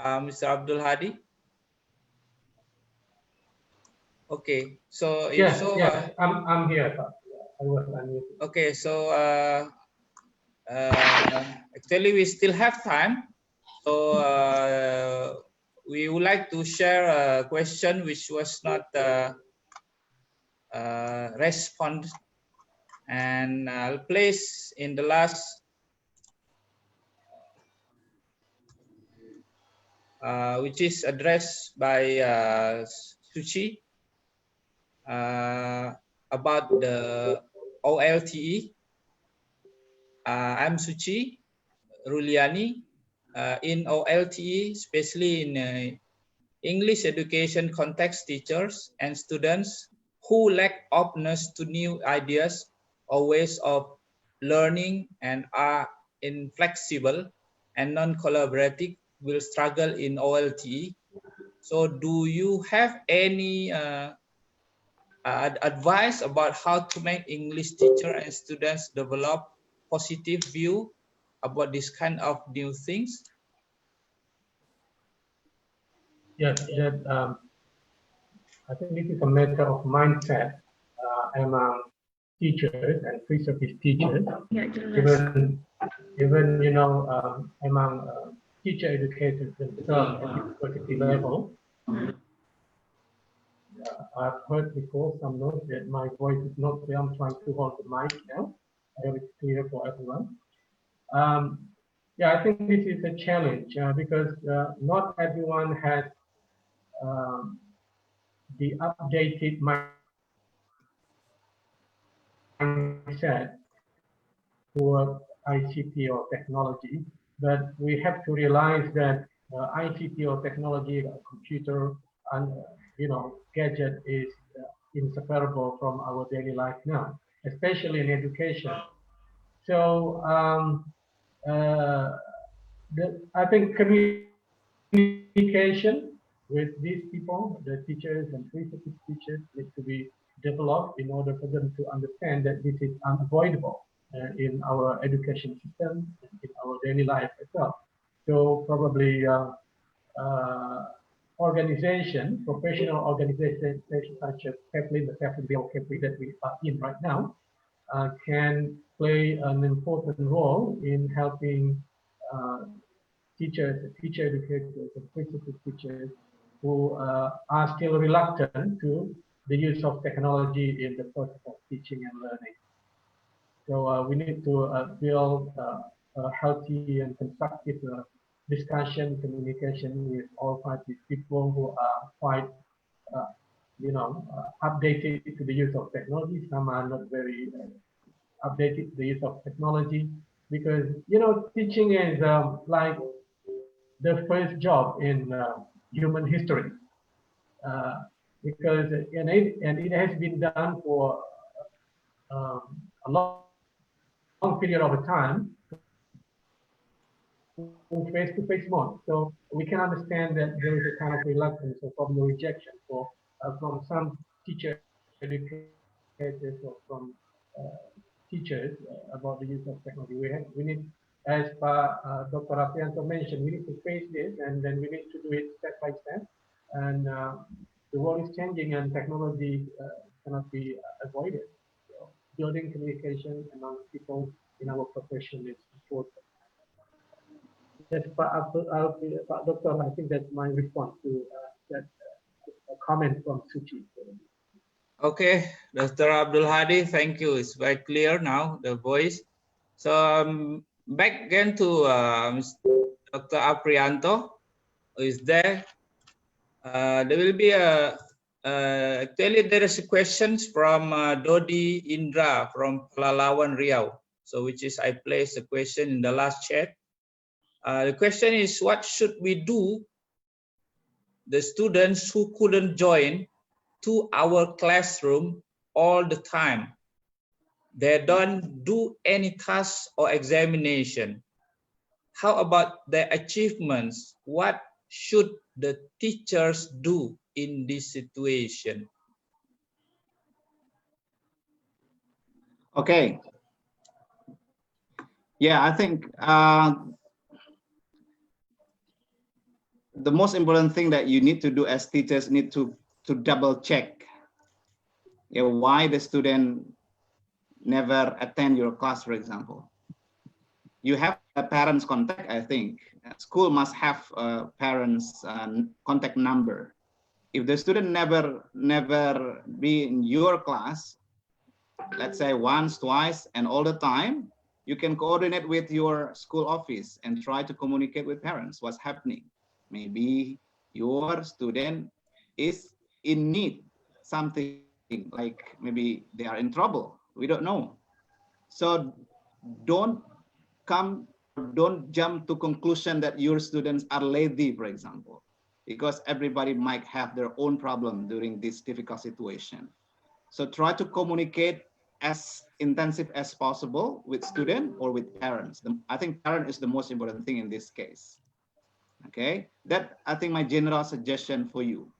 Mr. Abdul Hadi? Okay, so yes, I'm here. I was unmuted. Okay, so actually we still have time. So we would like to share a question which was not responded, and I'll place in the last which is addressed by Suchi about the OLTE. I'm Suchi Ruliani. In OLTE, especially in English education context, teachers and students who lack openness to new ideas or ways of learning and are inflexible and non-collaborative will struggle in OLTE. So do you have any advice about how to make English teacher and students develop positive view about this kind of new things? Yes, I think this is a matter of mindset among teachers and pre-service teachers, even among teacher educators themselves at university level. I've heard before some notes that my voice is not clear. I'm trying to hold the mic now. I hope it's clear for everyone. Yeah, I think this is a challenge because not everyone has the updated mindset for ICT or technology, but we have to realize that ICT or technology, computer, and gadget is inseparable from our daily life now, especially in education. So I think communication with these people, the teachers and pre-service teachers, need to be developed in order for them to understand that this is unavoidable. in our education system, in our daily life as well. So probably organization, professional organizations such as TEFLIN, the TEFLIN Riau-Kepri that we are in right now, can play an important role in helping teachers, teacher educators, and principal teachers who are still reluctant to the use of technology in the process of teaching and learning. So we need to build a healthy and constructive discussion, communication with all parties, people who are quite, updated to the use of technology. Some are not very updated to the use of technology, because teaching is like the first job in human history, because it has been done for a long period of time, face-to-face mode. So we can understand that there is a kind of reluctance or probably rejection from some teacher educators or from teachers about the use of technology. We need, as Dr. Afrianto mentioned, we need to face this, and then we need to do it step by step. And the world is changing, and technology cannot be avoided. So building communication among people in our profession is important. Yes, Doctor, I think that's my response to that comment from Suchi. Okay, Dr. Abdul Hadi, thank you. It's very clear now, the voice. So back again to Dr. Afrianto, who is there. There will be actually there is a questions from Dodi Indra from Pelalawan Riau. So which is I placed a question in the last chat. The question is, what should we do the students who couldn't join to our classroom all the time? They don't do any tasks or examination. How about their achievements? What should the teachers do in this situation? Okay. Yeah, I think the most important thing that you need to do as teachers need to double check why the student never attend your class, for example. You have a parent's contact, I think. School must have a parent's contact number. If the student never be in your class, let's say once, twice, and all the time, you can coordinate with your school office and try to communicate with parents what's happening. Maybe your student is in need, something like maybe they are in trouble. We don't know. So don't jump to conclusion that your students are lazy, for example, because everybody might have their own problem during this difficult situation. So try to communicate as intensive as possible with student or with parents. I think parent is the most important thing in this case. Okay, that I think my general suggestion for you.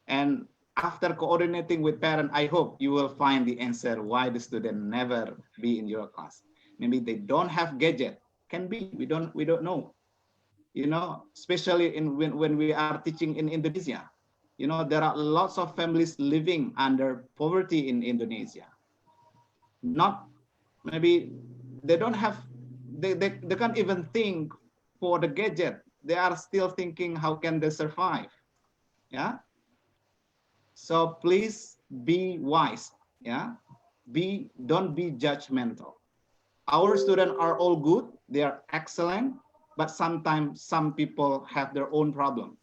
And after coordinating with parent, I hope you will find the answer why the student never be in your class. Maybe they don't have gadget. Can be, we don't know. Especially when we are teaching in Indonesia. There are lots of families living under poverty in Indonesia. Maybe they don't have, they can't even think for the gadget. They are still thinking, how can they survive? Yeah. So please be wise. Yeah. Don't be judgmental. Our students are all good. They are excellent. But sometimes some people have their own problem.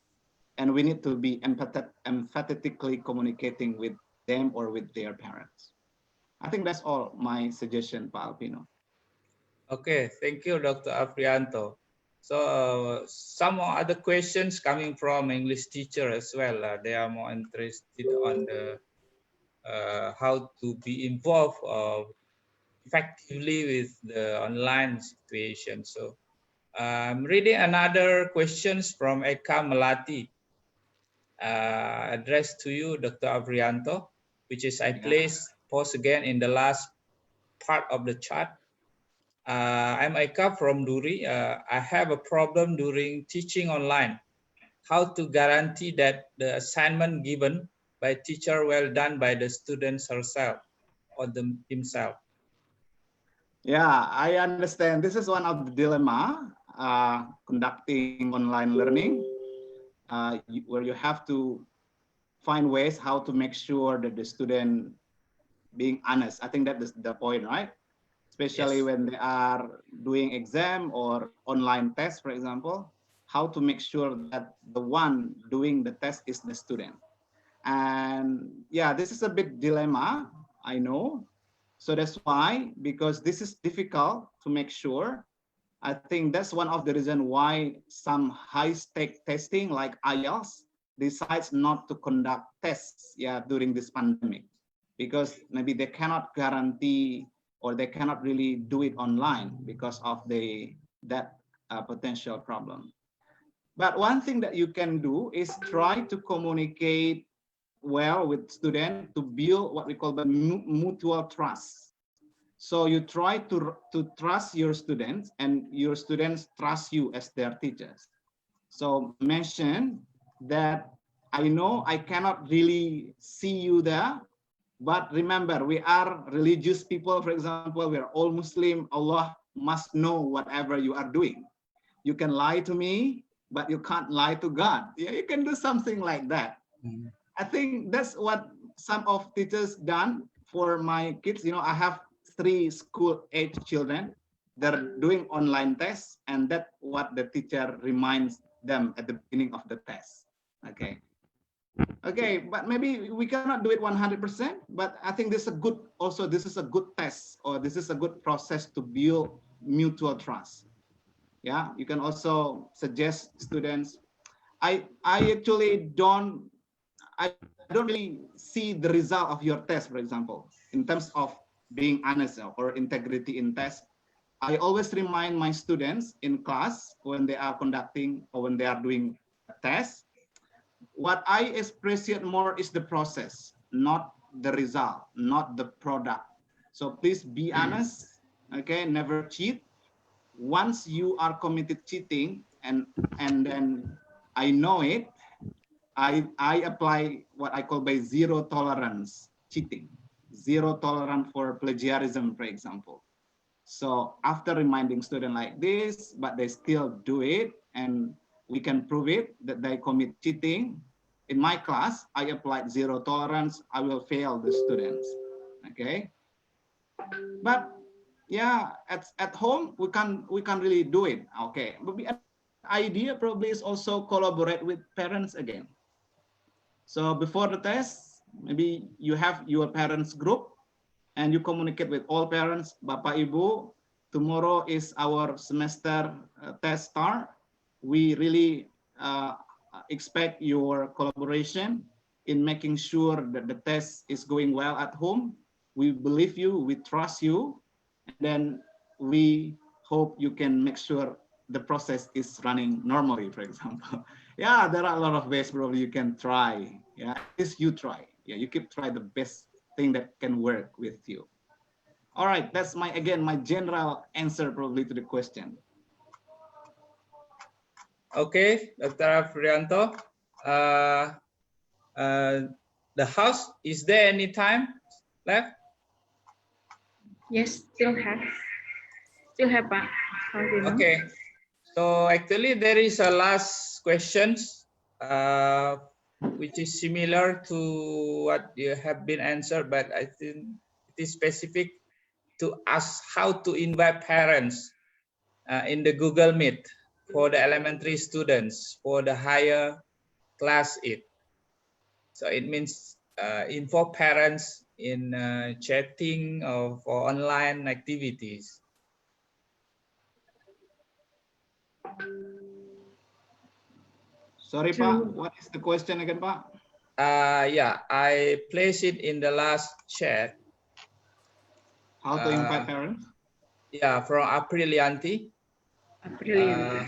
And we need to be empathetically communicating with them or with their parents. I think that's all my suggestion, Pak Alpino. Okay, thank you, Dr. Afrianto. So some other questions coming from English teacher as well. They are more interested on the how to be involved effectively with the online situation. So I'm reading another questions from Eka Melati, addressed to you, Dr. Afrianto, which is I placed post again in the last part of the chat. I'm Aika from Duri. I have a problem during teaching online. How to guarantee that the assignment given by teacher well done by the students herself or himself? Yeah, I understand. This is one of the dilemma conducting online learning, where you have to find ways how to make sure that the student being honest. I think that is the point, right? Especially when they are doing exam or online test, for example, how to make sure that the one doing the test is the student. And yeah, this is a big dilemma, I know. So that's why, because this is difficult to make sure, I think that's one of the reasons why some high-stake testing like IELTS decides not to conduct tests during this pandemic, because maybe they cannot guarantee or they cannot really do it online because of that potential problem. But one thing that you can do is try to communicate well with students to build what we call the mutual trust. So you try to trust your students and your students trust you as their teachers. So mention that I know I cannot really see you there, but remember, we are religious people, for example, we are all Muslim. Allah must know whatever you are doing. You can lie to me, but you can't lie to God. Yeah, you can do something like that. Mm-hmm. I think that's what some of teachers done for my kids. You know, I have 3 school-age children. They're doing online tests, and that's what the teacher reminds them at the beginning of the test. Okay. Okay, but maybe we cannot do it 100%, but I think this is a good, also this is a good test, or this is a good process to build mutual trust. Yeah, you can also suggest students. I actually don't really see the result of your test, for example, in terms of being honest or integrity in test. I always remind my students in class when they are conducting or when they are doing a test, what I appreciate more is the process, not the result, not the product. So please be honest, okay, never cheat. Once you are committed cheating and then I know it, I apply what I call by zero tolerance cheating, zero tolerance for plagiarism, for example. So after reminding students like this, but they still do it, and we can prove it that they commit cheating, in my class, I applied zero tolerance. I will fail the students, okay? But yeah, at home, we can't really do it, okay? But the idea probably is also collaborate with parents again. So before the test, maybe you have your parents group and you communicate with all parents, Bapak Ibu, tomorrow is our semester test start. We really expect your collaboration in making sure that the test is going well at home. We believe you, we trust you, and then we hope you can make sure the process is running normally, for example. Yeah, there are a lot of ways probably you can try. Yeah, at least you try. Yeah, you keep try the best thing that can work with you. All right, that's my general answer probably to the question. Okay, Dr. Afrianto. The house, is there any time left? Yes, still have, Pak. Okay, so actually there is a last questions, which is similar to what you have been answered, but I think it is specific to ask how to invite parents in the Google Meet for the elementary students for the higher class it. So it means involve parents in chatting or for online activities. Sorry, Pak, what is the question again, Pak? Yeah, I place it in the last chat. How to invite parents? Yeah, from Aprilianti.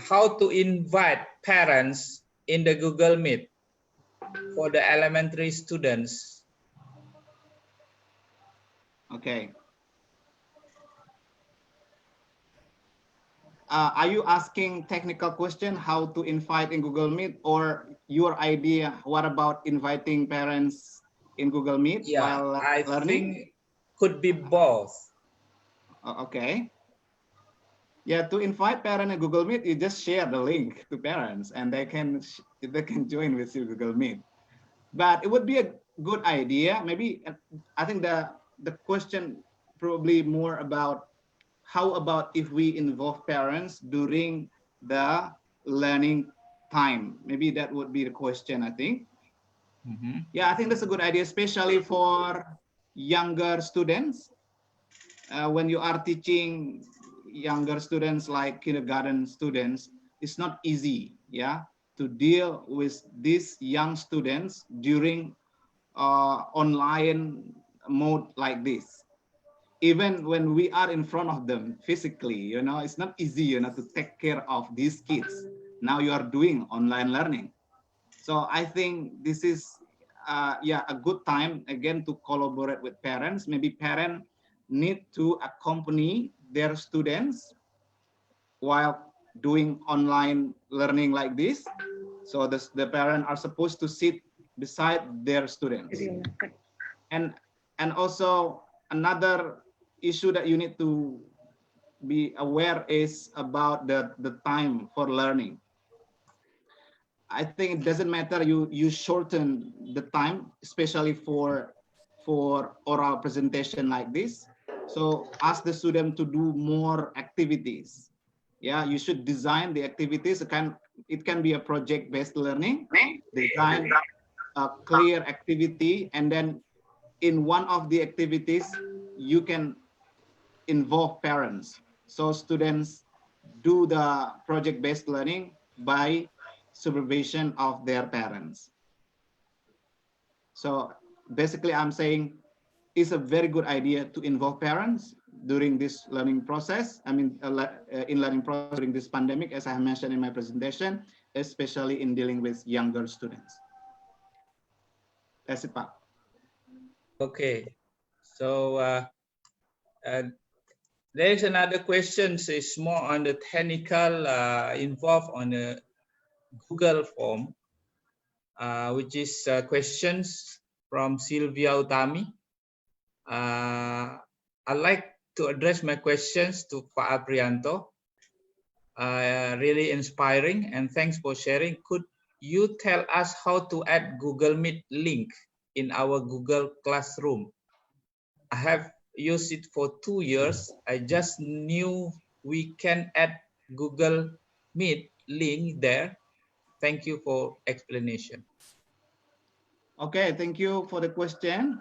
How to invite parents in the Google Meet for the elementary students. Okay. are you asking technical question how to invite in Google Meet, or your idea what about inviting parents in Google Meet while I learning? think could be both. Okay. Yeah, to invite parents in Google Meet, you just share the link to parents and they can join with you Google Meet. But it would be a good idea. Maybe I think the question probably more about how about if we involve parents during the learning time? Maybe that would be the question, I think. Yeah, I think that's a good idea, especially for younger students. When you are teaching younger students like kindergarten students, it's not easy, yeah, to deal with these young students during online mode like this. Even when we are in front of them physically, you know, it's not easy, you know, to take care of these kids. Now you are doing online learning. So I think this is, yeah, a good time again to collaborate with parents. Maybe parents need to accompany their students while doing online learning like this. So the parents are supposed to sit beside their students. And also another issue that you need to be aware is about the time for learning. I think it doesn't matter you shorten the time, especially for oral presentation like this. So ask the student to do more activities. Yeah, you should design the activities. It can be a project-based learning. Design a clear activity, and then in one of the activities, you can involve parents. So students do the project-based learning by supervision of their parents. So basically I'm saying it's a very good idea to involve parents during this learning process. I mean, in learning process during this pandemic, as I mentioned in my presentation, especially in dealing with younger students. That's it, Pak. Okay, so there's another question. It's more on the technical involved on the Google form, which is questions from Sylvia Utami. I'd like to address my questions to Pak Afrianto. Really inspiring, and thanks for sharing. Could you tell us how to add Google Meet link in our Google Classroom? I have used it for 2 years. I just knew we can add Google Meet link there. Thank you for explanation. Okay, thank you for the question.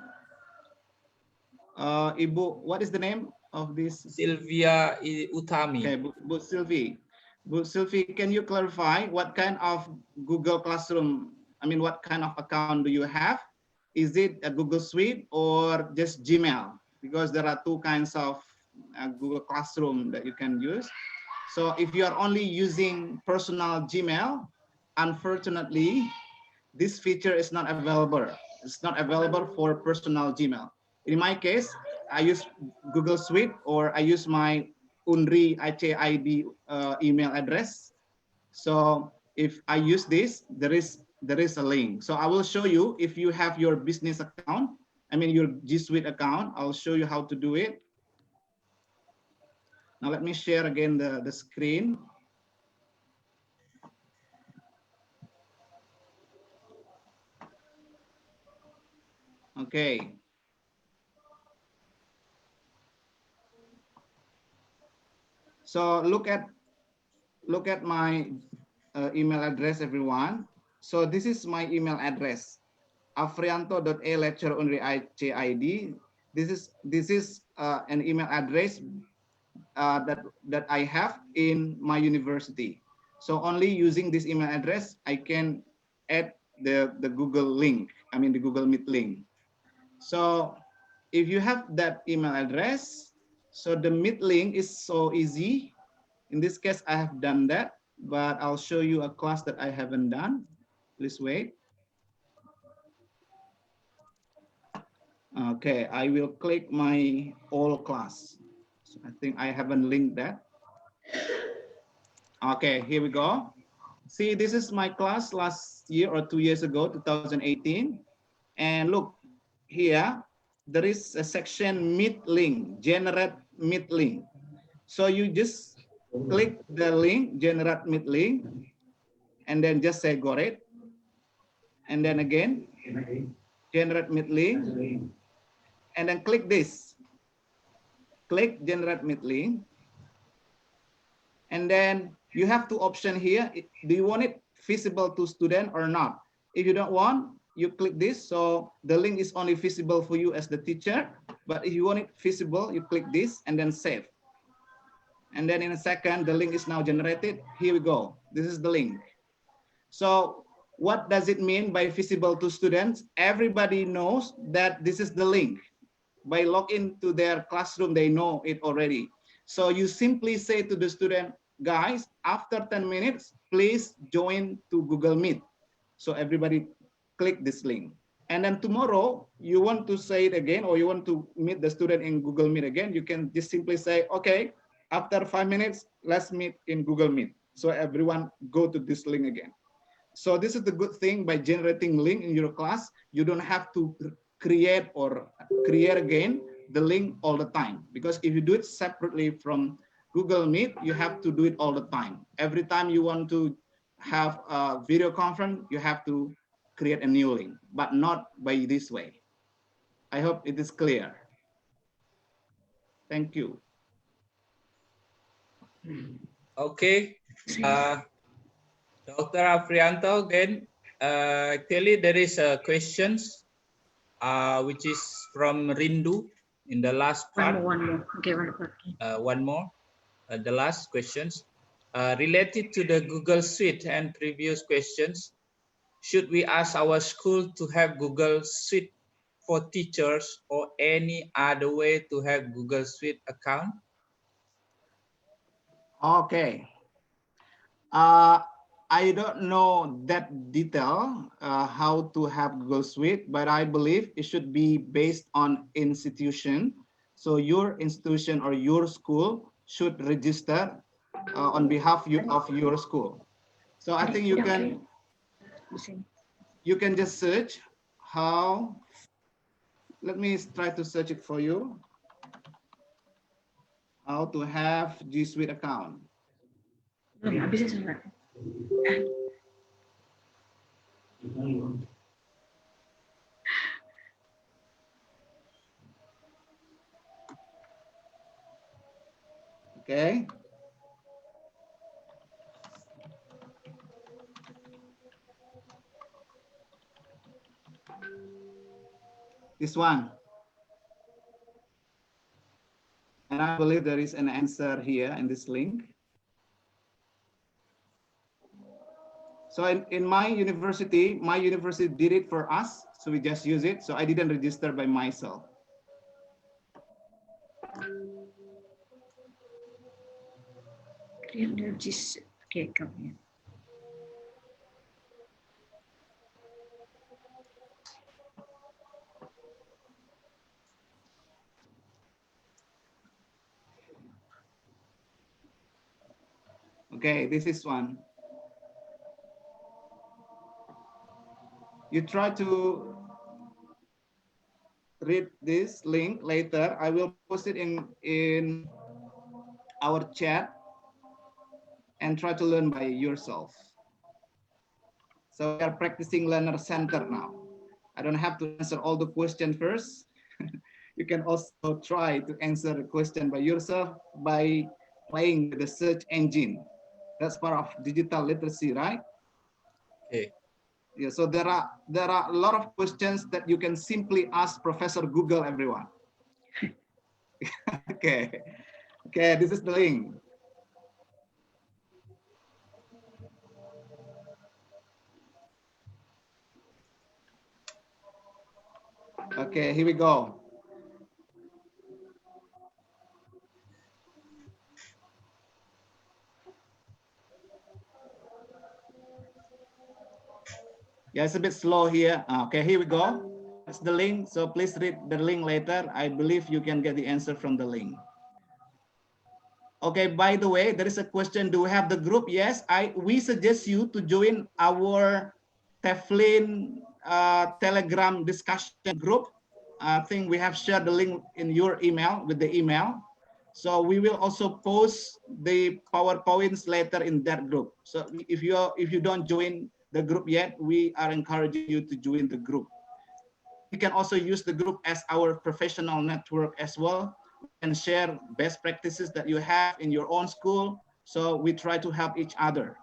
Ibu, what is the name of this? Sylvia Utami. Okay, Bu Sylvie. Bu Sylvie, can you clarify what kind of Google Classroom, I mean, what kind of account do you have? Is it a Google Suite or just Gmail? Because there are two kinds of Google Classroom that you can use. So if you are only using personal Gmail, unfortunately, this feature is not available. It's not available for personal Gmail. In my case, I use Google Suite, or I use my UNRI HID email address. So if I use this, there is a link. So I will show you if you have your business account, I mean your G Suite account, I'll show you how to do it. Now let me share again the screen. Okay. So look at my email address, everyone. So this is my email address, afrianto.a@lecture.unri.id. This is an email address that I have in my university. So only using this email address, I can add the Google link, I mean the Google Meet link. So if you have that email address, so the Meet link is so easy. In this case, I have done that, but I'll show you a class that I haven't done. Please wait. Okay, I will click my all class. So I think I haven't linked that. Okay, here we go. See, this is my class last year or 2 years ago, 2018. And look, here, there is a section meet link, generate meet link. So you just click the link, generate meet link, and then just say got it. And then again, generate meet link, and then click this. Click generate meet link. And then you have two options here. Do you want it visible to student or not? If you don't want, you click this. So the link is only visible for you as the teacher. But if you want it visible, you click this and then save. And then in a second, the link is now generated. Here we go. This is the link. So what does it mean by visible to students? Everybody knows that this is the link. By login to their classroom, they know it already. So you simply say to the student, guys, after 10 minutes, please join to Google Meet. So everybody click this link. And then tomorrow, you want to say it again, or you want to meet the student in Google Meet again, you can just simply say, okay, after 5 minutes, let's meet in Google Meet. So everyone go to this link again. So this is the good thing by generating link in your class. You don't have to create again the link all the time, because if you do it separately from Google Meet, you have to do it all the time. Every time you want to have a video conference, you have to create a new link, but not by this way. I hope it is clear. Thank you. Okay, Dr. Afrianto, again, actually there is a questions which is from Rindu in the last part. One more. Okay, one more. The last questions related to the Google Suite and previous questions. Should we ask our school to have Google Suite for teachers or any other way to have Google Suite account? Okay. I don't know that detail, how to have Google Suite, but I believe it should be based on institution. So your institution or your school should register on behalf of your school. So I think you can just search how. Let me try to search it for you. How to have G Suite account. Okay. This one. And I believe there is an answer here in this link. So in my university did it for us. So we just use it. So I didn't register by myself. Okay, come here. Okay, this is one. You try to read this link later. I will post it in our chat and try to learn by yourself. So we are practicing learner center now. I don't have to answer all the questions first. You can also try to answer the question by yourself by playing with the search engine. That's part of digital literacy, right? Okay. Yeah, so there are a lot of questions that you can simply ask Professor Google, everyone. Okay, this is the link. Okay, here we go. Yeah, it's a bit slow here. Okay, here we go. That's the link. So please read the link later. I believe you can get the answer from the link. Okay, by the way, there is a question. Do we have the group? Yes, we suggest you to join our TEFLIN Telegram discussion group. I think we have shared the link in your email with the email. So we will also post the PowerPoints later in that group. So if you don't join the group yet, we are encouraging you to join the group. You can also use the group as our professional network as well, and share best practices that you have in your own school. So we try to help each other.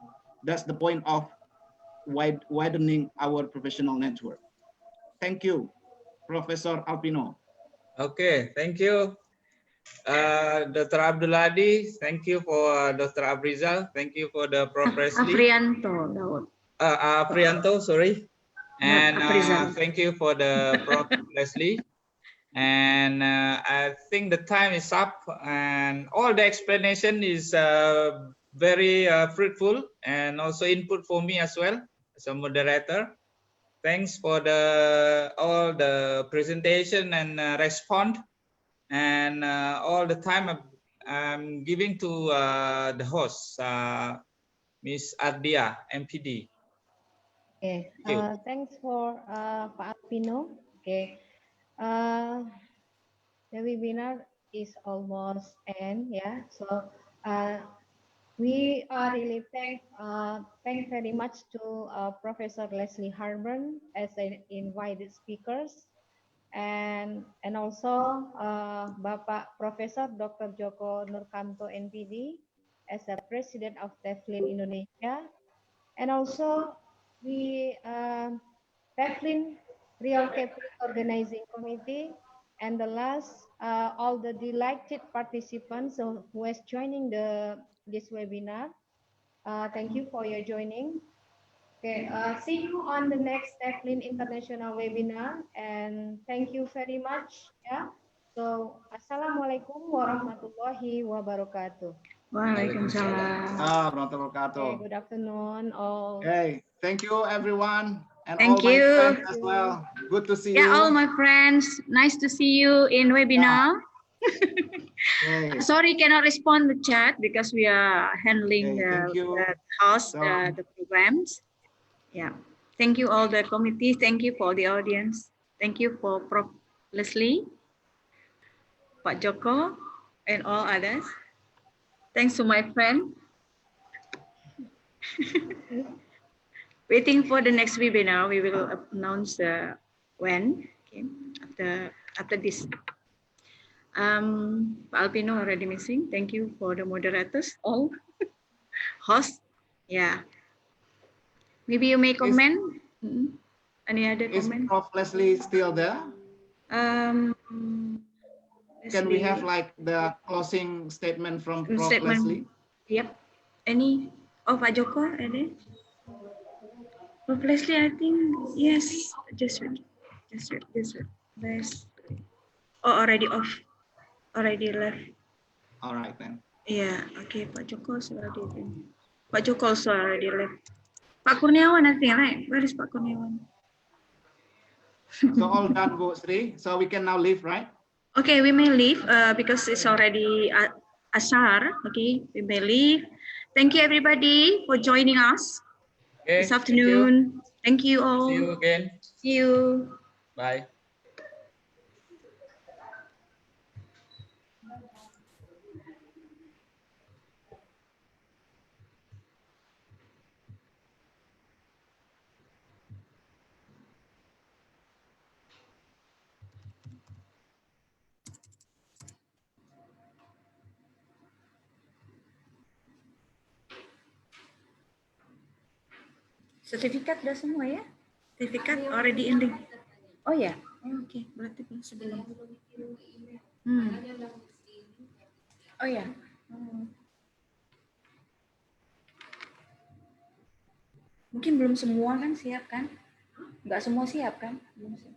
That's the point of widening our professional network. Thank you, Professor Alpino. Okay, thank you, Dr. Abdul Hadi. Thank you for Dr. Abrizal. Thank you for the Prof. Lesley. Afrianto, Daud. Afrianto, sorry. And Abrizal. thank you for the Prof. Lesley. And I think the time is up, and all the explanation is very fruitful and also input for me as well as a moderator. Thanks for all the presentation and response, and all the time I'm giving to the host, Miss Ardia, MPD. Okay, thanks for Pak Alpino. Okay, the webinar is almost end. Yeah, so we are really thank very much to Professor Lesley Harbon as an invited speakers, and also Bapak Profesor Dr. Joko Nurkanto NPD as the President of TEFLIN Indonesia, and also we TEFLIN Riau-Kepri Organizing Committee, and the last all the delighted participants who is joining this webinar. Thank you for your joining. Okay, see you on the next TEFLIN International webinar, and thank you very much. Yeah. So, Assalamualaikum warahmatullahi wabarakatuh. Waalaikumsalam. Warahmatullahi wabarakatuh. Okay, good afternoon all. Okay, thank you everyone, and Thank all my you. friends as well. Good to see you. Yeah, all my friends, nice to see you in webinar. Okay. Sorry, cannot respond the chat because we are handling Okay, the host, the programs. Yeah, thank you all the committee. Thank you for the audience. Thank you for Prof. Lesley, Pak Joko, and all others. Thanks to my friend. Waiting for the next webinar. We will announce when. Okay, after this. Pak Alpino already missing. Thank you for the moderators, all hosts. Yeah. Maybe you may comment. Any other comment? Is Prof. Lesley still there? Can we have like the closing statement from Prof. Lesley? Yep. Any? Oh, Pak Joko, ada? Prof. Lesley, I think yes. Just wait. Oh, already off. Already left. All right then. Yeah. Okay. Pak Joko already. Pak Joko also already left. Pak Kurniawan, I think, right? Where is Pak Kurniawan? So all done, Bu Sri. So we can now leave, right? Okay, we may leave because it's already Ashar. Okay, we may leave. Thank you everybody for joining us this afternoon. Thank you all. See you again. See you. Bye. Sertifikat dah semua ya? Sertifikat already ending. Oh ya, oke, berarti belum sebelum. Oh ya. Mungkin belum semua kan siap kan? Nggak semua siap kan? Belum siap.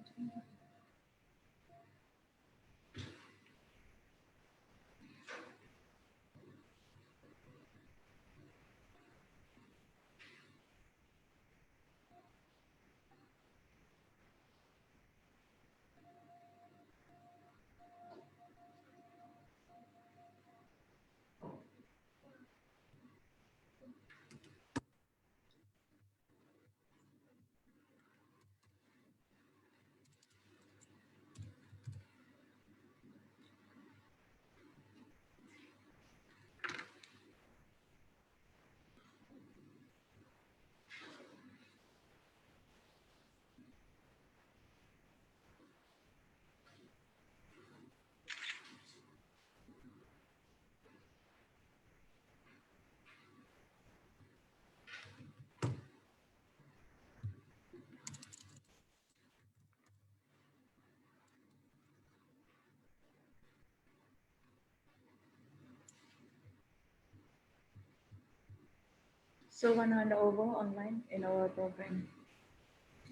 So 100 over online in our program.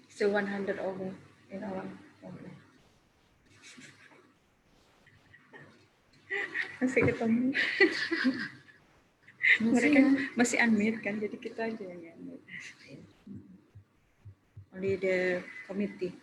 So 100 over in our program. Masih ketemu. Mereka masih unmute kan, jadi kita aja yang unmute. Only the committee.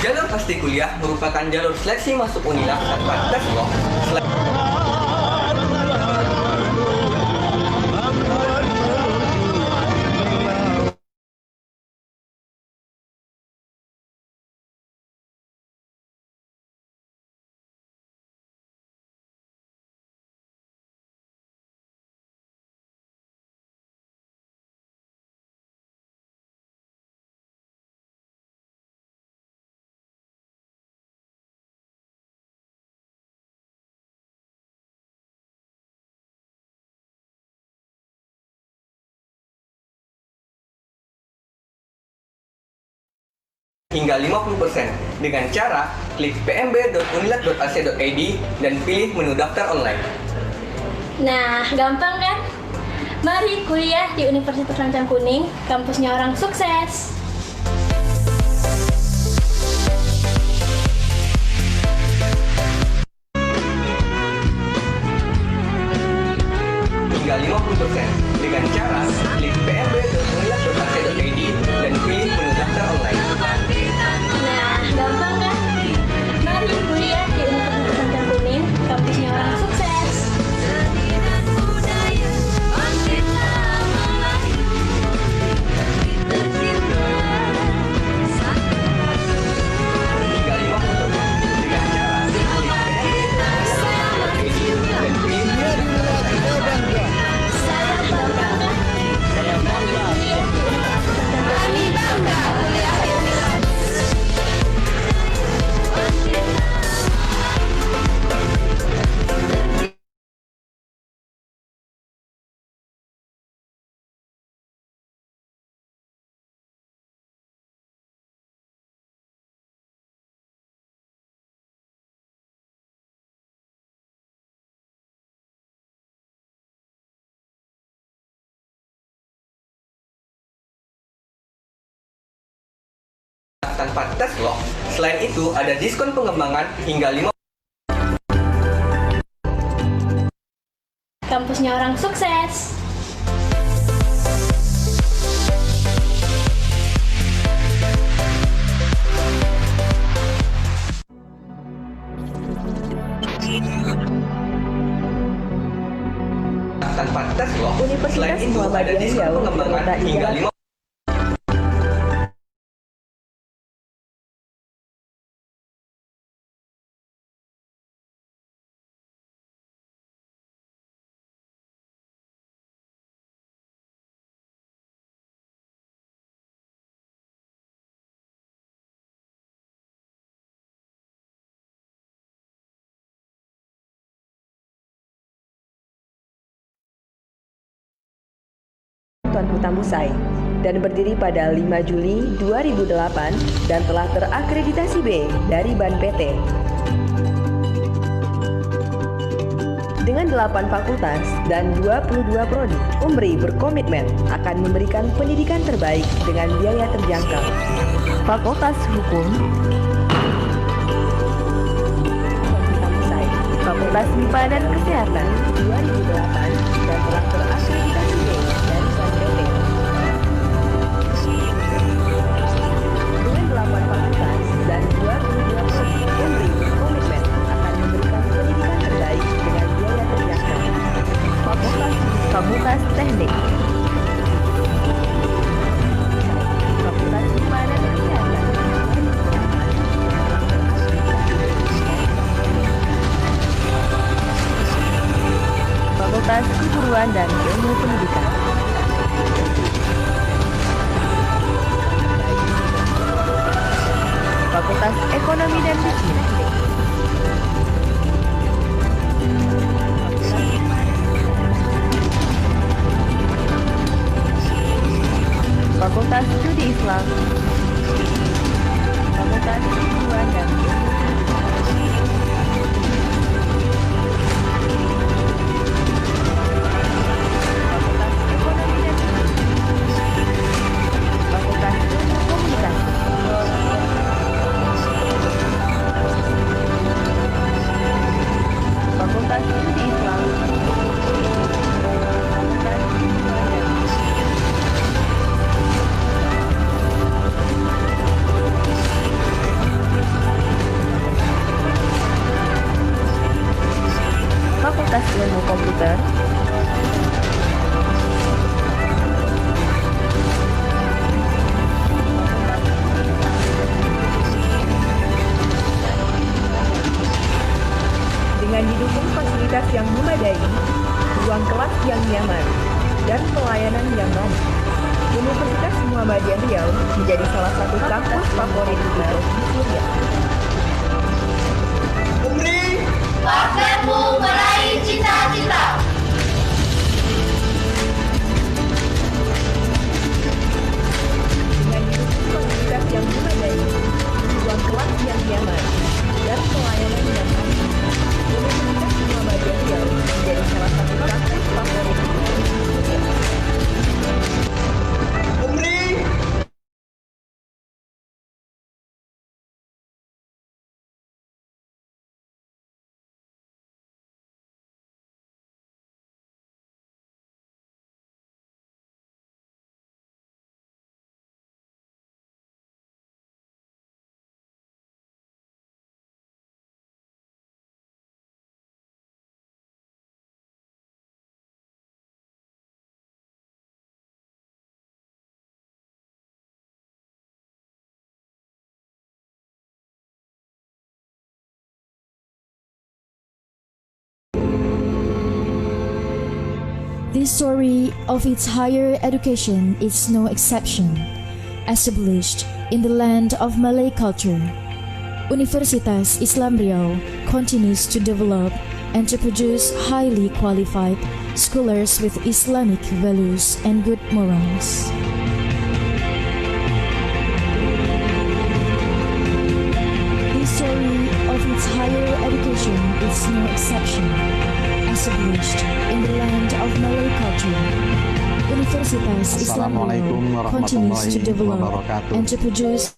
Jalur pasti kuliah merupakan jalur seleksi masuk Unila tanpa tes loh. Hingga 50% dengan cara klik pmb.unilat.ac.id dan pilih menu daftar online. Nah, gampang kan? Mari kuliah di Universitas Lancang Kuning, kampusnya orang sukses. Hingga 50% dengan cara klik pmb.unilat.ac.id dan pilih menu daftar online. Nah, gampang kan? Mari kuliah di Universitas Lancang Kuning, kampusnya orang sukses. Tanpa tes loh. Selain itu, ada diskon pengembangan hingga 5. Kampusnya orang sukses. Tanpa tes loh. Selain itu, ada diskon pengembangan hingga 5. Tuanku Tambusai dan berdiri pada 5 Juli 2008 dan telah terakreditasi B dari Ban PT. Dengan 8 fakultas dan 22 prodi, UMRI berkomitmen akan memberikan pendidikan terbaik dengan biaya terjangkau. Fakultas Hukum, Fakultas MIPA dan Kesehatan 2008 dan telah terakreditasi B dari Ban PT. Dengan 8 fakultas dan 22 prodi, UMRI berkomitmen akan memberikan pendidikan terbaik dengan biaya terjangkau. Fakultas Teknik, Fakultas MIPA dan Kesehatan, Fakultas Keguruan dan Ilmu Pendidikan, Fakultas Ekonomi dan Bisnis, Fakultas Studi Islam, Fakultas Keguruan dan Ilmu Fakultas Studi Islam, Fakultas Ilmu Komputer, dengan didukung fasilitas yang memadai, ruang kelas yang nyaman, dan pelayanan yang ramah. Universitas Muhammadiyah Riau menjadi salah satu kampus favorit di Provinsi Riau. UMRI, waktumu meraih cita-cita. Dengan didukung fasilitas yang memadai, ruang kelas yang nyaman, dan pelayanan yang ramah. Universitas Muhammadiyah Riau menjadi salah satu kampus favorit di Provinsi Riau. UMRI, This story of its higher education is no exception. Established in the land of Malay culture, Universitas Islam Riau continues to develop and to produce highly qualified scholars with Islamic values and good morals. This story of its higher education is no exception. Established in the land of Malay culture, Universitas Islam Riau continues to develop and to produce